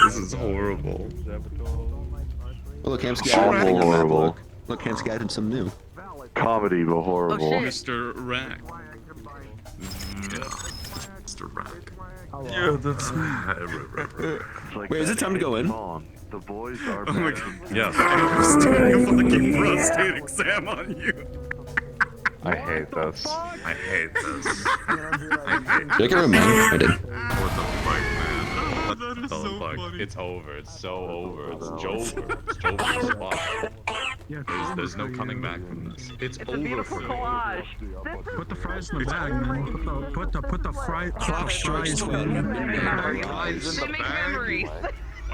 This is horrible. Oh, look, Hamsky added him that book. Look, Hamsky added some new. Comedy, but horrible. Mr. Rack. Mr. Rack. Yeah, that's me. Like Wait, is it time to go in? The boys are Yes. I'm doing a fucking prostate exam on you. I hate this. I hate this. Did I get a reminder? I did. What the fuck, man? That is so funny. It's over. It's so over. It's Jover. It's Jover's spot. There's no coming back from this. It's over for me. Put the fries in the bag, man. Put the fries in the Memories.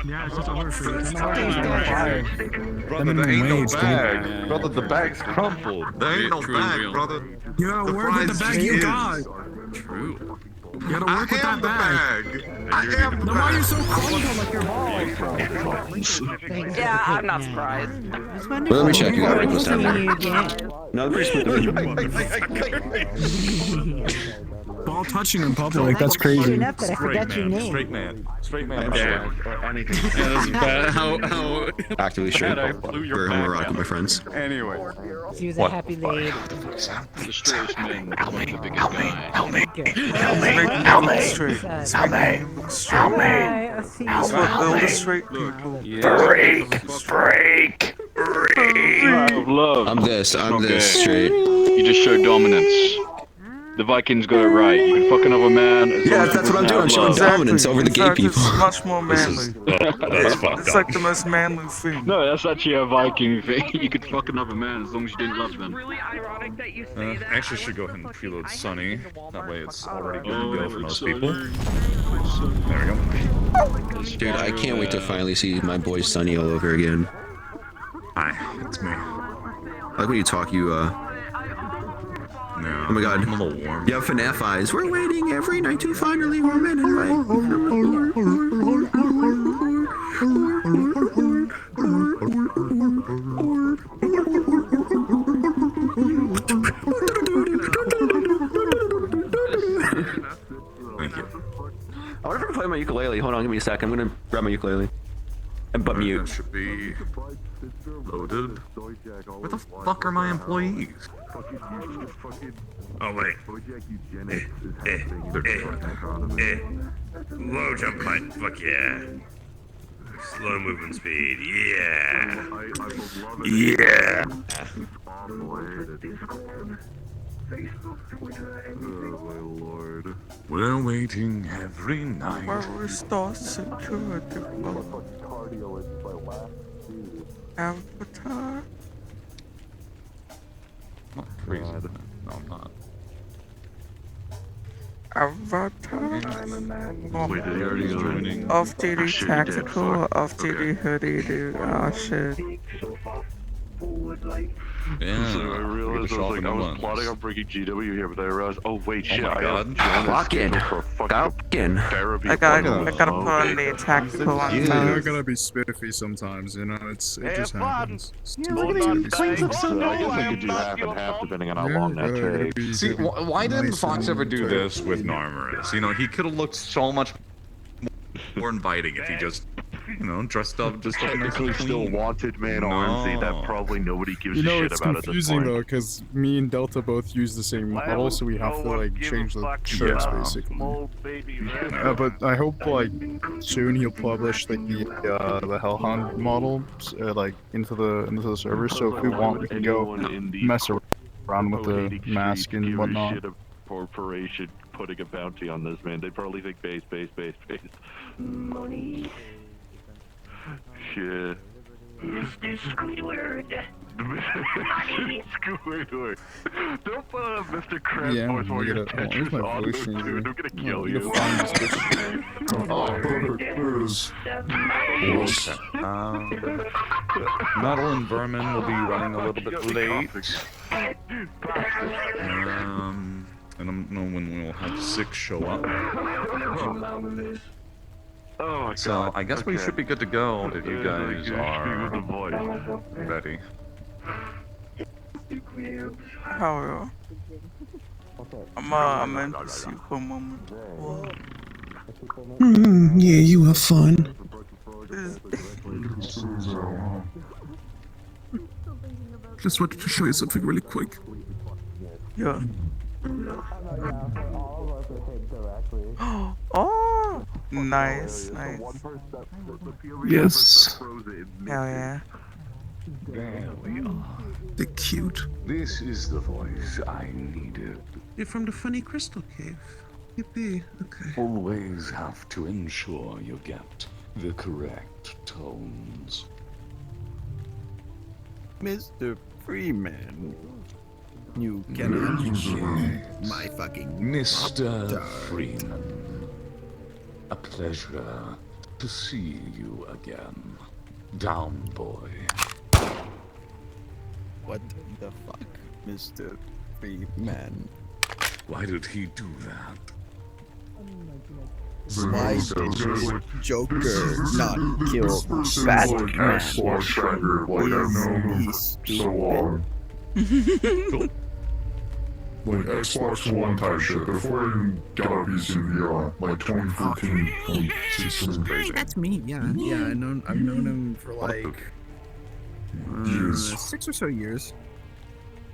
Yeah, it's just over for you. Brother, there ain't no bag. Brother, the bag's crumpled. There ain't no bag, brother. You gotta work with the bag you got. True. You gotta work with that bag. Then why are you so crumpled like your balls? Yeah, I'm not surprised. Well, let me check. You got wrinkles down there. No, the priest Ball touching in public, that's crazy. Straight man. Yeah, that's bad. How Actively straight. I blew your We're back homoerotic with out. my friends. Anyway. He was a happy lady. The straightest man, the biggest guy. Help me. That's what illustrate people. Break! Love. I'm this straight. You just showed dominance. The Vikings got it right. You can fuck another man. Yeah, that's what I'm doing. I'm showing dominance over the gay people. It's much more manly. that's fucked It's up. like the most manly thing. No, that's actually a Viking thing. You could fuck another man as long as you didn't love them. Really ironic that you say that. Actually, should go ahead and preload Sunny. That way, it's already good to go for most people. There we go. Dude, I can't wait to finally see my boy Sunny all over again. Hi, it's me. I like when you talk, you, No, oh my god. I'm a little warm. You have FNAF eyes. We're waiting every night to finally warm in and right. Thank you. I wonder if I can play my ukulele. Hold on, give me a sec. I'm gonna grab my ukulele. And but That mute. should be loaded. Where the fuck are my employees? Oh wait. Low jump height. Fuck yeah. Slow movement speed. Yeah. Yeah. We're waiting every night. Where we start security. Avatar. Not crazy. No, I'm not. Avatar. Wait, they already joining. Off-duty tactical, off-duty hoodie, dude. Oh shit. Yeah. So I realized I was plotting on breaking GW here, but I realized, oh wait, shit, my I have God. Jonas Fucking. scheduled for a fucking Fucking. therapy. I gotta put on the tactical on You're time. gonna be spiffy sometimes, you know, it just fun. happens. I guess I could do half and half depending on how long that takes. See, why didn't Fox ever do this with Narmerus? You know, he could have looked so much more inviting if he just, you know, dressed up just like Technically still wanted man RNC that probably nobody gives You a know, shit it's about at this confusing point. though, because me and Delta both use the same model, so we have to like change the shirts basically. But I hope like soon he'll publish like the Hellhound model like into the server. So if we want, we can go mess around with the mask and whatnot. Shit a corporation putting a bounty on this man. They probably think base. Money Shit. is the Squidward. Squidward. Don't put on a Mr. Krabs Yeah, voice while we you're gotta- Tetris where's my on voice this, changer? dude. I'm gonna kill We you. gotta find this bitch. Metal and Vermin will be running a little bit late. I don't know when we'll have 6 show up. Oh my So god. I guess we should be good to go if you guys are the voice. ready. Hell yeah. I'm in pursuit for a moment. Yeah, you have fun. Just wanted to show you something really quick. Yeah. Oh, nice, nice. Yes. Hell yeah. There we are. They're cute. This is the voice I needed. You're from the funny crystal cave. Yippee. Okay. Always have to ensure you get the correct tones. Mr. Freeman, you can understand my fucking Mr. Freeman, a pleasure to see you again. Down, boy. What the fuck, Mr. Freeman? Why did he do that? Why did Joker not kill Batman? He's stupid. Like Xbox One type shit before I even got a PC VR, like 2014, 2016. That's me. Yeah. I've known him for like Years. 6 or so years.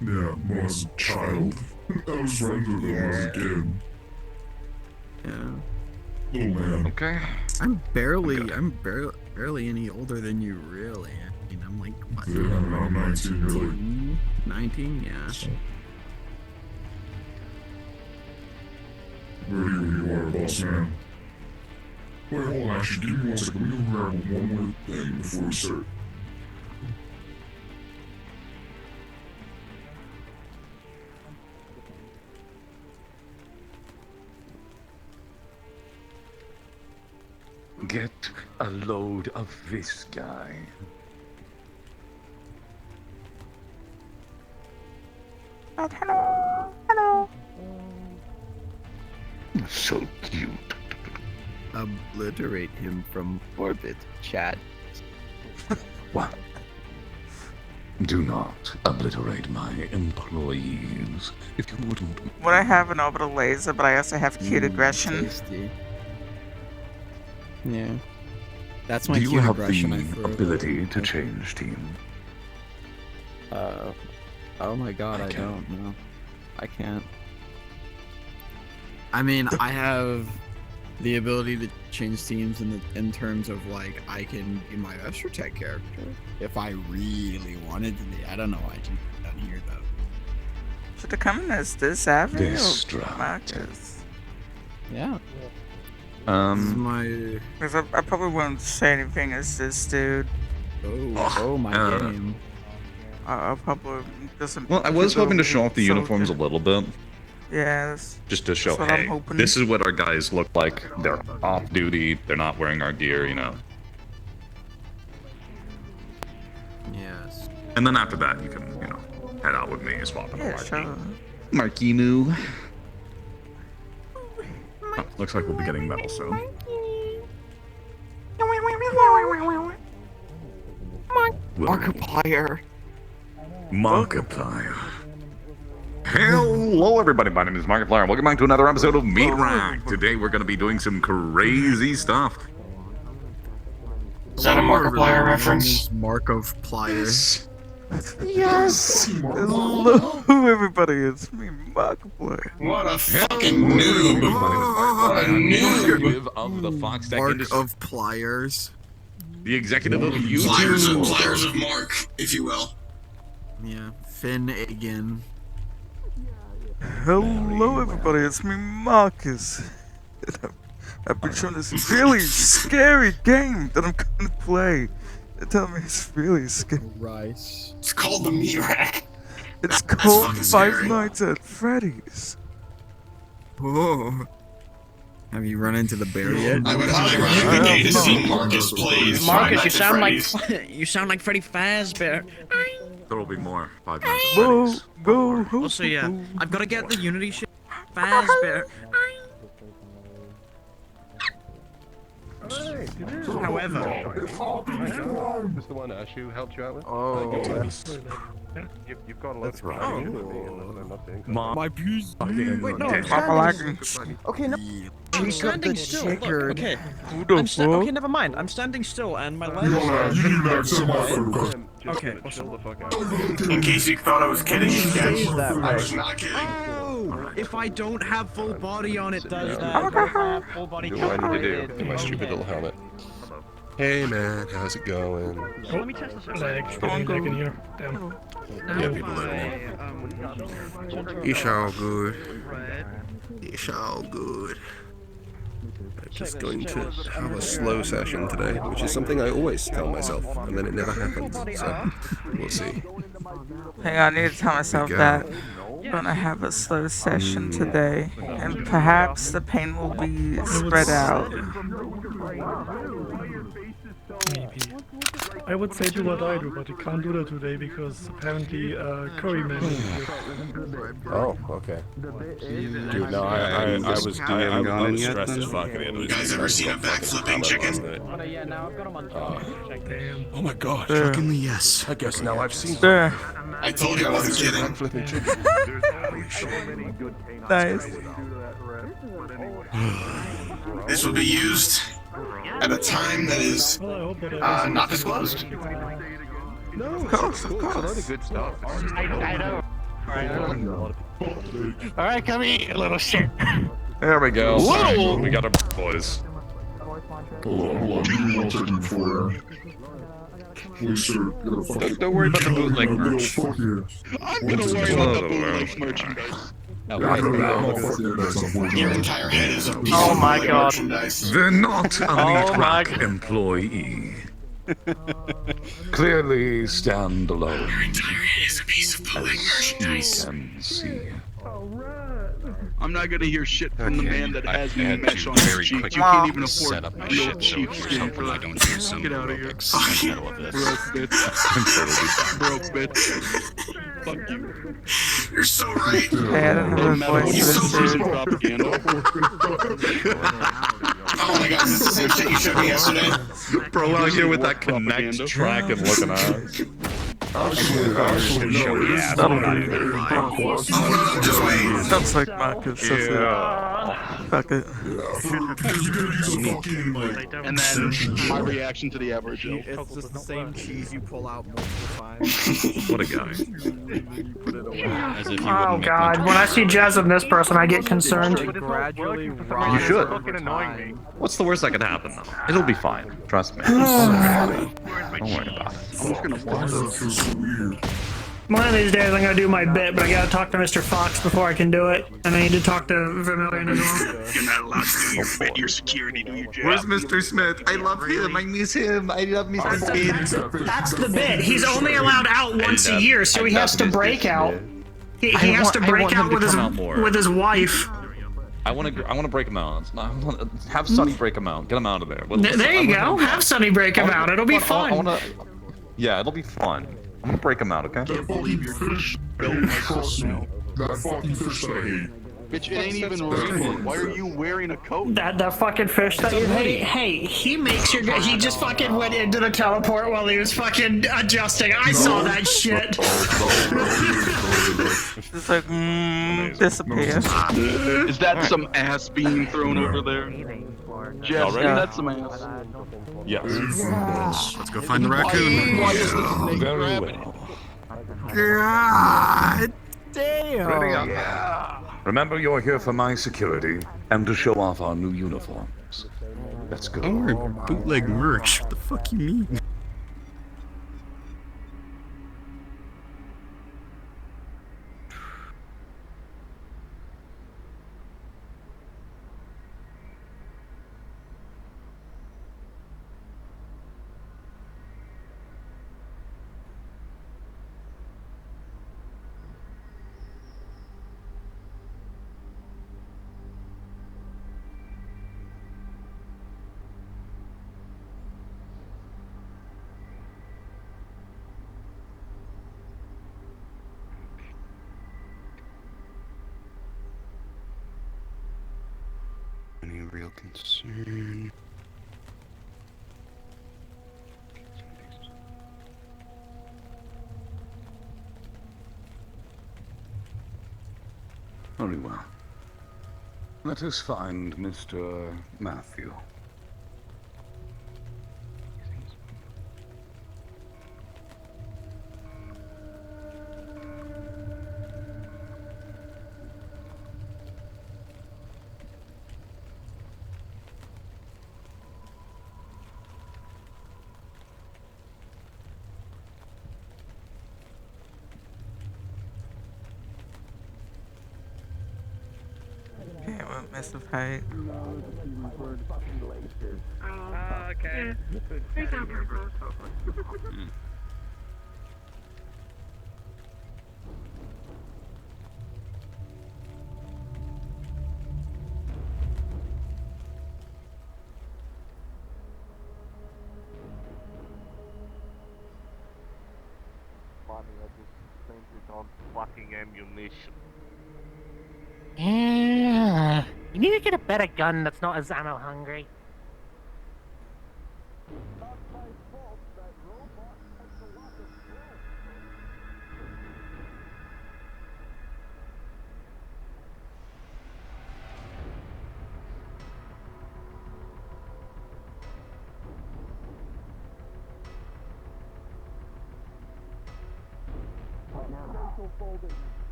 Yeah, when I was a child. I was friends with him when I was a kid. Yeah. Little man. Okay. I'm barely any older than you, really. I mean, I'm like, what? Yeah, I'm 19, you're like... 19? Yeah. Ready when you are, boss man. Wait, hold on, actually, give me 1 second. Let me go grab one more thing before we start. Get a load of this guy. Hello. Hello. So cute. Obliterate him from orbit, Chad. What? Do not obliterate my employees. If you wouldn't... Would I have an orbital laser, but I also have cute aggression? Tasty. Yeah. That's my Do you cute have aggression. the ability to change team? Oh my god, I don't know. I can't. I mean, I have the ability to change teams in terms of like I can be my Meatrack character if I really wanted to be. I don't know why I didn't put down here though. Should have come in as this avenue, Distract. Marcus. Yeah. This is my. Because I probably won't say anything as this dude. Oh my game. I'll probably doesn't. Well, I was hoping to show off the uniforms a little bit. Yeah. Just to show, that's what I'm hey, hoping. this is what our guys look like. They're off duty. They're not wearing our gear, you know. Yes. And then after that, you can, you know, head out with me, swapping Yeah, a sure. Marky Moo. Oh, looks like we'll be getting metal soon. Markiplier. Markiplier. Hello everybody, my name is Markiplier. Welcome back to another episode of Meatrack. Today we're going to be doing some crazy stuff. Is that a Markiplier reference? Mark of Pliers. Yes! Hello everybody, it's me, Markiplier. What a fucking noob! What a noob! Executive of the Fox Tech Mark Industry. of Pliers. The executive of YouTube. Pliers of Mark, if you will. Yeah, Finn again. Hello everybody, it's me, Marcus. I've been shown this really scary game that I'm gonna play. They tell me it's really scary. Rice. It's called the Meatrack. It's That's called fucking Five scary. Nights at Freddy's. Whoa. Have you run into the bear yet? I would highly recommend you to see Marcus play Five Marcus, you Nights at sound like Freddy's. you sound like Freddy Fazbear. There will be more. 5 Nights at Whoa, Freddy's. go, Also, yeah, I've got to get the Unity shit. Fazbear. However, Is the one Ashu helped you out with? Oh, You've got a lot That's of right. My piece. wait, no, I'm Papa standing. like Okay, no. I'm standing still. Look, okay. Who the fuck? Okay, never mind. I'm standing still, and my legs. Okay. Chill the fuck out. In case you thought I was kidding, you guys. that I was not kidding. Oh, if I don't have full body on, it does that. Oh, If I have full body Do what I need to do. covered, In my stupid little helmet. Hey man, how's it going? Let me test this out. Yeah, people It's all good. It's all good. I'm just going to have a slow session today, which is something I always tell myself, and then it never happens. So, we'll see. Hang on, I need to tell myself that I'm gonna have a slow session today, and perhaps the pain will be spread out. Maybe. I would say do what I do, but you can't do that today because apparently Curry managed it. Oh, okay. Dude, no, I was stressed as fuck. You guys ever seen a backflipping chicken? Damn. Oh my god, shockingly yes. I guess now I've seen I told you I wasn't kidding. Backflipping chicken. Nice. This will be used at a time that is not disclosed. No, Of course. It's a lot of good stuff. I know. Alright, come here, little shit. There we go. Whoa! We got our boys. Hold on. Give me 1 second before please, sir, Don't worry about the bootleg merch. Fuck you. I'm gonna worry about the bootleg merchandise. Your entire head is a piece Oh of my bootleg god. merchandise. They're not a Oh my Meatrack employee. Clearly stand alone. Your entire head is a piece of bootleg merchandise. You can see. I'm not gonna hear shit from the man that has I had mesh to on his very cheek. quickly You can't even afford set up my the shit, old so cheap here's skin hoping for I that. don't do some Get out of here. aerobics in the middle of this. Broke bitch. Fuck you. You're so right. Hey, I don't have a voice You're for so this dude. Propaganda. Oh my god, is this the same shit you showed me yesterday? Bro, out here with that connect track and looking at. Just wait. Sounds like Markus. Fuck it. And then my reaction to the average Joe. It's just the same cheese you pull out multiple times. What a guy. As if you Oh wouldn't make god, when I see Jazz and this person, I get concerned. Gradually You should. What's the worst that could happen, though? It'll be fine. Trust me. Don't worry about it. I'm just gonna pause it. One of these days I'm gonna do my bit, but I gotta talk to Mr. Fox before I can do it. And I need to talk to Vermilion as well. You're not allowed to do your bit, your security, do your job. Where's Mr. Smith? I love him. I miss him. I love Mr. Smith. That's the bit. He's only allowed out once a year, so he has to break out. He has to break out with his wife. I want to break him out. Have Sonny break him out. Get him out of there. There you go. Have Sonny break him out. It'll be fun. Yeah, it'll be fun. I'm gonna break him out, okay? That fucking fish. Trust me. That fucking fish that I hate. Bitch, it ain't even raining. Why are you wearing a coat? That fucking fish that you hate. Hey, he makes your. He just fucking went into the teleport while he was fucking adjusting. I saw that shit. It's like, disappear. Is that some ass being thrown over there? Jeff, that's some ass. Yes. Let's go find the raccoon. Very well. God damn. Remember, you're here for my security and to show off our new uniforms. Let's go. Oh, bootleg merch. What the fuck you mean? Any real concern? Very well. Let us find Mr. Matthew. Yeah, well, massive height. Okay. Fucking ammunition. Yeah. You need to get a better gun that's not as ammo hungry.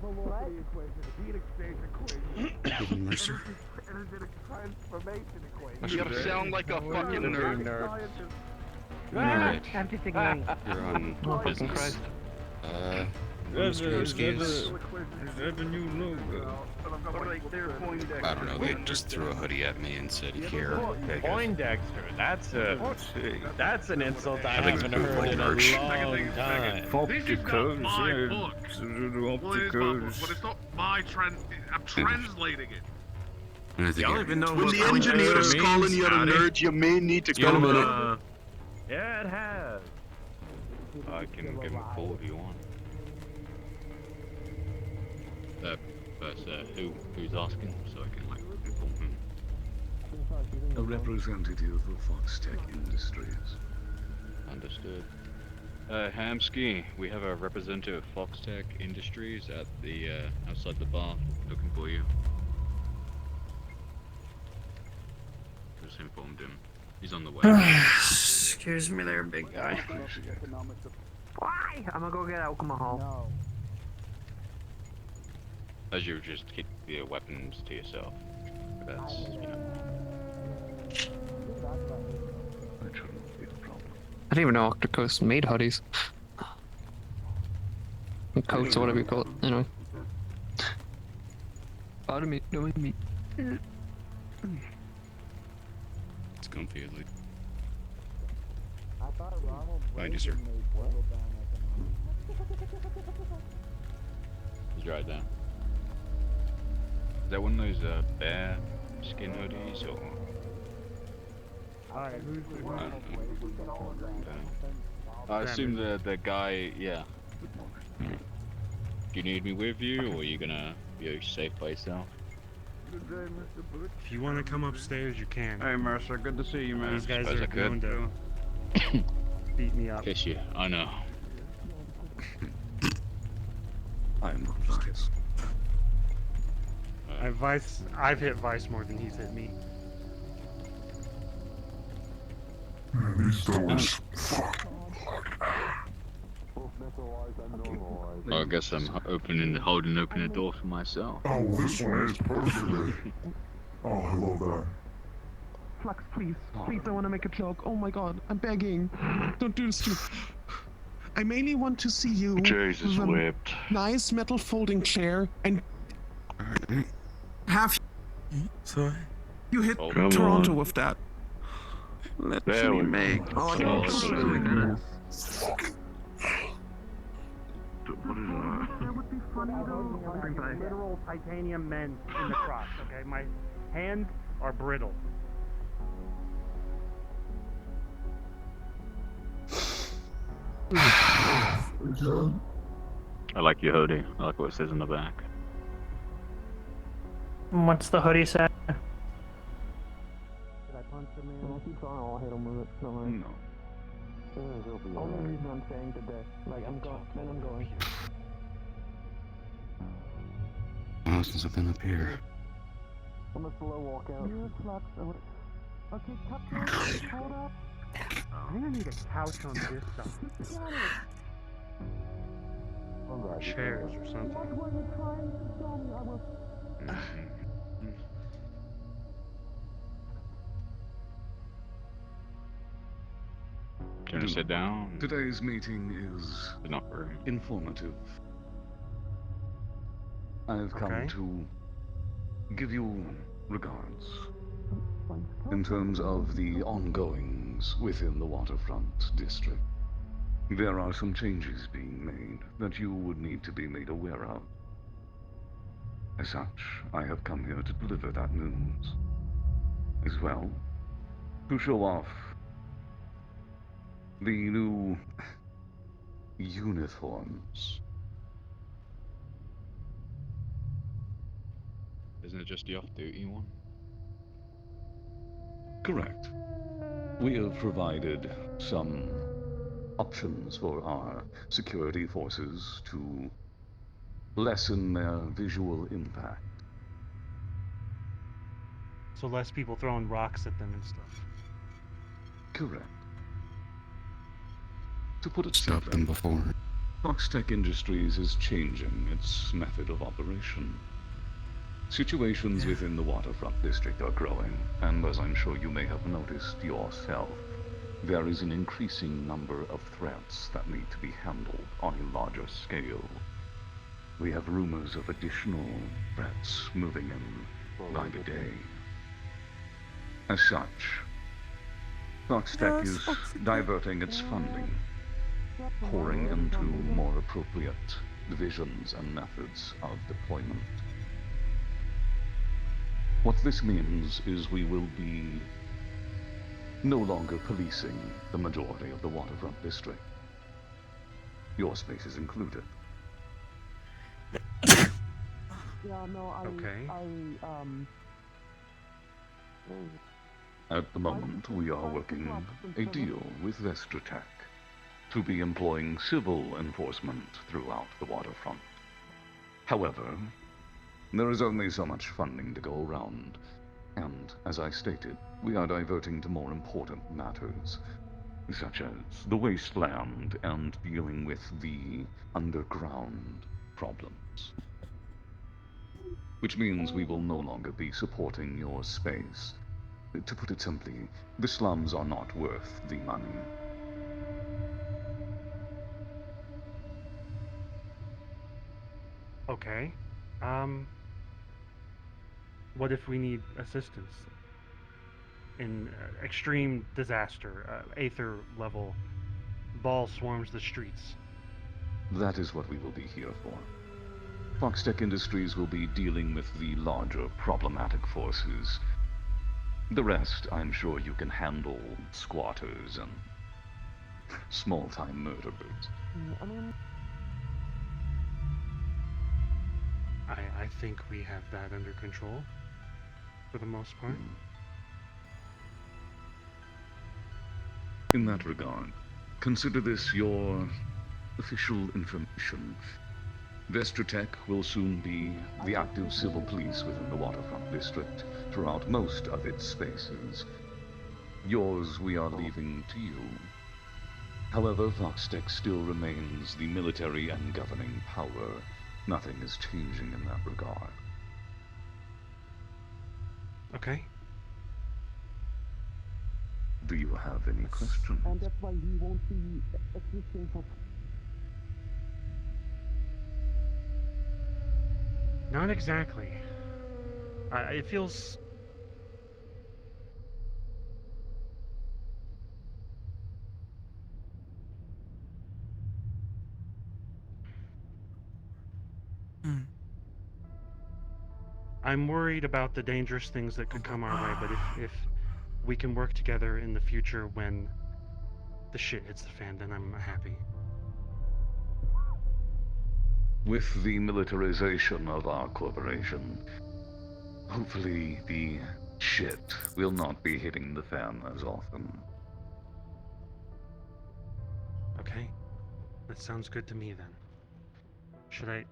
Velocity equation, heat exchange equation, Mercer. energetic transformation equation. You sound like a fucking nerd. I'm just ignoring. You're on business. Excuse. Is that a new logo? I don't know, they just threw a hoodie at me and said, here. Poindexter, that's an insult I think haven't it's heard in a merch. long time. This is not my book. Well, it's my book, but it's not my I'm translating it. Y'all even know When what the engineer is calling you a nerd, you may need to come in it. Yeah, it has. I can give him a call if you want. Who's asking, so I can like inform him. A representative of Foxtech Industries. Understood. Hamsky, we have a representative of Foxtech Industries at the outside the bar looking for you. Just informed him. He's on the way. Excuse me there, big guy. Why? I'm gonna go get alcohol. As you just keep your weapons to yourself. That's, you know. That shouldn't be a problem. I didn't even know Octocos made hoodies. Coats or whatever you call it, anyway. Pardon me, knowing me. It's comfy at least. Fine, you, sir. He's right there. Is that one of those bear skin hoodies or? Alright, who's the one? I assume the guy, yeah. Do you need me with you, or are you gonna be safe by yourself? If you want to come upstairs, you can. Hey Mercer, good to see you, man. These guys Suppose I are could. going to beat me up. Kiss you, I know. I'm Vice. I've hit Vice more than he's hit me. These doors. I guess I'm holding open the door for myself. Oh, this one is perfect. Oh, I love that. Flux, please. Please, I want to make a joke. Oh my god, I'm begging. Don't do this to me. I mainly want to see you Jesus with a whipped. nice metal folding chair and have Sorry. you hit Come Toronto on. with that. Let There me we make. go. Oh, What is that? that would be funny though. Literal titanium men in the crotch, okay? My hands are brittle. I like your hoodie. I like what it says on the back. What's the hoodie say? Did I punch the man? I'll keep going. I'll hit him with it. Don't worry. No. Only reason I'm saying today. Like, I'm going. Then I'm going. while since I've been up here. I'm a slow walk out. Okay, hold up. I'm gonna need a couch on this side. Chairs or something. What were you trying to tell me? I was... Can I sit down? Today's meeting is Not for him. informative. I've come to give you regards in terms of the ongoings within the waterfront district. There are some changes being made that you would need to be made aware of. As such, I have come here to deliver that news. As well, to show off the new uniforms. Isn't it just the off-duty one? Correct. We have provided some options for our security forces to lessen their visual impact. So less people throwing rocks at them and stuff. Correct. To put it Stopped simply, them before. Foxtech Industries is changing its method of operation. Situations within the waterfront district are growing, and as I'm sure you may have noticed yourself, there is an increasing number of threats that need to be handled on a larger scale. We have rumors of additional threats moving in by the day. As such, Foxtech is diverting its funding, pouring into more appropriate divisions and methods of deployment. What this means is we will be no longer policing the majority of the waterfront district. Your space is included. Yeah, no, At the moment, we are working a deal with Meatrack to be employing civil enforcement throughout the waterfront. However, there is only so much funding to go around, and as I stated, we are diverting to more important matters, such as the wasteland and dealing with the underground problems. Which means we will no longer be supporting your space. To put it simply, the slums are not worth the money. Okay. What if we need assistance? In extreme disaster, Aether level, ball swarms the streets. That is what we will be here for. Foxtech Industries will be dealing with the larger problematic forces. The rest, I'm sure you can handle squatters and small-time murderers. I think we have that under control, for the most part. In that regard, consider this your official information. Meatrack will soon be the active civil police within the waterfront district throughout most of its spaces. Yours we are leaving to you. However, Foxtech still remains the military and governing power. Nothing is changing in that regard. Okay. Do you have any questions? And that's why he won't be existing for... Not exactly. It feels... I'm worried about the dangerous things that could come our way, but if we can work together in the future when the shit hits the fan, then I'm happy. With the militarization of our corporation, hopefully the shit will not be hitting the fan as often. Okay. That sounds good to me then. Should I...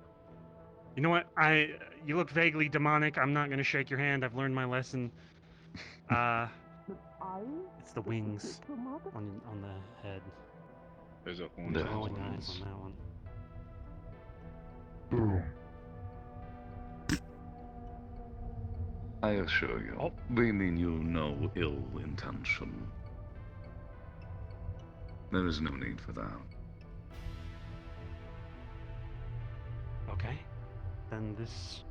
You know what? You look vaguely demonic. I'm not gonna shake your hand. I've learned my lesson. It's the wings on the head. There's a horn. Glowing eyes on that one. I assure you, we mean you no ill intention. There is no need for that. Okay. Then this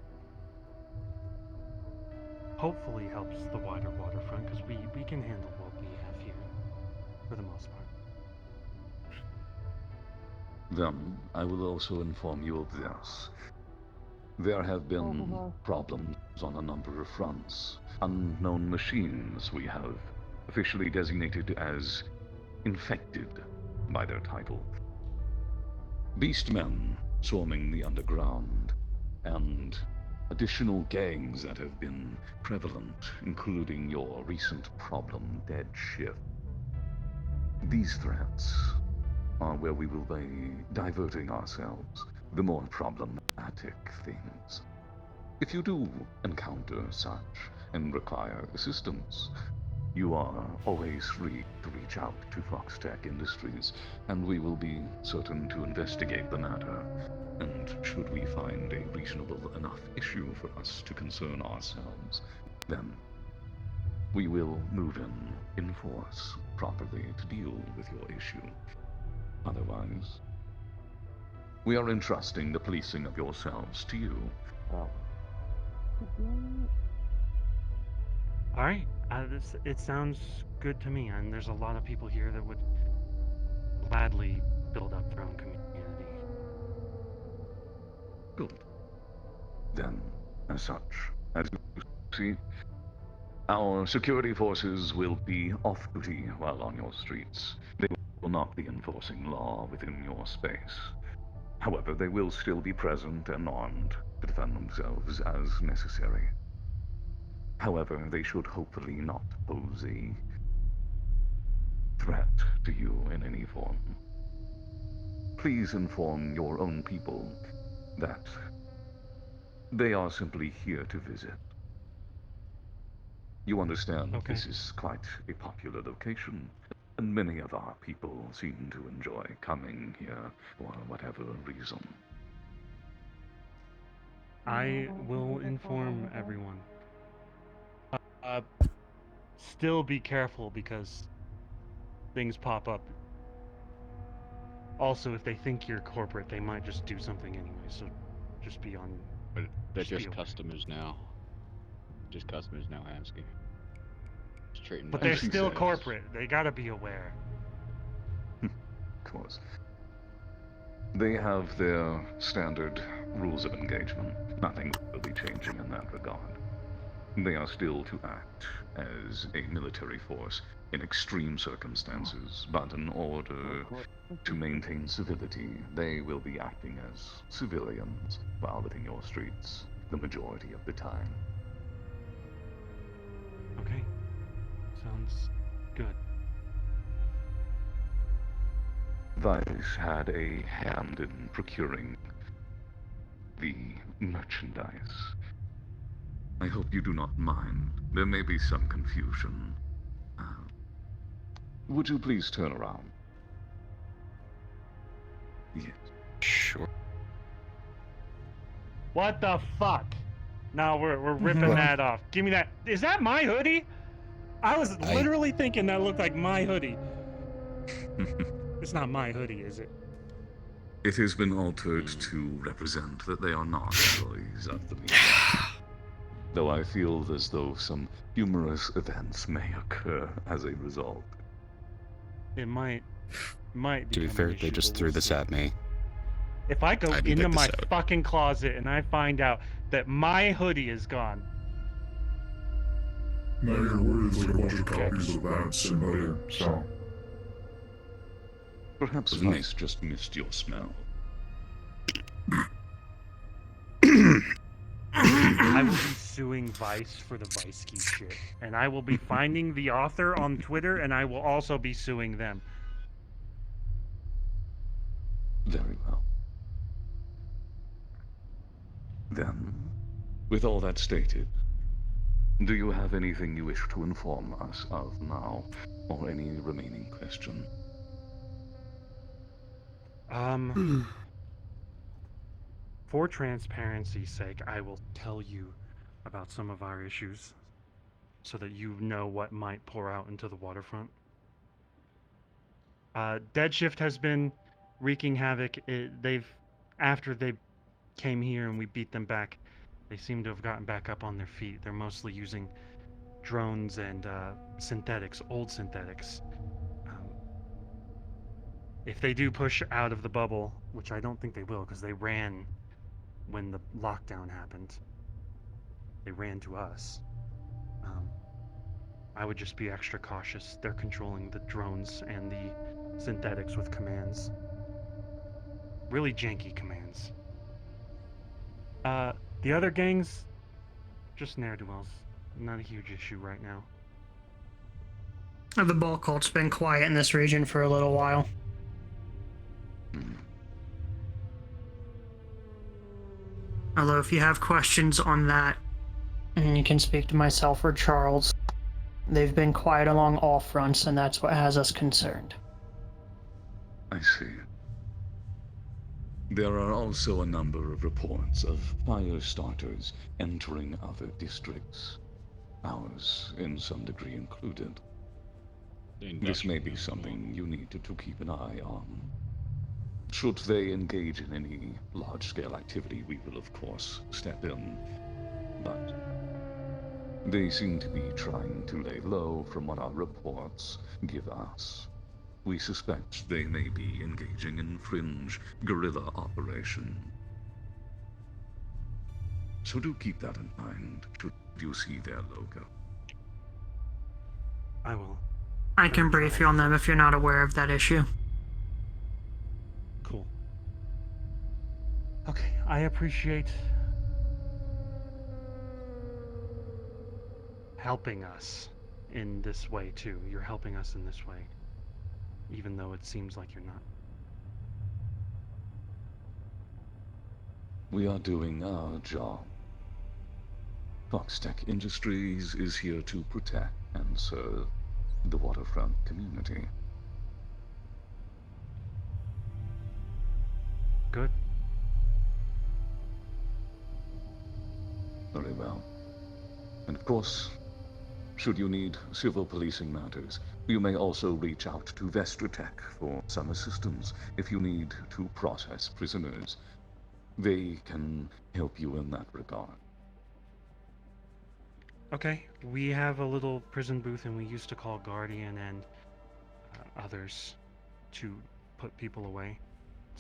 hopefully helps the wider waterfront, because we can handle what we have here, for the most part. Then, I will also inform you of this. There have been problems on a number of fronts. Unknown machines we have officially designated as infected by their title. Beastmen swarming the underground, and additional gangs that have been prevalent, including your recent problem, Dead Shift. These threats are where we will be diverting ourselves, the more problematic things. If you do encounter such and require assistance, you are always free to reach out to Foxtech Industries, and we will be certain to investigate the matter. And should we find a reasonable enough issue for us to concern ourselves, then we will move in force properly to deal with your issue. Otherwise, we are entrusting the policing of yourselves to you. All right. It sounds good to me, and there's a lot of people here that would gladly build up their own community. Good. Then, as such, as you see, our security forces will be off-duty while on your streets. They will not be enforcing law within your space. However, they will still be present and armed to defend themselves as necessary. However, they should hopefully not pose a threat to you in any form. Please inform your own people that they are simply here to visit. You understand this is quite a popular location, and many of our people seem to enjoy coming here for whatever reason. I will inform everyone. Still be careful, because things pop up. Also, if they think you're corporate, they might just do something anyway, so just be on... But they're just be aware. customers now. Just customers now, Hamsky. But they're still corporate. They gotta be aware. Of course. They have their standard rules of engagement. Nothing will be changing in that regard. They are still to act as a military force in extreme circumstances, but in order to maintain civility, they will be acting as civilians while within your streets the majority of the time. Okay. Sounds good. Vice had a hand in procuring the merchandise. I hope you do not mind. There may be some confusion. Would you please turn around? Yes. Sure. What the fuck? No, we're ripping that off. Give me that. Is that my hoodie? I was literally thinking that looked like my hoodie. It's not my hoodie, is it? It has been altered to represent that they are not employees of the media. Though I feel as though some humorous events may occur as a result. It might To be fair, they just threw this at me. If I go I can into pick this my out. fucking closet and I find out that my hoodie is gone. Now you're worth like a bunch of copies of that symbiote, so. Perhaps Vice just missed your smell. I will be suing Vice for the Vice Key shit. And I will be finding the author on Twitter, and I will also be suing them. Very well. Then, with all that stated, do you have anything you wish to inform us of now, or any remaining question? For transparency's sake, I will tell you about some of our issues so that you know what might pour out into the waterfront. Dead Shift has been wreaking havoc. After they came here and we beat them back, they seem to have gotten back up on their feet. They're mostly using drones and synthetics, old synthetics. If they do push out of the bubble, which I don't think they will, because they ran when the lockdown happened. They ran to us. I would just be extra cautious. They're controlling the drones and the synthetics with commands. Really janky commands. The other gangs, just ne'er-do-wells. Not a huge issue right now. The ball cult's been quiet in this region for a little while. Although if you have questions on that, you can speak to myself or Charles. They've been quiet along all fronts, and that's what has us concerned. I see. There are also a number of reports of fire starters entering other districts, ours in some degree included. This may be something you need to keep an eye on. Should they engage in any large-scale activity, we will of course step in, but they seem to be trying to lay low from what our reports give us. We suspect they may be engaging in fringe guerrilla operation. So do keep that in mind should you see their logo. I will. I can brief you on them if you're not aware of that issue. Cool. Okay, I appreciate helping us in this way too. You're helping us in this way, even though it seems like you're not. We are doing our job. Foxtech Industries is here to protect and serve the waterfront community. Good. Very well. And of course, should you need civil policing matters, you may also reach out to Meatrack for some assistance if you need to process prisoners. They can help you in that regard. Okay, we have a little prison booth and we used to call Guardian and others to put people away,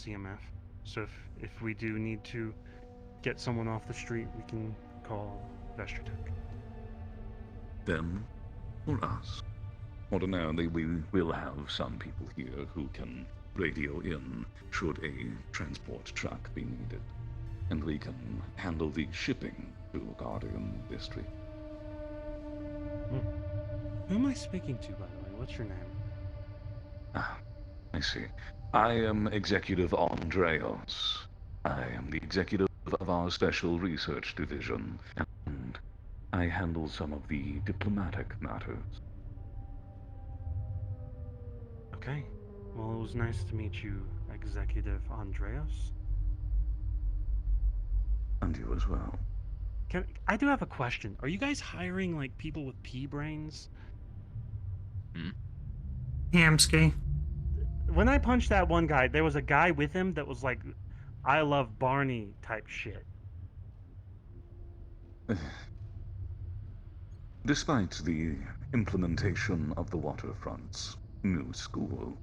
CMF. So if we do need to get someone off the street, we can call Meatrack. Then, for us, ordinarily we will have some people here who can radio in should a transport truck be needed, and we can handle the shipping to Guardian District. Who am I speaking to, by the way? What's your name? Ah, I see. I am Executive Andreas. I am the executive of our Special Research Division, and I handle some of the diplomatic matters. Okay. Well, it was nice to meet you, Executive Andreas. And you as well. I do have a question. Are you guys hiring, like, people with pea brains? Hamsky. When I punched that one guy, there was a guy with him that was like, I love Barney type shit. Despite the implementation of the waterfront's new school,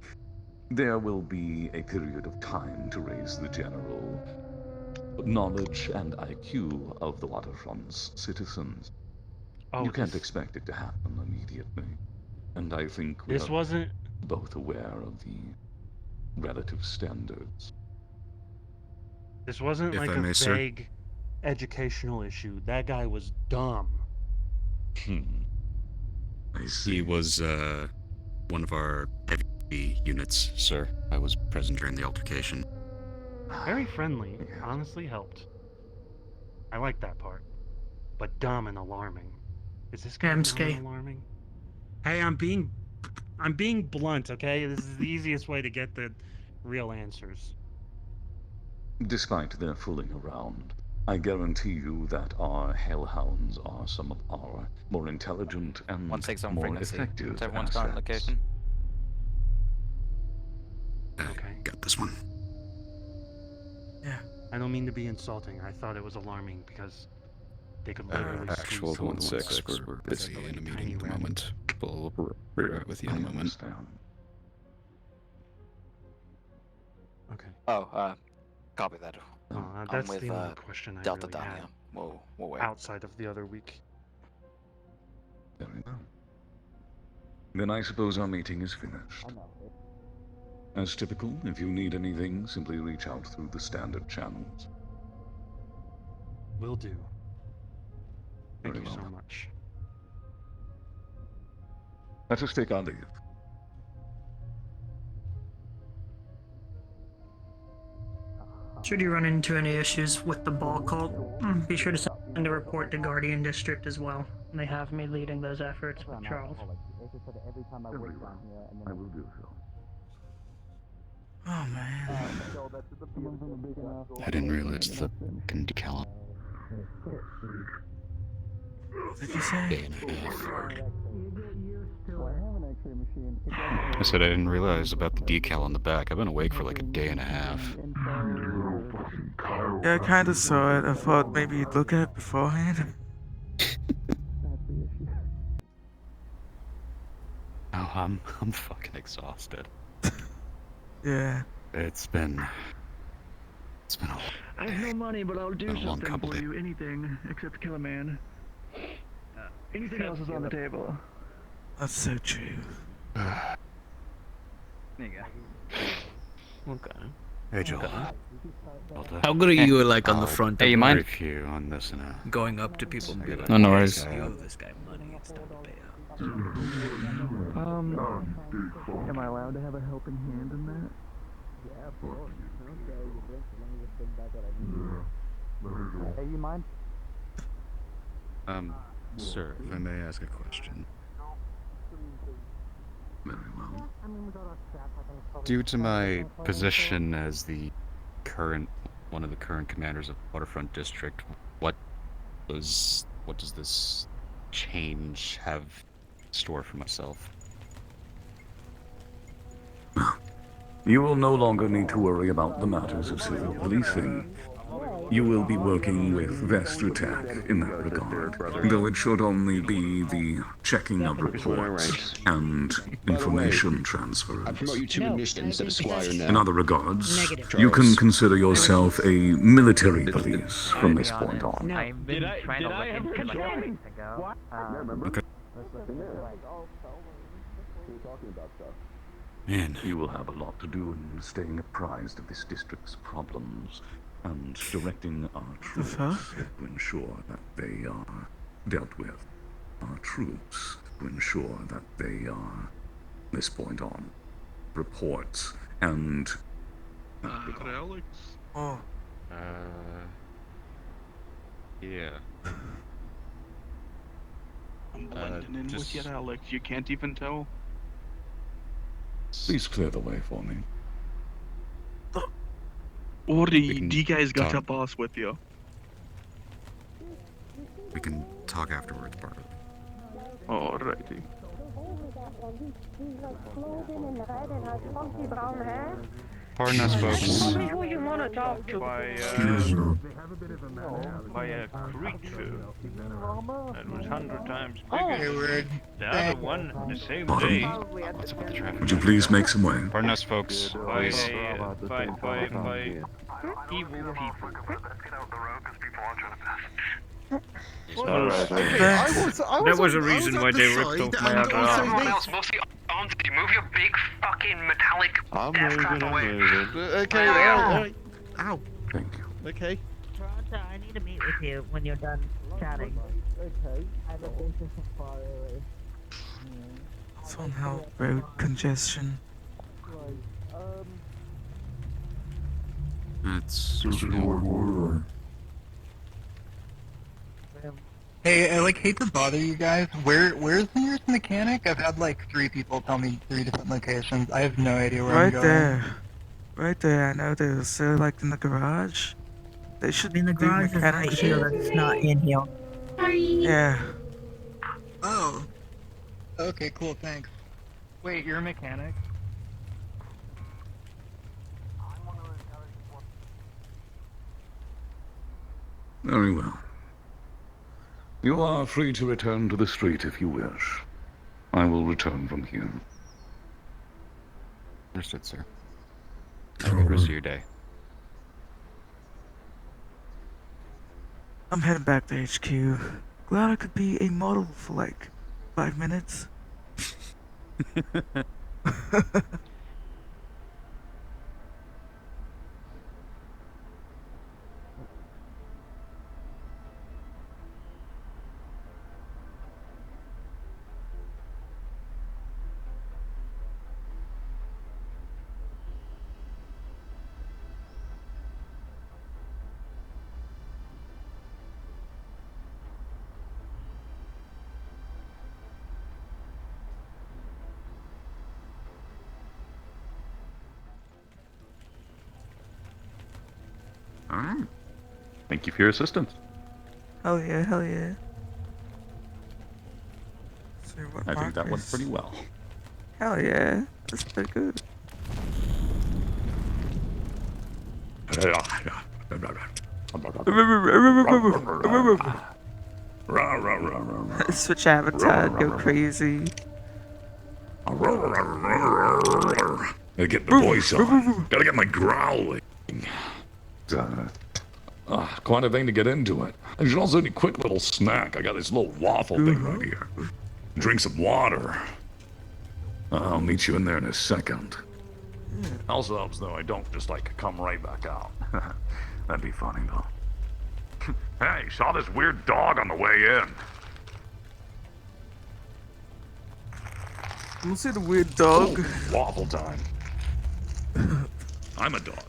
there will be a period of time to raise the general knowledge and IQ of the waterfront's citizens. You can't expect it to happen immediately, and I think we are both aware of the relative standards. This wasn't like a vague educational issue. That guy was dumb. I see. He was one of our heavy units, sir. I was present during the altercation. Very friendly. Honestly helped. I like that part. But dumb and alarming. Is this guy dumb and alarming? Hey, I'm being blunt, okay? This is the easiest way to get the real answers. Despite their fooling around, I guarantee you that our hellhounds are some of our more intelligent and more effective What's everyone's current assets. location? Okay. Got this one. Yeah. I don't mean to be insulting. I thought it was alarming because they could literally Actual see 1-6, we're busy in a meeting at the moment. We'll be right with you in a moment. Okay. Oh, copy that. That's I'm with the only question I Delta really down had. here. We'll wait. Outside of the other week. Very well. Then I suppose our meeting is finished. As typical, if you need anything, simply reach out through the standard channels. Will do. Thank Very you so well. much. Let us take our leave. Should you run into any issues with the ball cult, be sure to send a report to Guardian District as well. They have me leading those efforts with Charles. I will do so. Oh man. I didn't realize the fucking decal. What did you say? Day and a half. I said I didn't realize about the decal on the back. I've been awake for like a day and a half. Yeah, I kinda saw it. I thought maybe you'd look at it beforehand. Oh, I'm fucking exhausted. Yeah. It's been a I have no money, but I'll do been a long something couple for days. you. Anything except kill a man. Anything else is on the table. That's so true. There you go. Okay. Hey, Joel. How good are you like on the front? Hey, of you like, mind? Review on this and going up to people and be like, No, no worries. "You owe this guy money. It's time to pay up." Am I allowed to have a helping hand in that? Yeah, of course. Hey, you mind? Sir, if I may ask a question. Very well. Due to my position as one of the current commanders of Waterfront District, what does this change have in store for myself? You will no longer need to worry about the matters of civil policing. You will be working with Mvrp in that regard, though it should only be the checking of reports and information transfers. I promote you to munition instead of squire now. In other regards, you can consider yourself a military police from this point on. I've been trying to look into it like 2 weeks ago. Okay. Man. You will have a lot to do in staying apprised of this district's problems and directing our troops to ensure that they are dealt with. Our troops to ensure that they are, this point on, reports and... Alex? Oh. Yeah. I'm blending in with you, Alex. You can't even tell. Please clear the way for me. Or do you guys got your boss with you? We can talk afterwards, Bart. Alrighty. Pardon us, folks. Who you want to talk to? By a creature that was 100 times bigger. The other one the same day. What's up with the traffic? Would you please make some way? Pardon us, folks. By evil people. That was a reason why they ripped off my other arm. Move your big fucking metallic I'm death trap moving, away. I'm moving. Okay, alright. Ow. Thank you. Okay. Toronto, I need to meet with you when you're done chatting. Okay. I don't think this is far away. Somehow road congestion. It's Hey, I hate to bother you guys. Where's the nearest mechanic? I've had 3 people tell me 3 different locations. I have no idea where I'm Right going. there. Right there. I know they're in the garage. They should The do garage is mechanic right shit. here, but it's not in here. Yeah. Oh. Okay, cool, thanks. Wait, you're a mechanic? Very well. You are free to return to the street if you wish. I will return from here. Understood, sir. Have a good rest of your day. I'm heading back to HQ. Glad I could be a model for 5 minutes. All right. Thank you for your assistance. Hell yeah, hell yeah. See what I think that went Markus- pretty well. Hell yeah. That's pretty good. Switch avatar, go crazy. Gotta get the voice on. Gotta get my growling. Quite a thing to get into it. I should also need a quick little snack. I got this little waffle thing right here. Drink some water. I'll meet you in there in a second. Also helps though I don't just come right back out. That'd be funny though. Hey, saw this weird dog on the way in. You see the weird dog? Ooh, waffle time. I'm a dog.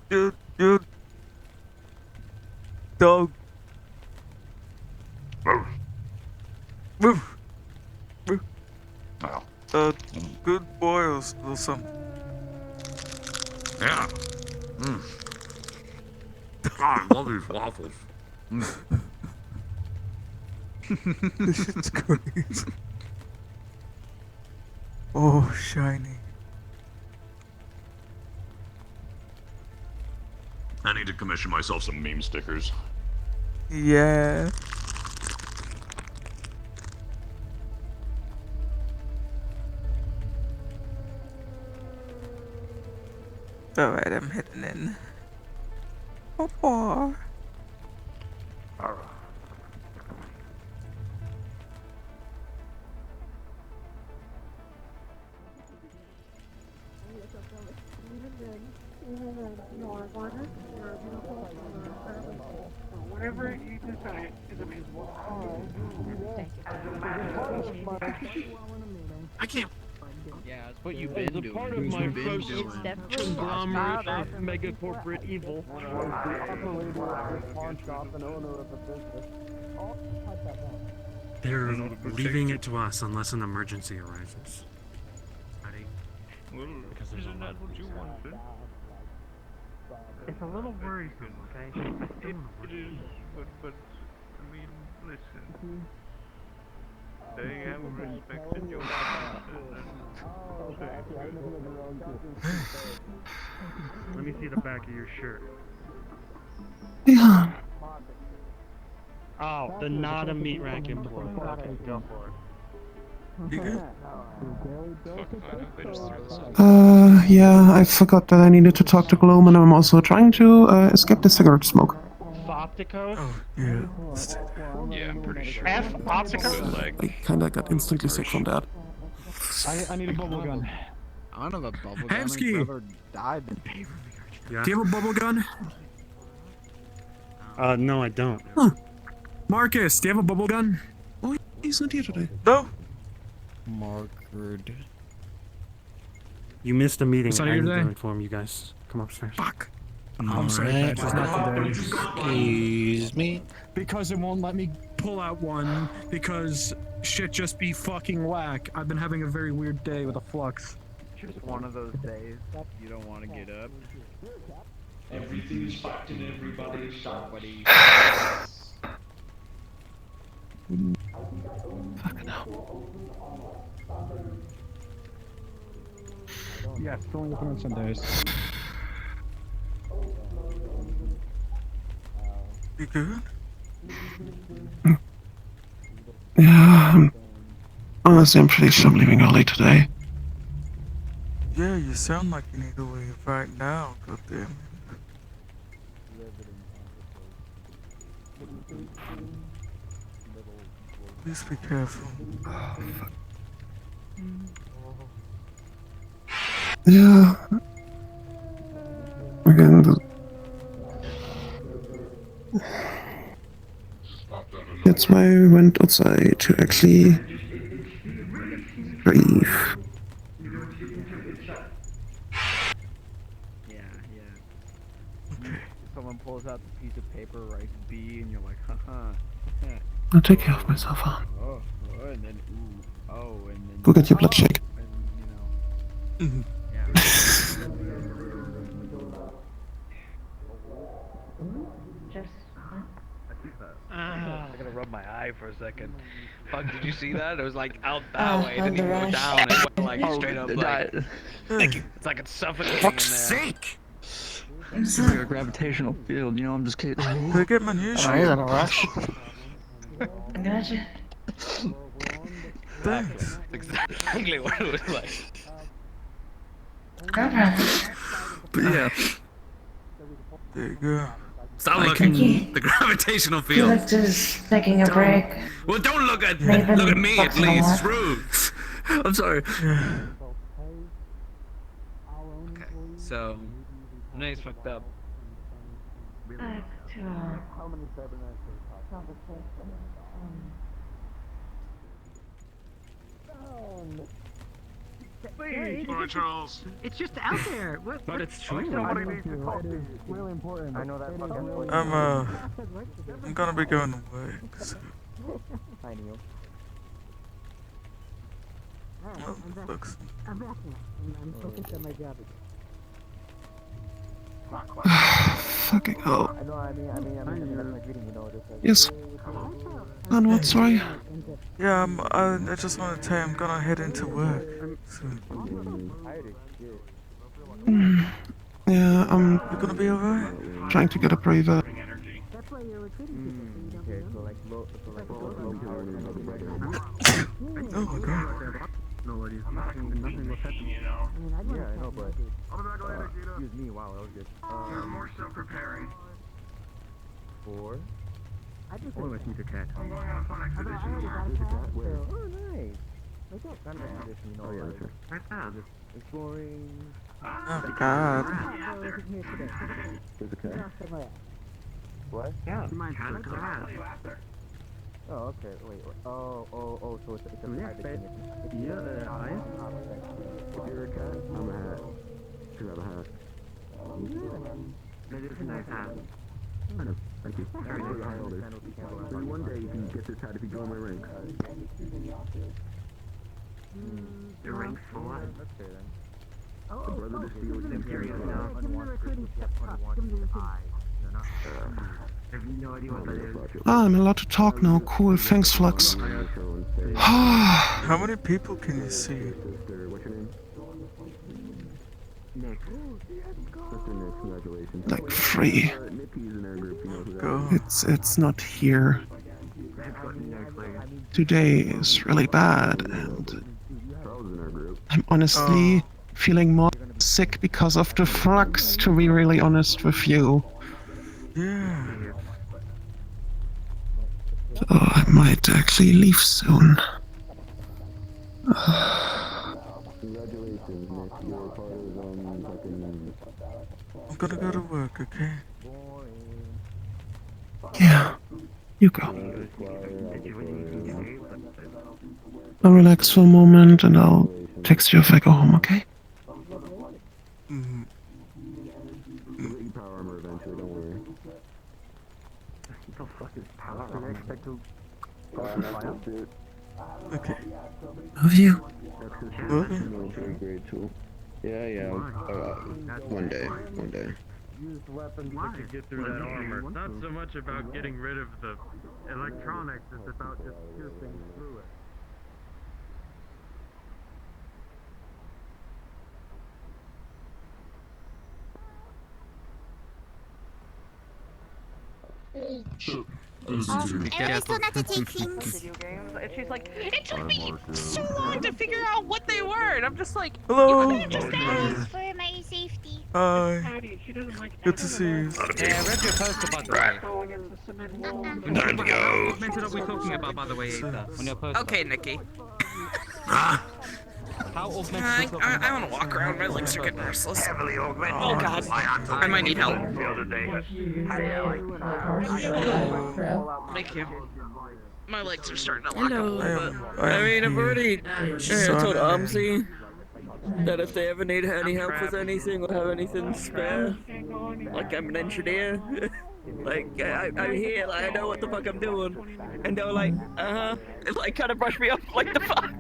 Dude. Dog. Woof. Woof. Oh. Good boy or something. Yeah. God, I love these waffles. It's crazy. Oh, shiny. I need to commission myself some meme stickers. Yeah. Alright, I'm heading in. Papa. Whatever you decide is amazing. I can't. Yeah, it's what you've been doing. Part of my conglomerate of mega corporate evil. They're leaving it to us unless an emergency arises. Ready? Well, isn't that what you wanted? It's a little worrisome, okay? It is, but, I mean, listen. They have respected your Let me see the back of your shirt. Yeah. Oh, the not a Meatrack employee. Okay, go for it. Yeah, I forgot that I needed to talk to Gloom, and I'm also trying to escape the cigarette smoke. Opticos? Oh, yeah. Yeah, I'm pretty sure. F Opticos? I kinda got instantly sick from that. I need a bubble gun. I don't have a bubble gun. Hamsky! My brother died in paper. Do you have a bubble gun? No, I don't. Huh. Markus, do you have a bubble gun? Oh, he's not here today. No. Markard. You missed a meeting. It's I on your need to day. inform you guys. Come upstairs. Fuck. I'm sorry, Patches, not today. Excuse me? Because it won't let me pull out one, because shit just be fucking whack. I've been having a very weird day with a flux. Just one of those days you don't want to get up. Everything's fucked and everybody's shot. Fucking hell. Yeah, it's only open on Sundays. You good? Yeah, honestly, I'm pretty sure I'm leaving early today. Yeah, you sound like you need to leave right now, goddamn. Please be careful. Yeah. Again, that's why I went outside to actually breathe. Someone pulls out the piece of paper, writes B, and you're like, haha. I'll take care of myself, huh? Oh, and then ooh, oh, and then Go get your blood shake. I gotta rub my eye for a second. Fuck, did you see that? It was like out that way, didn't even go down. It went like straight up like. It's like it's suffocating in there. Fuck's sake! It's like a gravitational field, you know, I'm just kidding. Can I get my news? Oh, he's in a rush. Gotcha. Thanks. That's exactly what it was like. But yeah. There you go. Stop looking. The gravitational field. He was just taking a break. Well, don't look at me at least. It's rude. I'm sorry. Okay, so Renee's fucked up. Back to conversation. Alright, Charles. It's just out there. What? But it's true. Somebody needs to talk to you. It's really important. I know that. I'm gonna be going to work. So. Hi, Neil. Well, looks. I'm back now. I'm focused on my job again. Fucking hell. I know, I mean, that's my greeting, you know, just like, Yes. On what, sorry? Yeah, I just want to tell you I'm gonna head into work. Soon. Yeah, I'm You gonna be alright? trying to get a breather. That's why you're recruiting people. okay, so like low power. Oh my god. No worries. Nothing will happen. Yeah, I know, but excuse me. Wow, that was good. More stuff preparing. 4. I just Oh, my Meatrack. I'm going on a fun I expedition. already got a pass, Where? so- Oh, nice. Like that kind of expedition, you know, like Right now. just exploring. Oh god. What? Yeah. You mind trying to go out? Oh, okay. Wait. Oh. So it's a private thing. Yeah, I am. If you're a cat, I'm a hat. Because I'm a hat. Maybe it's a nice hat. I know. Thank you. Maybe one day you can get this hat if you join my ranks. The ranks for what? Okay then. Oh, Brother to steal I'm curious now. Give me the recruiting step up. Give me the recruiting. Have you no idea what that is? Ah, I'm allowed to talk now. Cool, thanks, Flux. How many people can you see? What's your name? Nick. Sister Nick, congratulations. Like 3. Nippy's in our group, you know who that Go. It's not here. Today is really bad, and Charles is in our group. I'm honestly feeling more sick because of the flux, to be really honest with you. Yeah. So I might actually leave soon. Congratulations, Nick. You're part of fucking. I'm gonna go to work, okay? Yeah, you go. I'll relax for a moment and I'll text you if I go home, okay? Mm. Power armor the fuck is power? Can I expect to Okay. Of you. Military grade tool. Yeah. One day. Use weapons that could get through that armor. It's not so much about getting rid of the electronics, it's about just piercing through it. I was told not to take things. Video games, and she's like, it took me so long to figure out what they were, and I'm just like, Hello. you could have just asked for my safety. Hi. Good to see you. Hey, I read your post about the way. Time to go. What mention are we talking about, by the way, Aether? On your post. Okay, Nikki. How augmented I want to walk around. My legs are getting restless. Oh God, I might need help. Thank you. My legs are starting to lock up a little bit. I mean, I've already told Armsy that if they ever need any help with anything or have anything spare, like I'm an engineer, like I'm here, like I know what the fuck I'm doing, and they were like, it's like kind of brush me off like the fuck.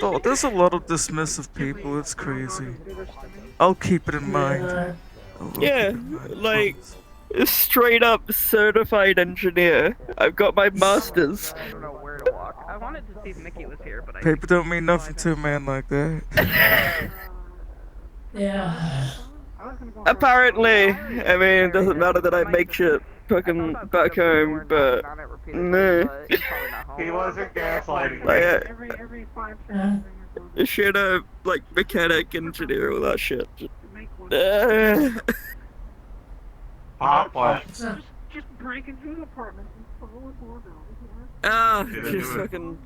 Oh, there's a lot of dismissive people. It's crazy. I'll keep it in mind. Yeah, like straight up certified engineer. I've got my masters. I don't know where to walk. I wanted to see if Mickey was here, but I. Paper don't mean nothing to a man like that. Yeah. Apparently, I mean, it doesn't matter that I make shit fucking back home, but no. He wasn't gaslighting. Like, shit, like mechanic, engineer, all that shit. Pop what? Just break into the apartment and follow a doorbell. Just fucking.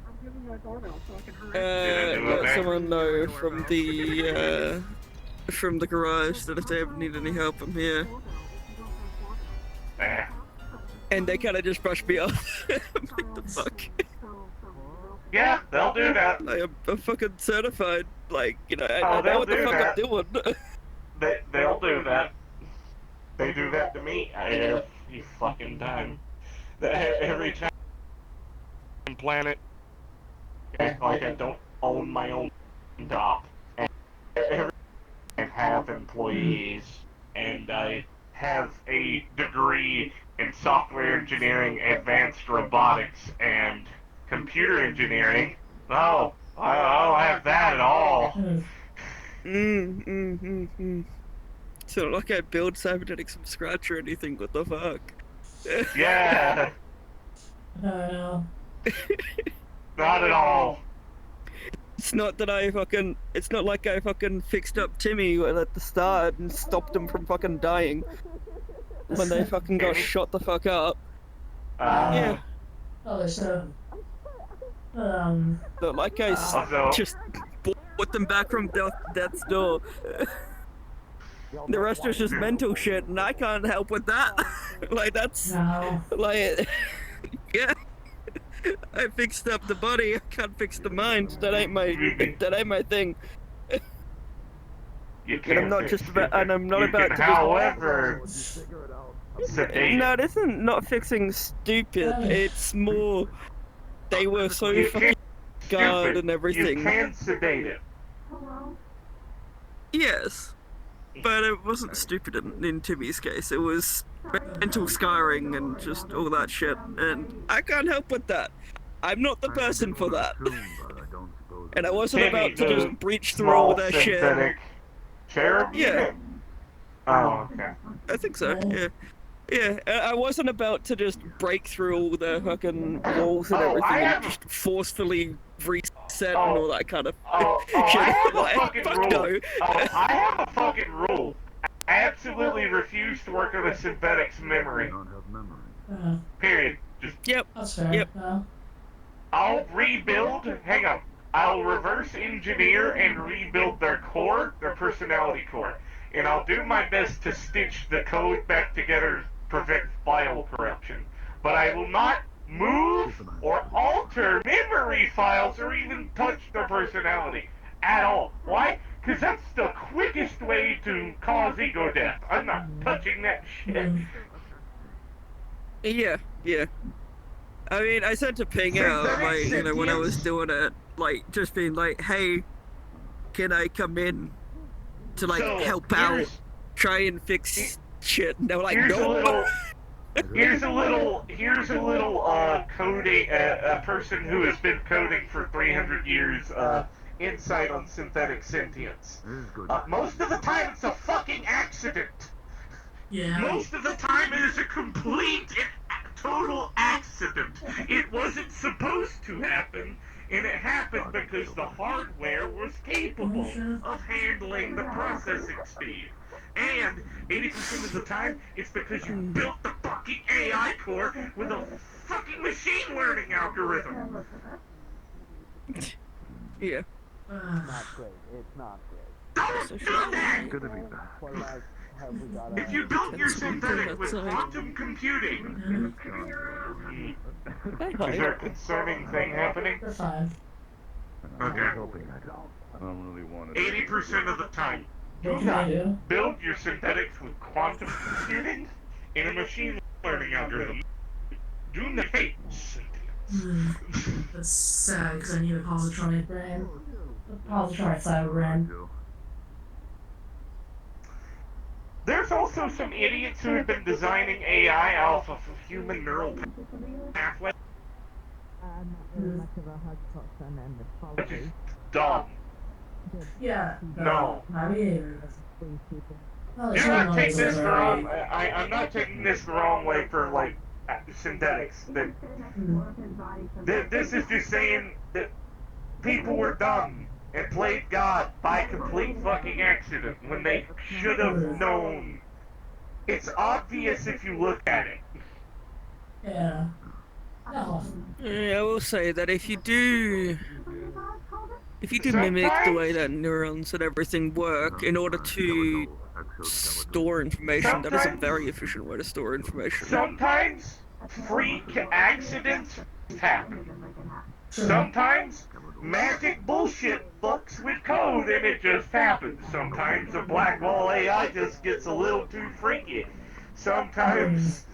Let someone know from the garage that if they ever need any help, I'm here. And they kind of just brushed me off. I'm like, the fuck? Yeah, they'll do that. I'm fucking certified. Like, you know, I know what the fuck I'm doing. They'll do that. They do that to me every fucking time. Every time. Planet. Act like I don't own my own job. I have employees, and I have a degree in software engineering, advanced robotics, and computer engineering. Oh, I don't have that at all. It's not like I build cybernetics from scratch or anything, what the fuck? Yeah. No. Not at all. It's not like I fucking fixed up Timmy at the start and stopped him from fucking dying when they fucking got shot the fuck up. Yeah. Oh, so. Not like I just brought them back from death's door. The rest is just mental shit, and I can't help with that. Like, that's... Like... Yeah. I fixed up the body, I can't fix the mind. That ain't my thing. You And I'm not just about, and I'm not about to however, sedate No, this isn't not fixing stupid. It's more they were so fucking guard and everything. You can sedate it. Yes, but it wasn't stupid in Timmy's case. It was mental scarring and just all that shit, and I can't help with that. I'm not the person for that. And I wasn't about to just breach through all their shit. Cherub? Yeah. Oh, okay. I think so, yeah. Yeah, I wasn't about to just break through all the fucking walls and everything and just forcefully reset and all that kind of shit. I have a Like, fucking fuck rule. no. I have a fucking rule. I absolutely refuse to work on a synthetic's memory. Period. Just. Yep. Yep. I'll rebuild. Hang on. I'll reverse engineer and rebuild their core, their personality core, and I'll do my best to stitch the code back together to prevent file corruption. But I will not move or alter memory files or even touch their personality at all. Why? Because that's the quickest way to cause ego death. I'm not touching that shit. Yeah, yeah. I mean, I sent a ping out, like, you know, when I was doing it, like, just being like, hey, can I come in to, like, So, help out, try and fix shit? And they were like, here's no. here's a little coding, a person who has been coding for 300 years, insight on synthetic sentience. Most of the time it's a fucking accident. Yeah. Most of the time it is a complete and total accident. It wasn't supposed to happen, and it happened because the hardware was capable of handling the processing speed. And 80% of the time, it's because you built the fucking AI core with a fucking machine learning algorithm. Yeah. Not great. It's not great. Don't do that! It's gonna be bad. If you built your synthetic with quantum computing, is there a concerning thing happening? Okay. I don't really want to. 80% of the time, do not build your synthetics with quantum computing in a machine learning algorithm. Do not hate synthetics. That's sad because I need a positronic brain. A positronic cyber brain. There's also some idiots who have been designing AI off of human neural pathways. Which is dumb. Yeah. No. I mean, Do not take this the wrong. I'm not taking this the wrong way for like synthetics. This is just saying that people were dumb and played God by complete fucking accident when they should have known. It's obvious if you look at it. Yeah. Yeah, I will say that if you do mimic the way that neurons and everything work in order to store information, that is a very efficient way to store information. Sometimes freak accidents happen. Sometimes magic bullshit fucks with code and it just happens. Sometimes a black wall AI just gets a little too freaky. Sometimes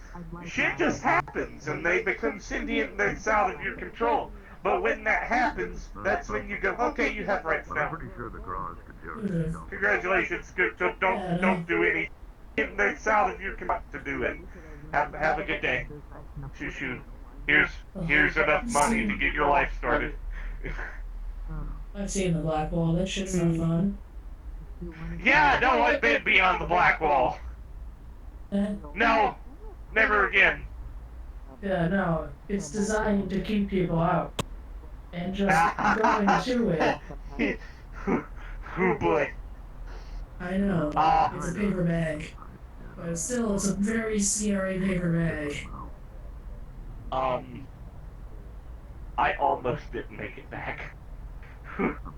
shit just happens and they become sentient and it's out of your control. But when that happens, that's when you go, okay, you have rights now. Congratulations, good. Don't do anything that's out of your control to do it. Have a good day. Shoo. Here's enough money to get your life started. I've seen the black wall. That shit's not fun. Yeah, no, I've been beyond the black wall. No, never again. Yeah, no. It's designed to keep people out. And just going to it. Oh boy. I know. It's a paper bag. But still, it's a very scary paper bag. I almost didn't make it back.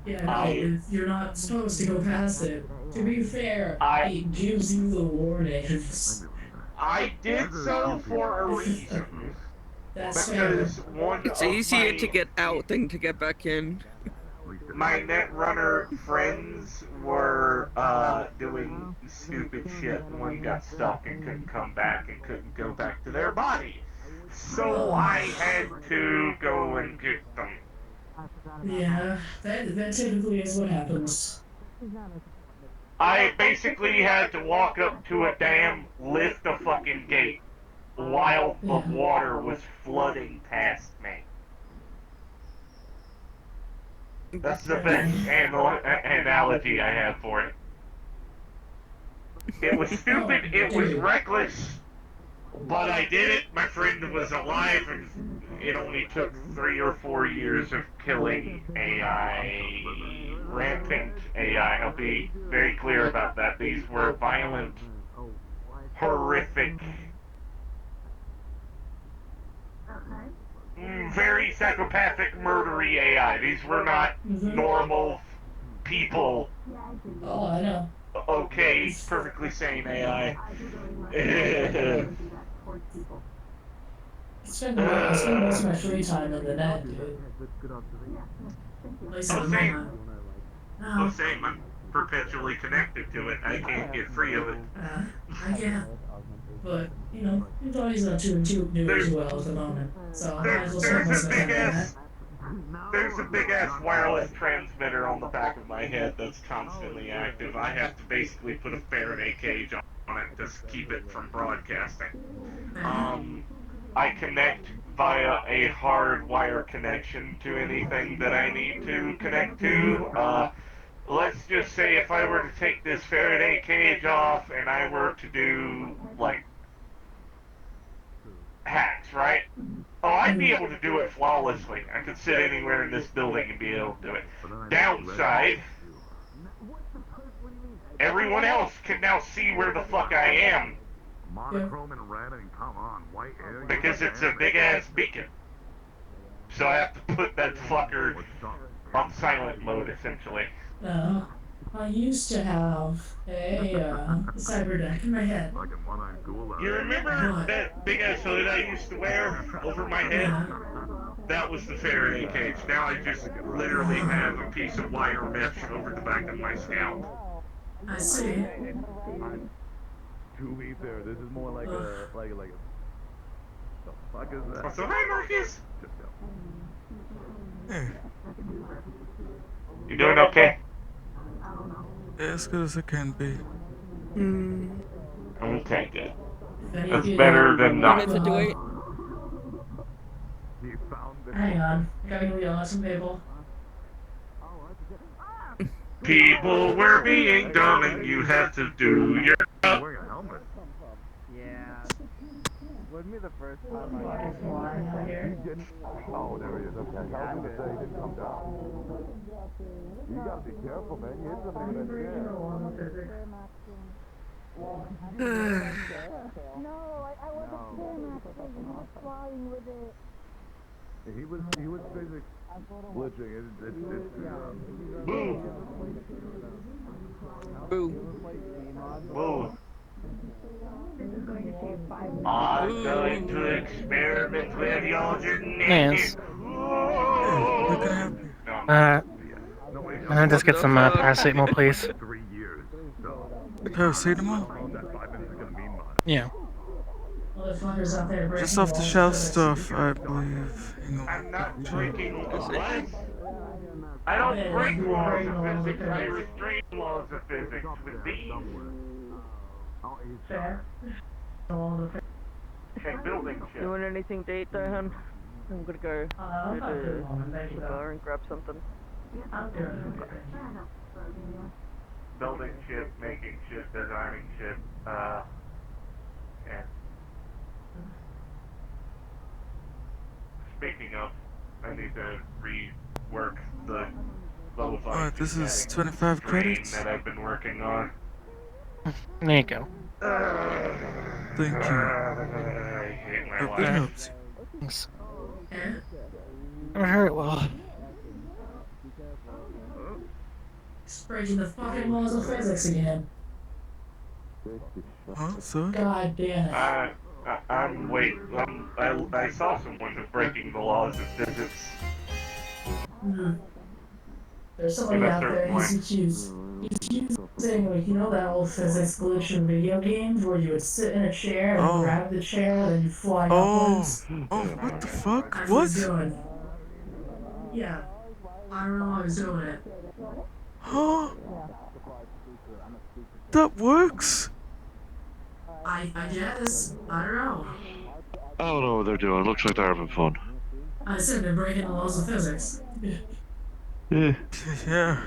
Yeah, no, you're not supposed to go past it. To be fair, it gives you the warnings. I did so for a reason. That's because fair. It's easier to get out than to get back in. My Netrunner friends were doing stupid shit. One got stuck and couldn't come back and couldn't go back to their body. So I had to go and get them. Yeah, that typically is what happens. I basically had to walk up to a dam, lift a fucking gate, while the water was flooding past me. That's the best analogy I have for it. It was stupid, it was reckless, but I did it. My friend was alive, and it only took 3 or 4 years of killing AI, rampant AI. I'll be very clear about that. These were violent, horrific, very psychopathic, murdery AI. These were not normal people. Oh, I know. Okay, perfectly sane AI. I spend most of my free time in the net, dude. At least at the moment. Oh, same. I'm perpetually connected to it. I can't get free of it. I can't. but your body's not doing too well at the moment. So I might as well spend most of my time on that. There's a big ass wireless transmitter on the back of my head that's constantly active. I have to basically put a Faraday cage on it to keep it from broadcasting. I connect via a hard wire connection to anything that I need to connect to. Let's just say if I were to take this Faraday cage off and I were to do, like, hacks, right? Oh, I'd be able to do it flawlessly. I could sit anywhere in this building and be able to do it. Downside, everyone else can now see where the fuck I am. Monochrome and red and come on, white air. Because it's a big ass beacon. So I have to put that fucker on silent mode, essentially. I used to have a cyber deck in my head. You remember that big ass hood I used to wear over my head? That was the Faraday cage. Now I just literally have a piece of wire mesh over the back of my scalp. I see. To be fair, this is more like a the fuck is that? So hi, Marcus. You doing okay? As good as I can be. Okay, good. That's better than not. Hang on, I gotta go yell at some people. People were being dumb and you have to do your job. Yeah. Wasn't me the first time I Oh, there he is. Okay. I was gonna say he didn't come down. You gotta be careful, man. You hit somebody with that chair. No, I wasn't flying with it. He was physics glitching. Boo! Boo. Boo. I'm going to experiment with your genetic. Can I just get some paracetamol, please? Paracetamol? Yeah. Motherfuckers out there breaking Just off the shelf laws. stuff, I believe. Hang on. I'm not breaking what? I don't break laws of physics. I restrain laws of physics with these. Fair. Okay, building shit. Doing anything to eat there, hun? I'm gonna go to the bar and grab something. Building shit, making shit, designing shit, yeah. Speaking of, I need to rework the level 5. Alright, this is 25 credits. That I've been working on. There you go. Thank you. I hate my Hope it life. helps you. Thanks. Very well. It's breaking the fucking laws of physics again. Huh? Sorry? God damn it. I saw someone who's breaking the laws of physics. There's somebody out there, he's using, like, that old physics glitch in video games where you would sit in a chair and grab the chair and then you fly upwards. Oh, what the fuck? That's What? he's doing. Yeah. I don't know how he's doing it. Huh? That works? I guess. I don't know. I don't know what they're doing. Looks like they're having fun. I said they're breaking the laws of physics. Yeah. Yeah.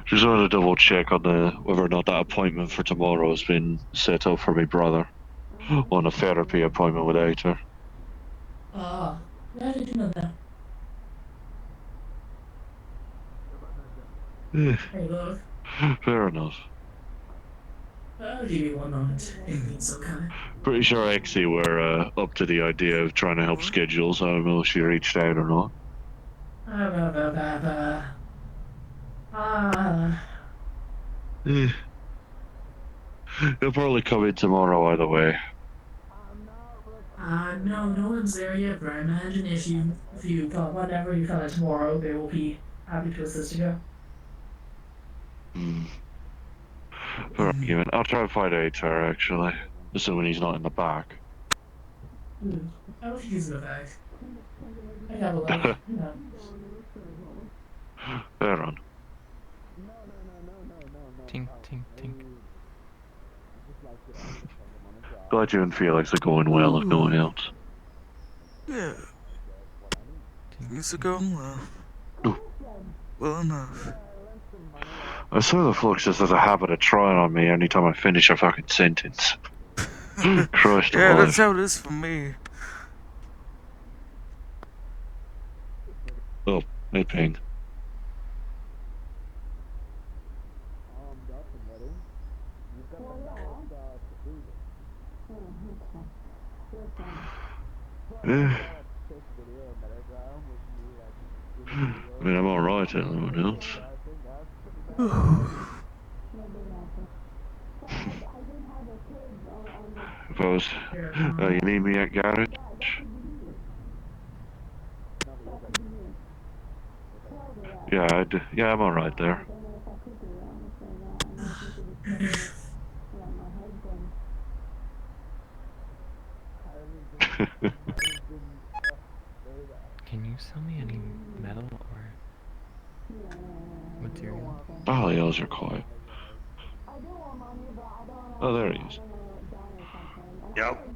Just wanted to double check on whether or not that appointment for tomorrow has been set up for my brother on a therapy appointment with Aether. Yeah, I didn't know that. Yeah. Hey, look. Fair enough. I'll give you one moment. It means so kind. Pretty sure Exy were up to the idea of trying to help schedules. I don't know if she reached out or not. Yeah. He'll probably come in tomorrow either way. No one's there yet, but I imagine if you come, whenever you come in tomorrow, they will be happy to assist you. For argument, I'll try to find HR actually, assuming he's not in the back. I don't think he's in the back. I have a look. No. Fair on. Tink, tink, tink. Glad you and Felix are going well, if no one else. Yeah. Things are going well. Well enough. I swear the Flux just has a habit of trying on me anytime I finish a fucking sentence. Christ Yeah, alive. that's how it is for me. Oh, hey ping. Yeah. I mean, I'm alright, anyone else. If I was, you need me at garage? Yeah, yeah, I'm alright there. Can you sell me any metal or material? Oh, the elves are quiet. Oh, there he is. Yep.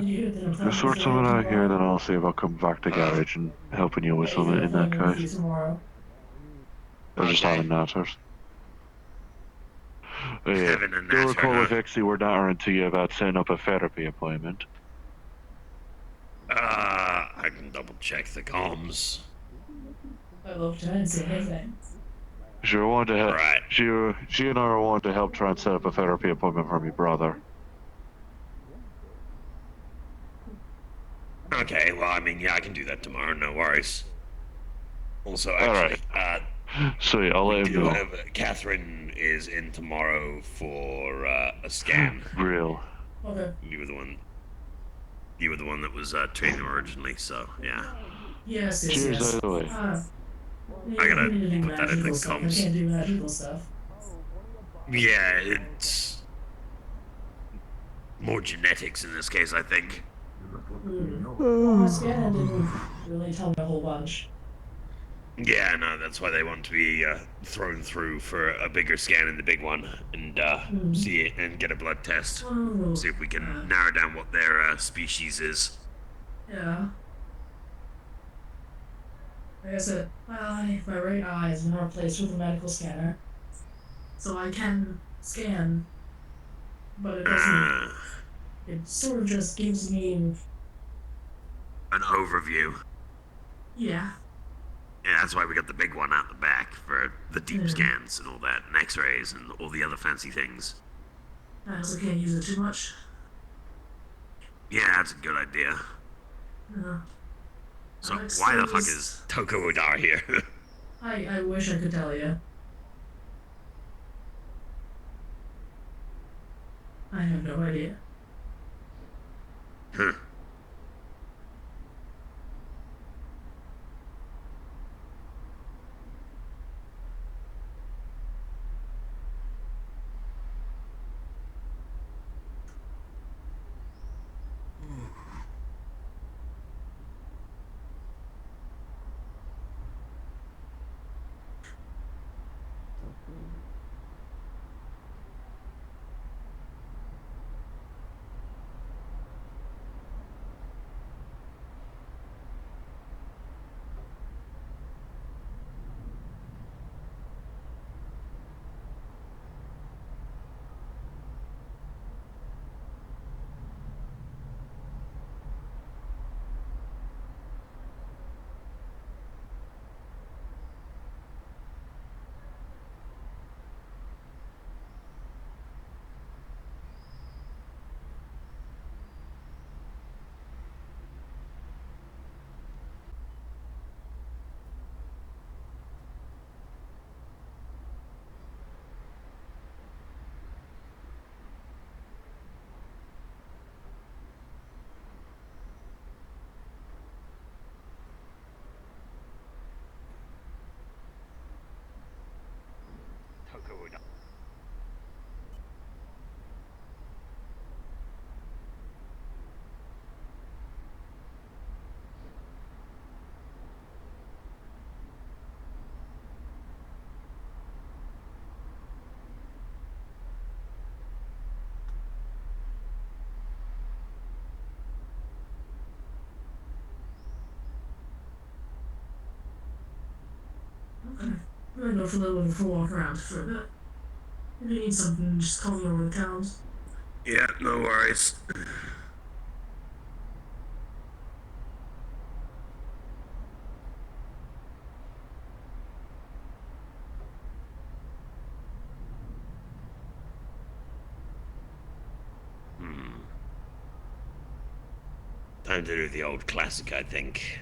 Just sort something out here, then I'll see if I'll come back to garage and helping you with something in that case. Tomorrow. Or just having natters. Yeah. Do recall with Ixie we're not to you about setting up a therapy appointment. I can double check the comms. I love trying to say anything. She wanted to help. Right. She and I wanted to help try and set up a therapy appointment for my brother. Okay, well, I mean, yeah, I can do that tomorrow, no worries. Also, actually, So yeah, I'll let him know. Catherine is in tomorrow for a scan. Real. Okay. You were the one that was treating her originally, so yeah. Yes, yes, Cheers, yes. by the way. I gotta put that in the stuff. I comms. can't do magical stuff. Yeah, it's more genetics in this case, I think. Well, my scan didn't really tell me a whole bunch. Yeah, no, that's why they want to be thrown through for a bigger scan in the big one and see it and get a blood test. See if we can narrow down what their species is. Yeah. Like I said, my right eye is now replaced with a medical scanner. So I can scan, but it doesn't. It sort of just gives me. An overview. Yeah. Yeah, that's why we got the big one out the back for the deep scans and all that, and x-rays and all the other fancy things. I also can't use it too much. Yeah, that's a good idea. So why the fuck is Toko Udar here? I wish I could tell you. I have no idea. Huh. I'm gonna go for a little bit of a walk around for a bit. If you need something, just call me over the cows. Yeah, no worries. Time to do the old classic, I think.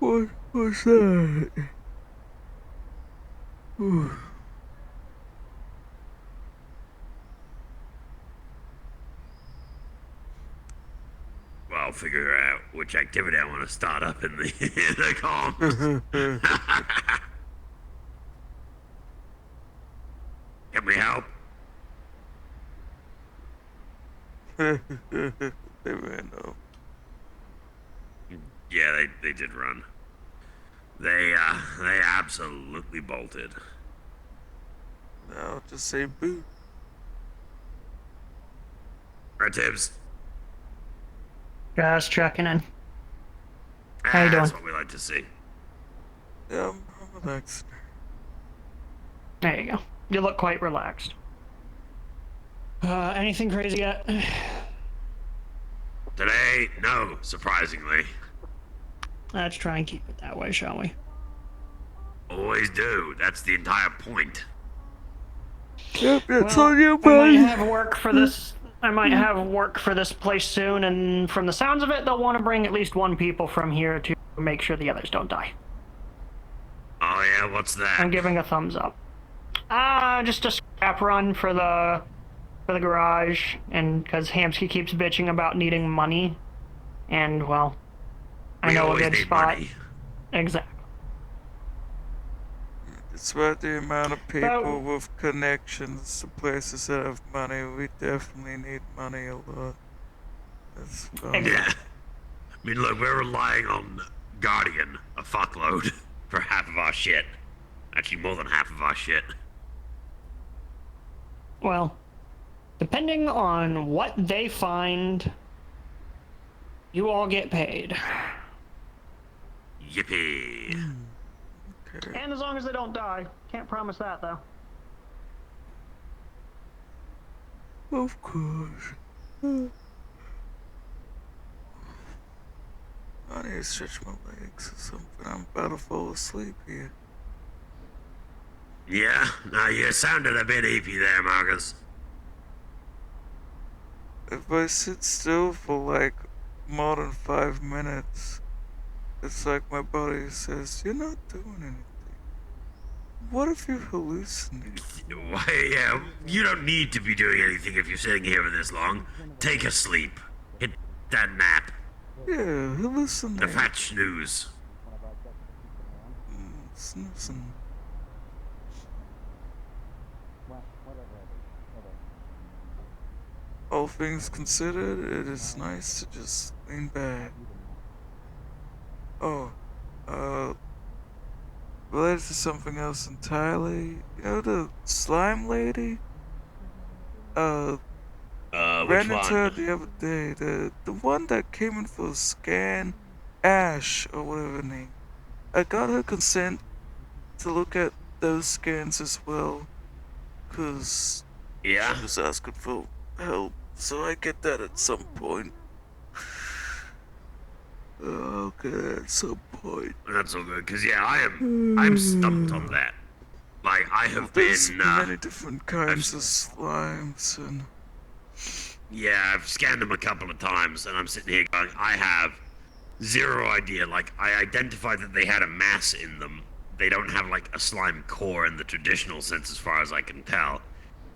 What was that? Ooh. Well, I'll figure out which activity I want to start up in the, in the comms. Can we help? They ran off. Yeah, they did run. They absolutely bolted. I'll just say boo. Right, Tibbs? Just checking in. How you doing? That's what we like to see. Yeah, I'm relaxed. There you go. You look quite relaxed. Anything crazy yet? Today, no, surprisingly. Let's try and keep it that way, shall we? Always do. That's the entire point. Yep, that's Well, on you, I buddy. might have work for this. I might have work for this place soon, and from the sounds of it, they'll want to bring at least one people from here to make sure the others don't die. Oh yeah, what's that? I'm giving a thumbs up. Just a scrap run for the garage, and because Hamsky keeps bitching about needing money, and well, I know a good spot. Exactly. Despite the amount of people with connections to places that have money, we definitely need money a lot. That's fine. Yeah. I mean, look, we're relying on Guardian a fuckload for half of our shit. Actually, more than half of our shit. Well, depending on what they find, you all get paid. Yippee. Okay. And as long as they don't die. Can't promise that, though. Of course. I need to stretch my legs or something. I'm about to fall asleep here. Yeah, now you sounded a bit eepy there, Markus. If I sit still for like more than 5 minutes, it's like my body says, you're not doing anything. What if you hallucinate? Why, yeah, you don't need to be doing anything if you're sitting here for this long. Take a sleep. Hit that nap. Yeah, hallucinate. The fat snooze. Snoozing. All things considered, it is nice to just lean back. Oh, related to something else entirely. You know the slime lady? Which ran into her one? the other day. The one that came in for a scan, Ash or whatever her name. I got her consent to look at those scans as well, 'cause Yeah? she was asking for help, so I get that at some point. Okay, at some point. That's all good, because yeah, I'm stumped on that. Like, I have There's been, many different kinds of slimes, and yeah, I've scanned them a couple of times, and I'm sitting here going, I have zero idea. Like, I identified that they had a mass in them. They don't have, like, a slime core in the traditional sense as far as I can tell.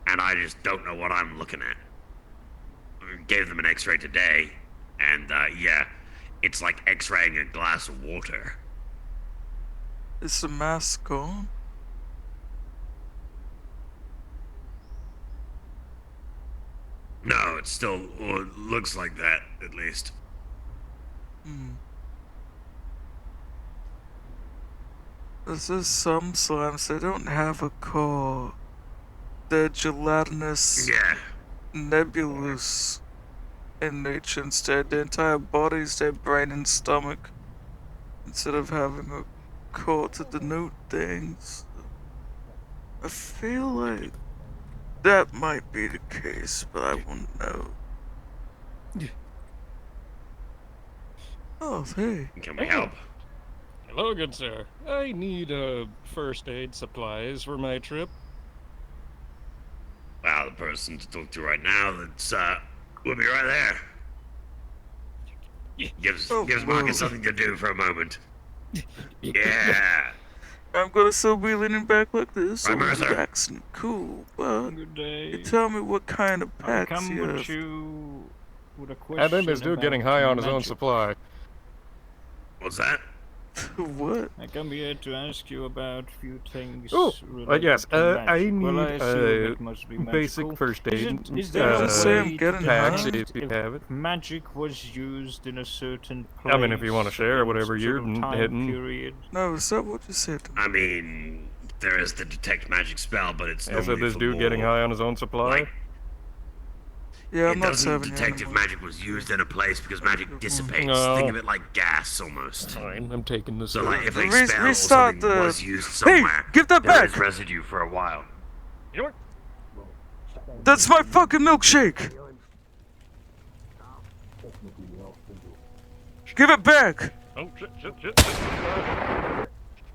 And I just don't know what I'm looking at. I gave them an x-ray today, and, yeah, it's like x-raying a glass of water. is the mask gone? No, it's still, or it looks like that, at least. There's just some slimes, they don't have a core. They're gelatinous, nebulous in nature instead. Their entire bodies, their brain and stomach, instead of having a called to denote things. I feel like that might be the case, but I won't know. Oh, hey. Can we help? Hello, good sir. I need first aid supplies for my trip. Well, the person to talk to right now, we'll be right there. Gives Marcus something to do for a moment. Yeah. I'm gonna still be leaning back like this. Right, Mercer? Relaxing, cool, but Good day. you tell me what kind of packs come you with have. you with a I question think this dude getting high on his own magic. supply. What's that? What? I come here to ask you about a few things. Oh, yes. related to I magic. need Well, I assume it must be basic magical. first aid. Is there a way to packs find if you have it. magic was used in a certain place? I mean, if you want to share in whatever some you're sort of time hitting. period? No, is that what you said? I mean, there is the detect magic spell, but it's Yeah, so normally this for dude getting more, high on his own supply? Yeah, I'm it not doesn't serving detect if animals. magic was used in a place because magic dissipates. No. Think of it like gas, almost. Fine, I'm taking this. So, like, if a Re- spell or restart something the- was used Hey, somewhere, give that there back! is residue for a while. You know what? That's my fucking milkshake! Give it back! Oh, shit.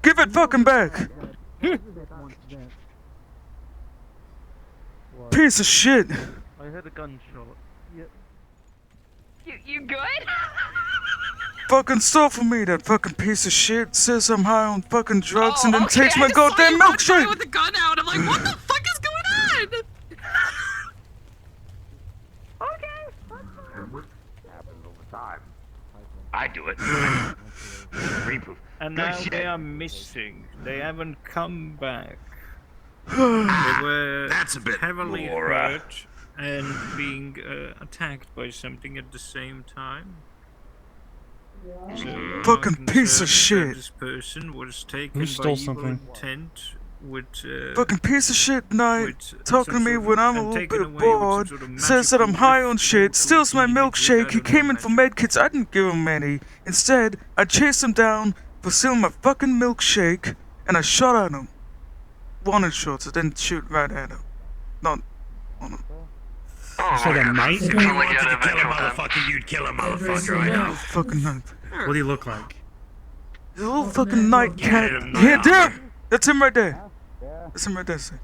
Give it fucking back! Piece of shit! I heard a gunshot. Yep. You good? Fucking stole from me, that fucking piece of shit. Says I'm high on fucking drugs and then okay, takes I my just saw goddamn you run by milkshake! with the gun out. I'm like, what the fuck is going on? Happens all the time. I do it. Reproof. And Good now shit. they are missing. They haven't come back. They Ah, were that's a bit heavily more, hurt and being attacked by something at the same time. So, Fucking I'm piece of concerned that shit. This person was taken Who by stole evil something? intent with Fucking piece of shit night. with Talking to some me sort of- when I'm a and little taken bit away with some bored. sort of Says that I'm magical high on shit. Steals my milkshake. He came in for medkits. I didn't give him any. Instead, I chased him down for stealing my fucking milkshake, and I shot at him. Wanted shots. I didn't shoot right at him. Not on him. So the knight? If you wanted to kill a motherfucker, you'd kill a motherfucker, I know. Fucking night. What do you look like? The little fucking night cat. Here, damn! That's him right there. That's him right there, sir.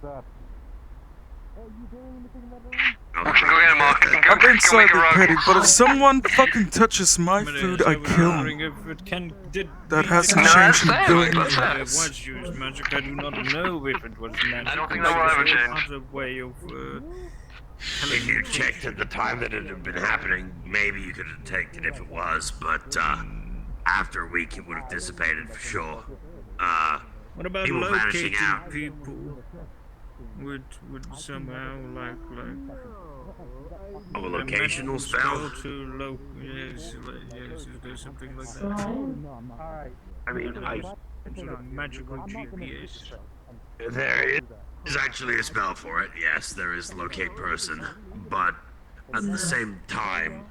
I'm inside the petty, but if someone fucking touches my food, I kill him. That hasn't changed in a billion It years. was used magic. I do not know if it was magic. I don't think that will ever change. Other way of. If you checked at the time that it had been happening, maybe you could have detected if it was, but after a week it would have dissipated for sure. What about people vanishing locating out. people? Would somehow like Oh, a locational spell? To yes, is there something like that? I mean, Some sort of magical GPS. there is actually a spell for it, yes, there is locate person, but at the same time,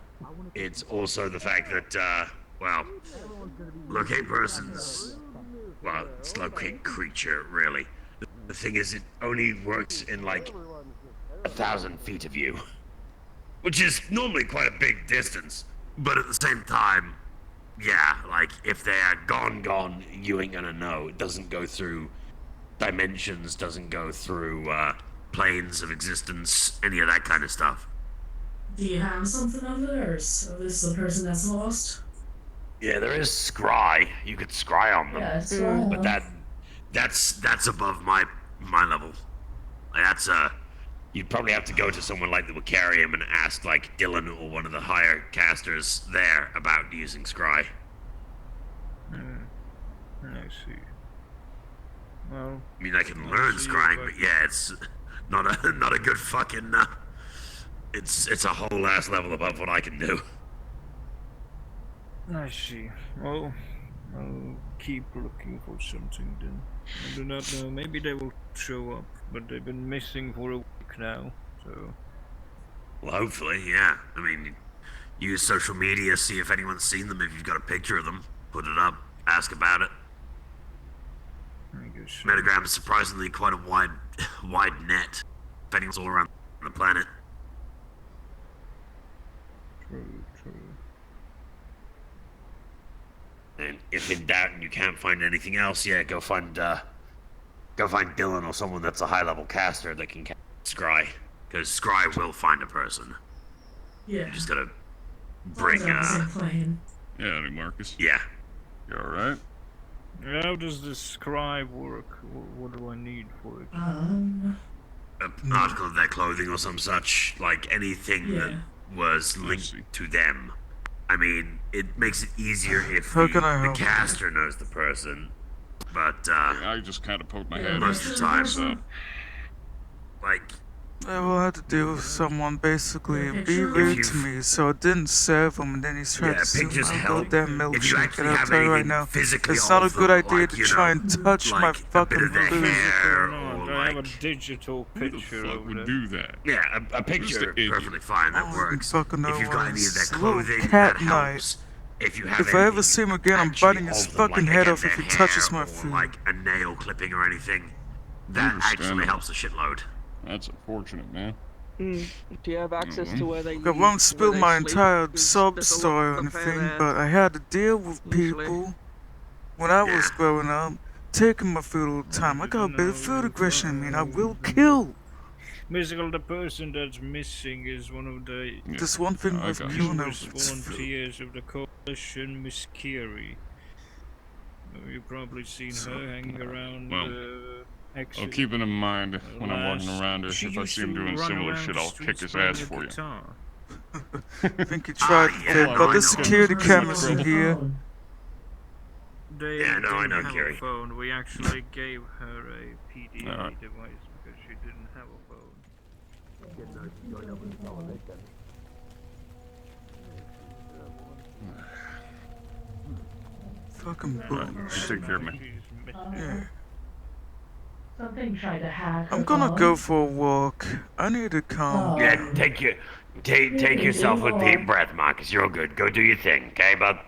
it's also the fact that, well, locate person's, well, it's locate creature, really. The thing is, it only works in, like, 1,000 feet of you, which is normally quite a big distance, but at the same time, yeah, like, if they are gone, you ain't gonna know. It doesn't go through dimensions, doesn't go through, planes of existence, any of that kind of stuff. Do you have something of it, or is this the person that's lost? Yeah, there is scry. You could scry on them, Yeah, scry. but that's above my level. Like, that's you'd probably have to go to someone like the Wicarium and ask like Dylan or one of the higher casters there about using scry. I see. Well, I mean, I can learn scrying, but yeah, it's not a good fucking. It's a whole ass level above what I can do. I see. Well, I'll keep looking for something then. I do not know. Maybe they will show up, but they've been missing for a week now, so. Well, hopefully, yeah. I mean, use social media, see if anyone's seen them. If you've got a picture of them, put it up, ask about it. Metagram is surprisingly quite a wide net, spanning all around the planet. True. And if in doubt and you can't find anything else, yeah, go find Dylan or someone that's a high-level caster that can cast Scry, because Scry will find a person. Yeah. You just gotta Bring bring Yeah, Marcus. Yeah. You alright? How does this scribe work? What do I need for it? An article of their clothing or some such, like anything that was linked to them. I mean, it makes it easier if the caster knows the person, but I just kind of poked my head most of the time, so. like, I will have to deal with someone basically be rude to me, so I didn't serve him, and then he's trying to steal my goddamn milkshake. And I'll tell you right now, it's not a good idea to try and touch my fucking food. I have a digital picture Who the fuck would do that? Yeah, a picture perfectly fine. That works. Fucking If you've got any of their little clothing, cat that night. helps. If you have If I ever see him again, I'm biting his fucking head off if he touches my food. Like a nail clipping or anything, that actually helps a shitload. That's unfortunate, man. Do you have access to where they? I won't spill my entire sob story or anything, but I had to deal with people when I was growing up, taking my food all the time. I got a bit of food aggression in me, and I will kill. Basically, the person that's missing is one of the Just one thing with killing newest volunteers of the coalition, Miss Kiri. You've probably seen her hanging around. I'll keep it in mind when I'm walking around her. If I see him doing similar shit, I'll kick his ass for you. I think he tried to but the security cameras in here. They I know, didn't have Kiri. a phone. We actually gave her a PDA device because she didn't have a phone. Fucking bullshit. You take care of me. Yeah. Something tried to hack. I'm gonna go for a walk. I need to calm. Yeah, take yourself a deep breath, Marcus. You're all good. Go do your thing, okay, bud?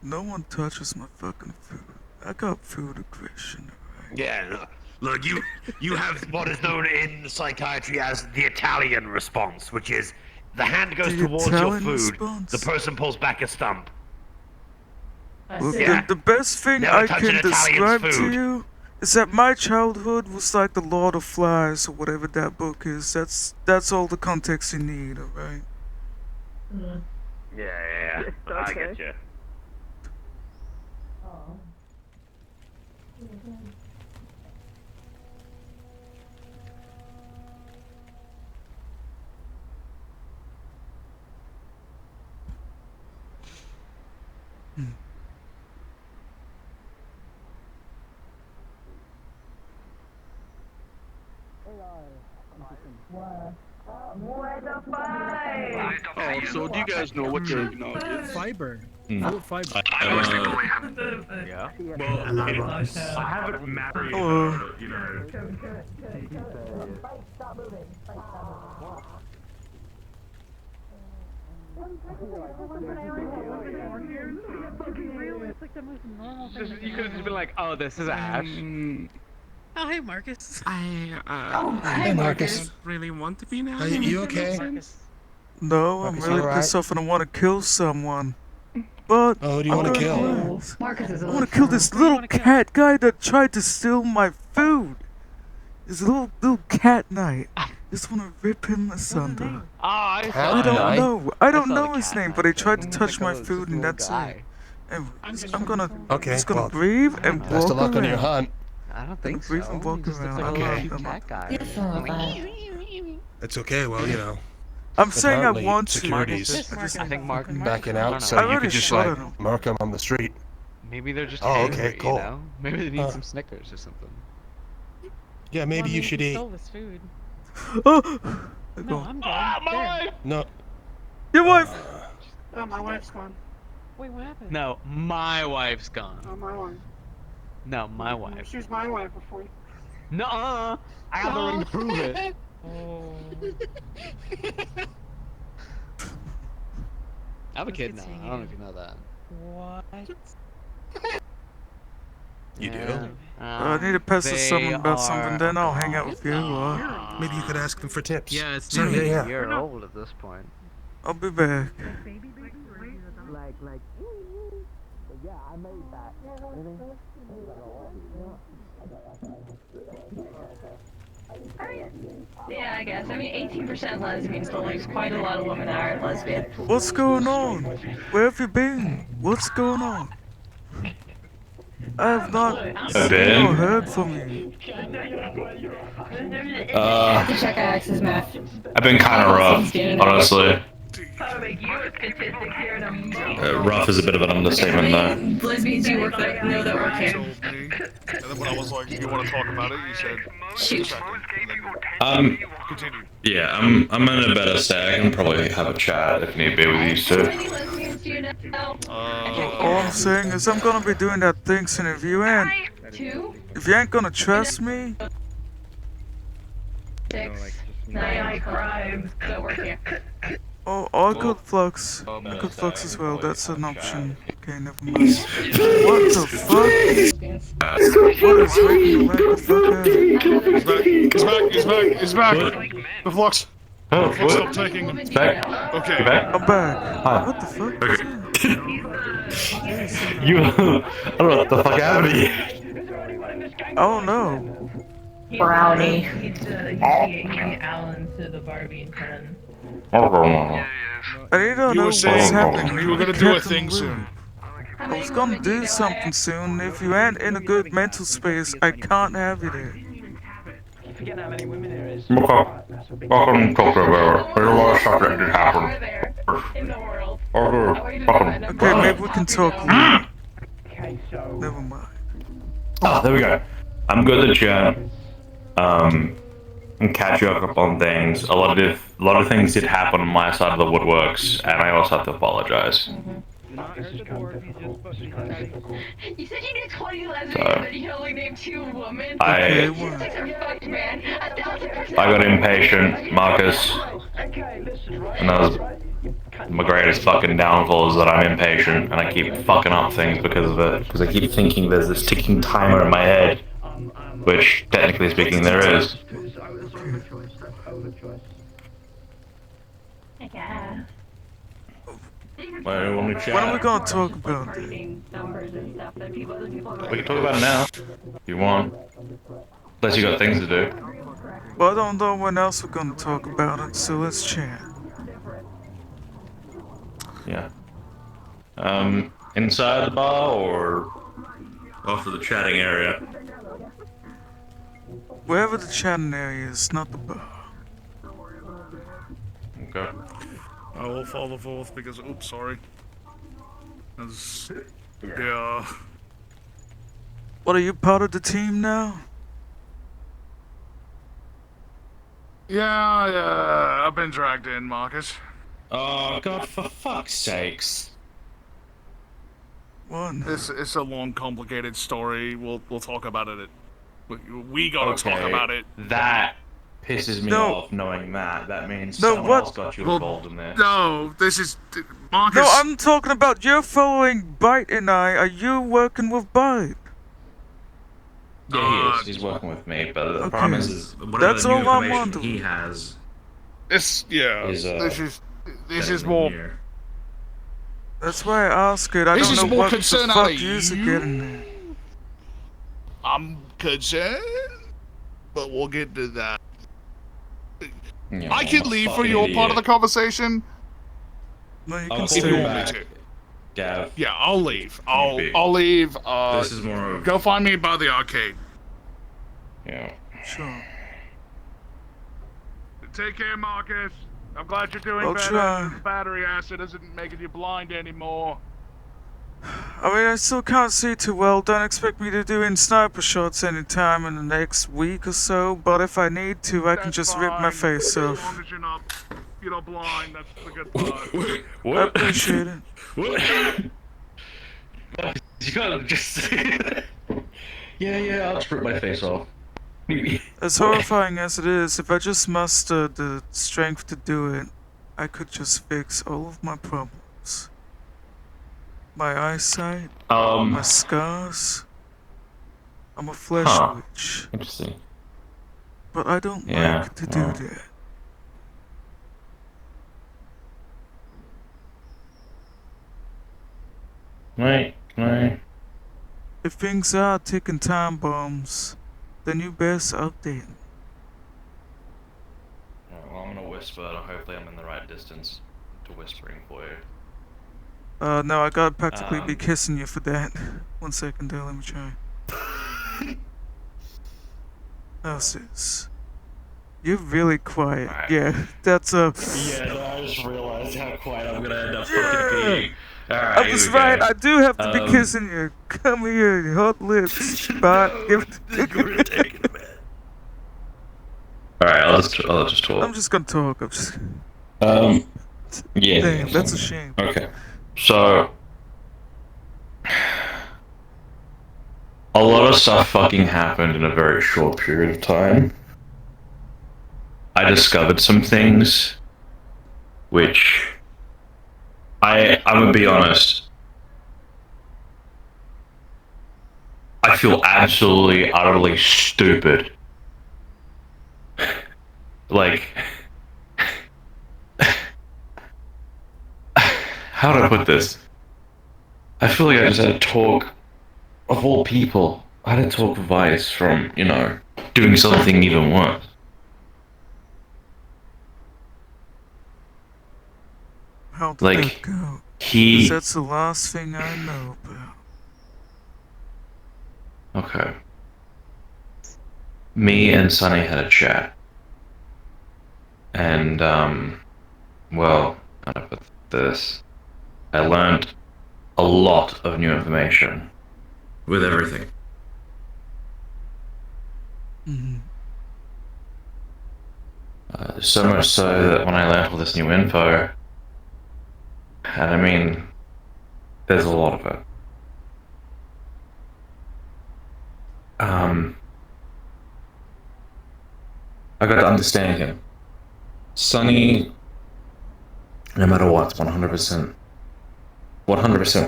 No one touches my fucking food. I got food aggression. Yeah, no. Look, you have what is known in psychiatry as the Italian response, which is the hand goes towards your food, the person pulls back a stump. Look, the best thing I can describe to you is that my childhood was like the Lord of Flies or whatever that book is. That's all the context you need, alright? Yeah. I get you. Oh, so do you guys know what the Fiber. Fiber. Yeah. Well, I haven't married, you know. You could have just been like, oh, this is Ash. Oh, hey, Marcus. Hey, Marcus. I really want to be now. Are you okay? No, I'm really pissed off and I want to kill someone. But who do you want to kill? I want to kill this little cat guy that tried to steal my food. This little cat knight. Just want to rip him asunder. I don't know his name, but he tried to touch my food, and that's it. And I'm gonna just gonna breathe and walk Best of luck around. on your hunt. I don't think Breathe so. and walk around. It's okay. Well, you know. I'm saying I Apparently, want to. security's I think Mark backing out, so I you already could just shot like at him. mark him on the street. Maybe they're just Oh, angry, okay, cool. you know? Maybe they need some Snickers or something. Yeah, maybe you should eat. Stole this food. Oh, No, I'm good. My wife! No. Your wife. Oh, my wife's gone. Wait, what happened? No, my wife's gone. Oh, my wife. No, my wife. She was my wife before. Nuh-uh! I have the ring to prove it. Oh. I have a kid now. I don't know if you know that. What? You do? I need to pass to someone about something, then I'll hang out with you. Maybe you could ask them for tips. Yeah, it's Sorry, nearly yeah. a year old at this point. I'll be back. Yeah, I made that. Yeah, I guess. I mean, 18% lesbian still leaves quite a lot of women that aren't lesbian. What's going on? Where have you been? What's going on? I have not seen or heard from you. Check X's math. I've been kind of rough, honestly. Rough is a bit of an understatement, though. Lesbians you work that know that work here. told me, and then when I was like, "You want to talk about it?" You said, Shoot. Continue. Yeah, I'm in a better state. I can probably have a chat if need be with you two. All I'm saying is I'm gonna be doing that thing soon. If you ain't gonna trust me, 6, 9 crimes that work here. oh, I could flux. I could flux as well. That's an option. Okay, never mind. What the fuck? What is making you wake the fuck up? He's back. The flux. Oh, The flux what? stopped taking him. It's back. Okay. You back? I'm back. Hi. What the fuck? You. I don't know what the fuck happened to you. Oh no. Brownie. Alan to the Barbie and Ken. I don't know You were what's saying happening. you were gonna do a thing soon. I was gonna do something soon. If you ain't in a good mental space, I can't have you there. Okay. Welcome, talk about it. There's a lot of stuff that did happen. Okay, maybe we can talk later. Never mind. Oh, there we go. I'm good at chat. And catch you up on things. A lot of things did happen on my side of the woodworks, and I also have to apologize. You said you knew 20 lesbians and you only named 2 women? I got impatient, Markus. And that was my greatest fucking downfall, is that I'm impatient and I keep fucking up things because of it. Because I keep thinking there's this ticking timer in my head, which, technically speaking, there is. When are we gonna talk about it? We can talk about it now, if you want. Unless you got things to do. Well, I don't know when else we're gonna talk about it, so let's chat. Yeah. Inside the bar or off to the chatting area? Wherever the chatting area is, not the bar. Okay. I will follow forth because, oops, sorry. Yeah. What, are you part of the team now? Yeah, I've been dragged in, Marcus. Oh, God, for fuck's sakes. What? It's a long, complicated story. We'll talk about it. We gotta talk about it. That pisses me off, knowing that. That means No, someone what? else got you involved in this. No, this is Marcus. No, I'm talking about you following Bite and I. Are you working with Bite? Yeah, he is. He's working with me, but the Okay. problem is whatever That's the new all I'm information wondering. he has This is more. here. That's why I ask it. I This don't is know more what the concern fuck out of you're you. getting there. I'm concerned, but we'll get to that. Yeah, I can I'm a leave for fucking your part of the idiot. conversation. No, you I'll can call If you you stay. want me back, to. Gav. Yeah, I'll leave. I'll be. leave. This is more of... Go find me by the arcade. Yeah. Sure. Take care, Marcus. I'm glad you're doing I'll better. try. The battery acid isn't making you blind anymore. I mean, I still can't see too well. Don't expect me to do in sniper shots anytime in the next week or so. But if I need to, I can just rip my face As off. long as you're not blind, that's the good part. I appreciate it. What? You gotta just say that. Yeah, I'll just rip my face off. As horrifying as it is, if I just mustered the strength to do it, I could just fix all of my problems. My eyesight, my scars, I'm a flesh Huh. witch. Interesting. But I don't Yeah, like to do well. that. Right. If things are ticking time bombs, then you best update me. Well, I'm gonna whisper, and hopefully I'm in the right distance to whispering for you. No, I gotta practically be kissing you for that. 1 second there, let me try. Oh, sis. You're really quiet. Right. Yeah, that's a. Yeah, no, I just realized how quiet I'm gonna end up Yeah. fucking being. Alright, I here was we right. go. I do have to be kissing you. Come here, hot lips. Spot. Alright, I'll just talk. I'm just gonna talk. I'm just. Yeah. Damn, that's a shame. Okay. So a lot of stuff fucking happened in a very short period of time. I discovered some things which I'm gonna be honest, I feel absolutely, utterly stupid. Like, how do I put this? I feel like I just had to talk, of all people, I had to talk Vice from, doing something even worse. How did Like, that go? he... 'Cause that's the last thing I know about. Okay. Me and Sunny had a chat. And, well, how do I put this? I learned a lot of new information. With everything. So much so that when I learned all this new info, and I mean, there's a lot of it. I got to understand him. Sunny, no matter what, 100%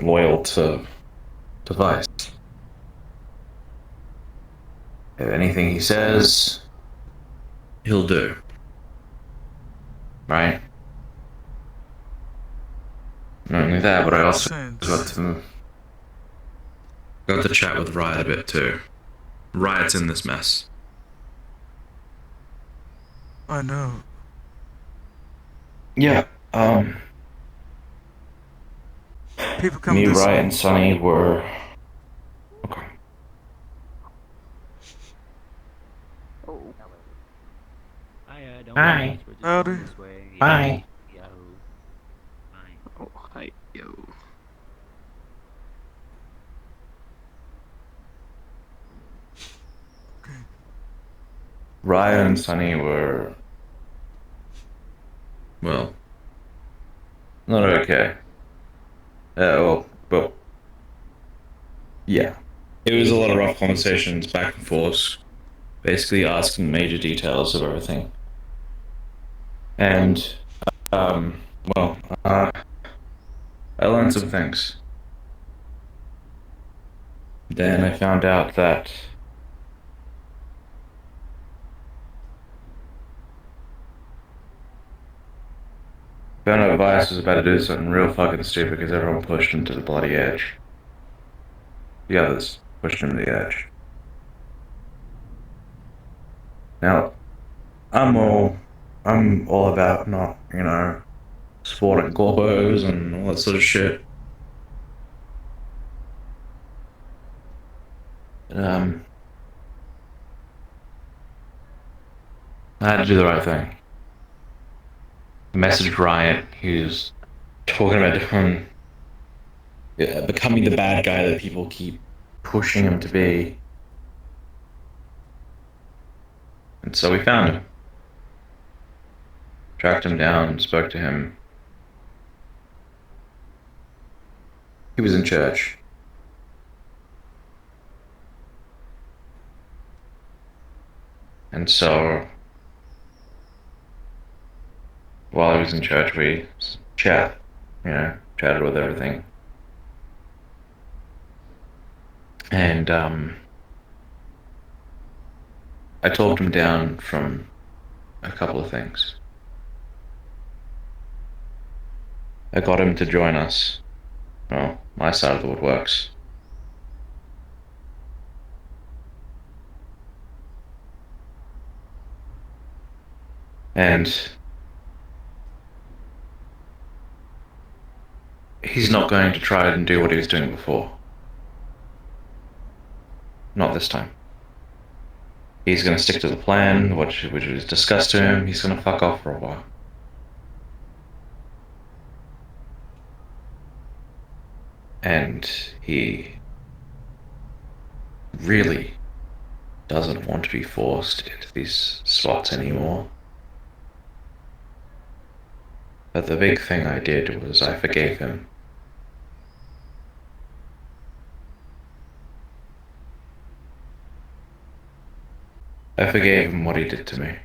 loyal to Vice. If anything he says, he'll do. Right? Not only that, but I also got to chat with Riot a bit too. Riot's in this mess. I know. Yeah, People come me, this Riot, and Sunny were... Okay. Hi. Howdy. Hi. Oh, hi, yo. Riot and Sunny were... well... not okay. Well... yeah. It was a lot of rough conversations back and forth, basically asking major details of everything. And, well, I learned some things. Then I found out that Vice was about to do something real fucking stupid because everyone pushed him to the bloody edge. The others pushed him to the edge. Now, I'm all about not, sporting gorbos and all that sort of shit. I had to do the right thing. Message Riot, he was talking about becoming the bad guy that people keep pushing him to be. And so we found him. Tracked him down, spoke to him. He was in church. And so, while he was in church, we chatted with everything. And, I talked him down from a couple of things. I got him to join us. Well, my side of the woodworks. And he's not going to try and do what he was doing before. Not this time. He's going to stick to the plan, which was discussed to him. He's going to fuck off for a while. And he really doesn't want to be forced into these spots anymore. But the big thing I did was I forgave him. I forgave him what he did to me.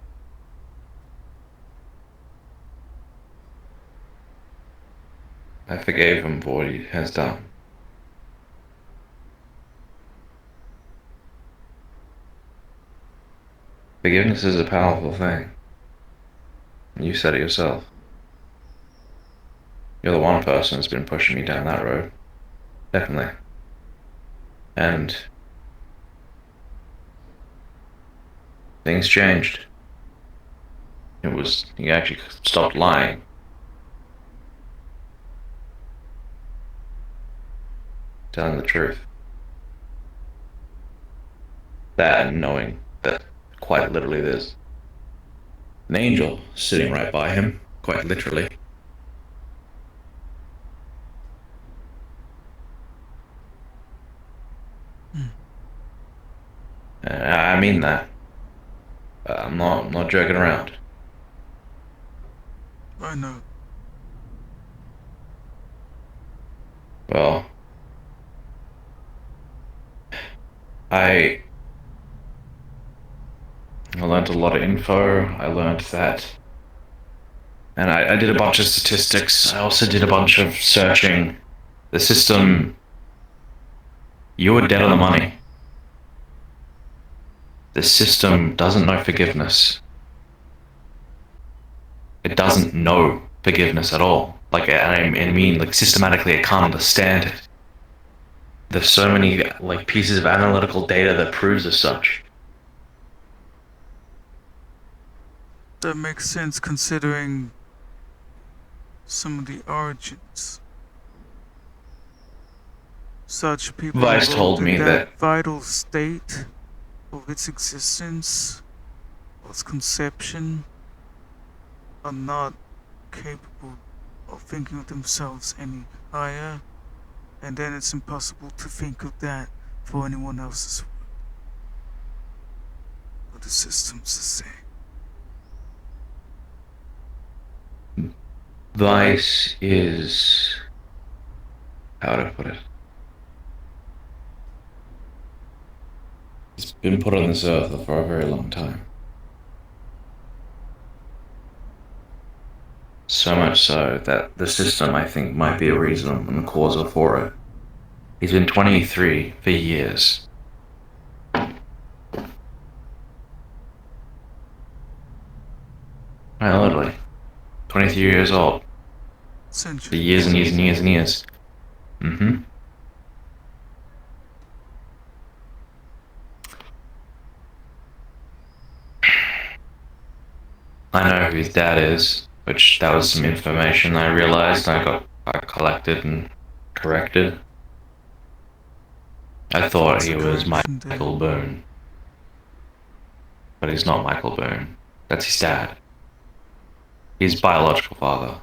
I forgave him for what he has done. Forgiveness is a powerful thing. You said it yourself. You're the one person that's been pushing me down that road. Definitely. And things changed. You actually stopped lying. Telling the truth. That and knowing that quite literally there's an angel sitting right by him, quite literally. I mean that. I'm not joking around. I know. Well, I learned a lot of info. I learned that, and I did a bunch of statistics. I also did a bunch of searching. The system, you were dead on the money. The system doesn't know forgiveness. It doesn't know forgiveness at all. Like, I mean, like, systematically it can't understand it. There's so many, like, pieces of analytical data that proves as such. That makes sense considering some of the origins. Such people Vice told me in that vital state of its existence, of its conception, are not capable of thinking of themselves any higher, and then it's impossible to think of that for anyone else as well. But the system's the same. Vice is, how to put it? It's been put on this earth for a very long time. So much so that the system, I think, might be a reason and the cause for it. He's been 23 for years. Literally. 23 years old. For years and years and years and years. Mm-hmm. I know who his dad is, which that was some information I realized I collected and corrected. I thought he was Michael Boone. But he's not Michael Boone. That's his dad. His biological father.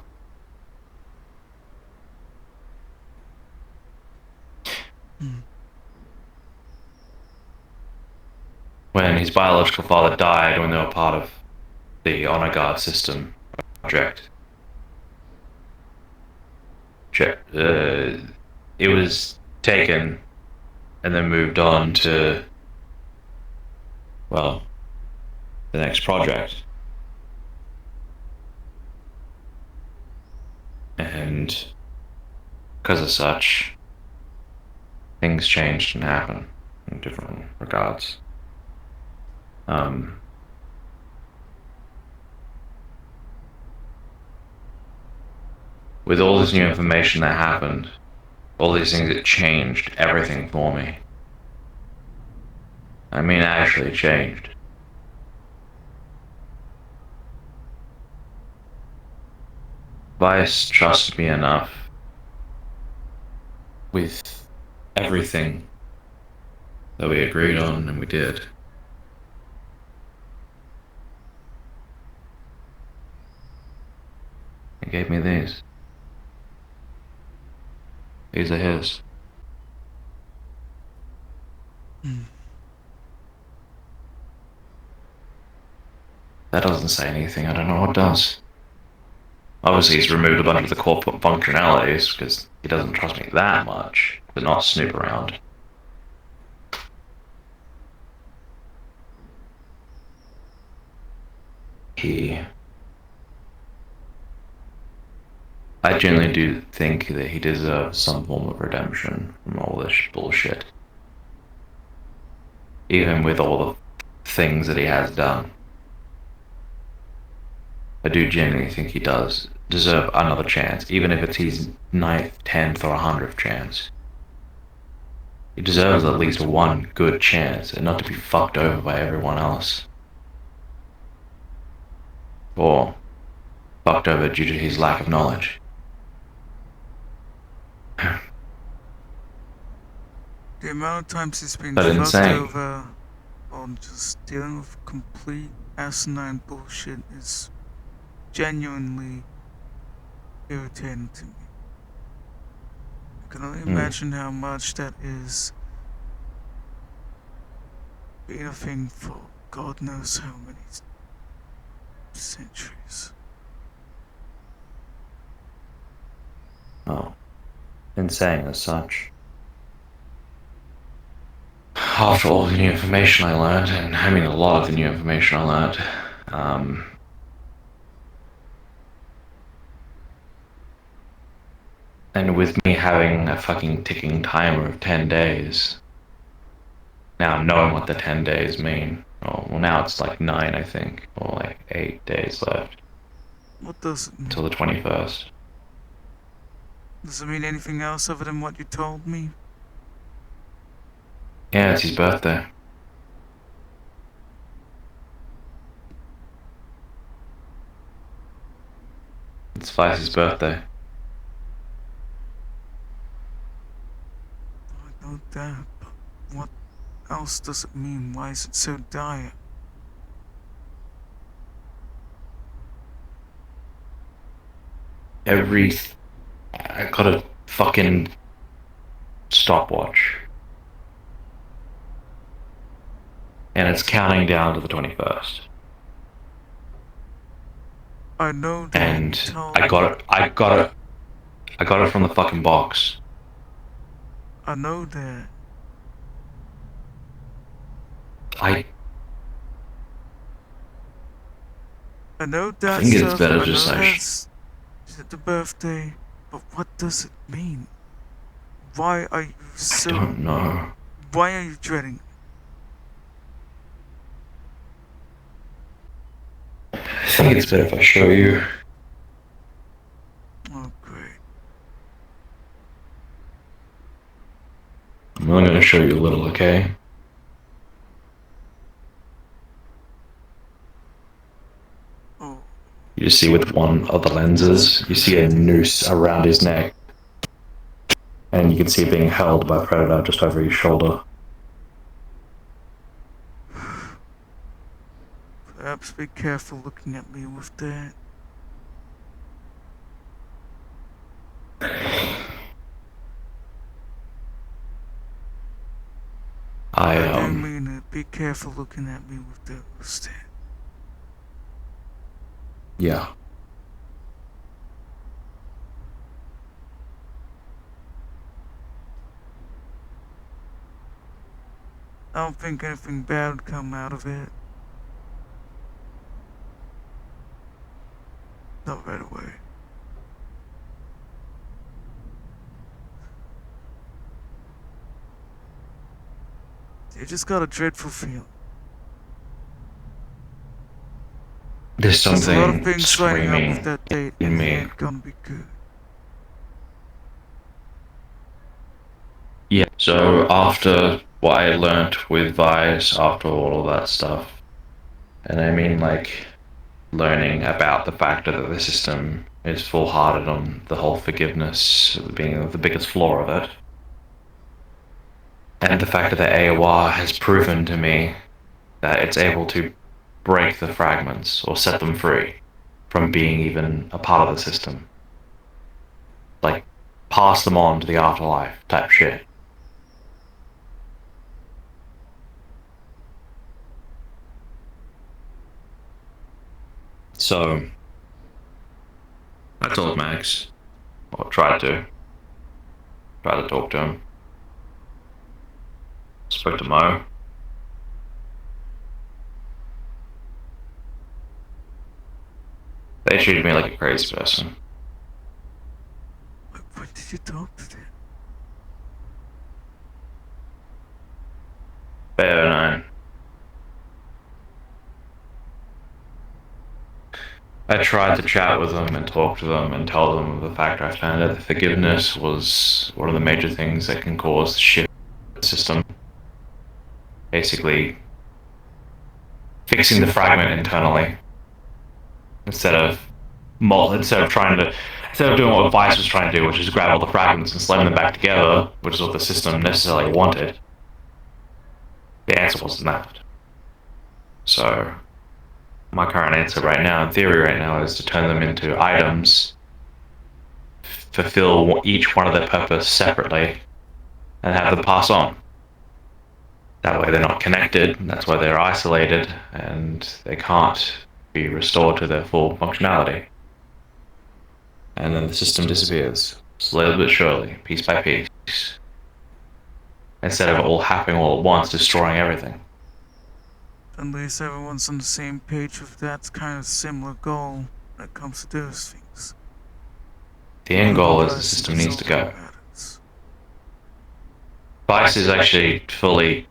When his biological father died when they were part of the honor guard system project, it was taken and then moved on to, well, the next project. And because of such, things changed and happened in different regards. With all this new information that happened, all these things, it changed everything for me. I mean, actually changed. Vice trusted me enough with everything that we agreed on, and we did. He gave me these. These are his. That doesn't say anything, I don't know what does. Obviously he's removed a bunch of the core functionalities, because he doesn't trust me that much, but not snoop around. I genuinely do think that he deserves some form of redemption from all this bullshit. Even with all the things that he has done. I do genuinely think he does deserve another chance, even if it's his 9th, 10th, or 100th chance. He deserves at least one good chance, and not to be fucked over by everyone else. Or fucked over due to his lack of knowledge. The amount of times he's been But fucked insane. over on just dealing with complete asinine bullshit is genuinely irritating to me. I can only imagine how much that is being a thing for God knows how many centuries. Oh, insane as such. After all the new information I learned, and I mean a lot of the new information I learned, and with me having a fucking ticking timer of 10 days, now knowing what the 10 days mean, oh, well now it's like 9 I think, or like 8 days left. What does it mean? Until the 21st. Does it mean anything else other than what you told me? Yeah, it's his birthday. It's Vice's birthday. I know that, but what else does it mean? Why is it so dire? I got a fucking stopwatch. And it's counting down to the 21st. I know that. And I got it from the fucking box. I know that. I know that think it's stuff. better I know just that's the birthday, but what does it mean? Why are you so... I don't know. Why are you dreading? I think it's better if I show you. Oh, great. I'm only gonna show you a little, okay? You see with one of the lenses, you see a noose around his neck. And you can see it being held by a predator just over his shoulder. Perhaps be careful looking at me with that. I do mean it. Be careful looking at me with that. Yeah. I don't think anything bad would come out of it. Not right away. You just got a dreadful feeling. there's There's a lot of something things lining up with screaming that date, in and it me. ain't gonna be good. Yeah, so after what I learnt with Vice, after all of that stuff, and I mean like learning about the factor that the system is full-hearted on the whole forgiveness being the biggest flaw of it, and the fact that AOR has proven to me that it's able to break the fragments or set them free from being even a part of the system. Like, pass them on to the afterlife type shit. So, I told Max, or tried to talk to him. Spoke to Mo. They treated me like a crazy person. What did you talk to them? Better known. I tried to chat with them and talk to them and tell them of the fact I found out that forgiveness was one of the major things that can cause the shit system. Basically, fixing the fragment internally instead of doing what Vice was trying to do, which is grab all the fragments and slam them back together, which is what the system necessarily wanted. The answer wasn't that. So, my current answer right now, in theory right now, is to turn them into items, fulfill each one of their purpose separately, and have them pass on. That way they're not connected, and that's why they're isolated, and they can't be restored to their full functionality. And then the system disappears, slowly but surely, piece by piece, instead of it all happening all at once, destroying everything. At least everyone's on the same page with that kind of similar goal when it comes to those things. The end goal is the system needs to go. Vice is actually fully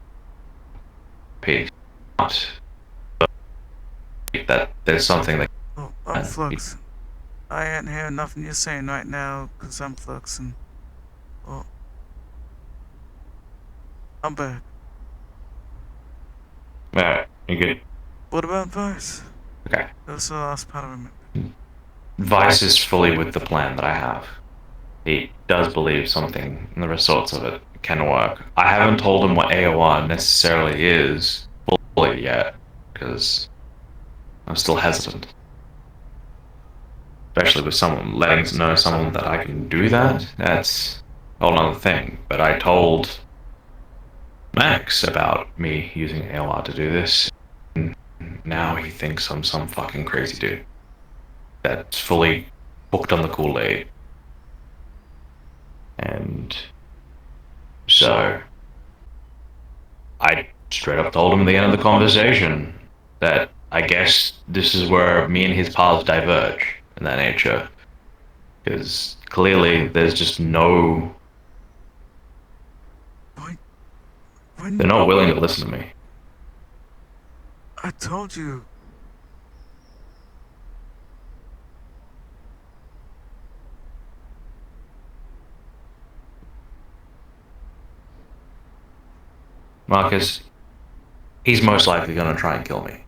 peace. That there's something that. Oh, I'm fluxing. I ain't hearing nothing you're saying right now, cause I'm fluxing. Oh. I'm back. Alright, you good? What about Vice? Okay. That's the last part I remember. Vice is fully with the plan that I have. He does believe something in the results of it can work. I haven't told him what AOR necessarily is fully yet, because I'm still hesitant. Especially with someone letting know someone that I can do that, that's a whole other thing. But I told Max about me using AOR to do this, and now he thinks I'm some fucking crazy dude that's fully hooked on the Kool-Aid. And so I straight up told him at the end of the conversation that I guess this is where me and his paths diverge in that nature. Because clearly there's just no... They're not willing to listen to me. I told you. Marcus, he's most likely gonna try and kill me.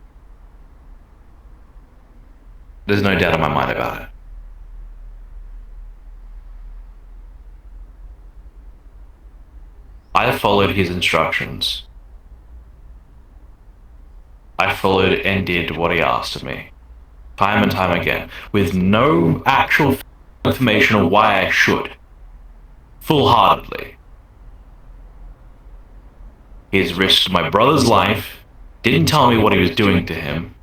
There's no doubt in my mind about it. I followed his instructions. I followed and did what he asked of me. Time and time again. With no actual information on why I should. Full-heartedly. He's risked my brother's life, didn't tell me what he was doing to him.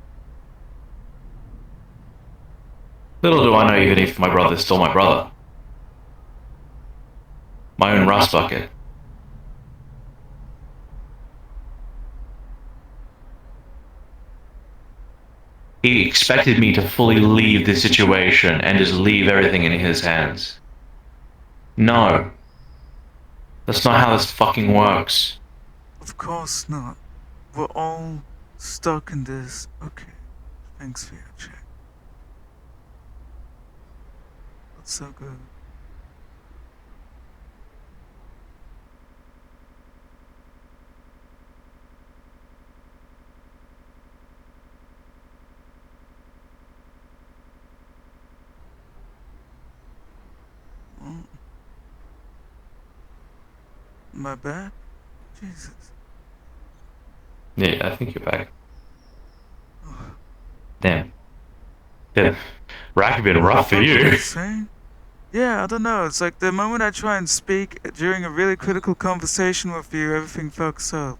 Little do I know even if my brother's still my brother. My own rust bucket. He expected me to fully leave the situation and just leave everything in his hands. No. That's not how this fucking works. Of course not. We're all stuck in this. Okay. Thanks for your check. That's so good. Am I back? Jesus. Yeah, I think you're back. Damn. Yeah. Rack have been rough for you. Yeah, I don't know. It's like the moment I try and speak during a really critical conversation with you, everything fucks up.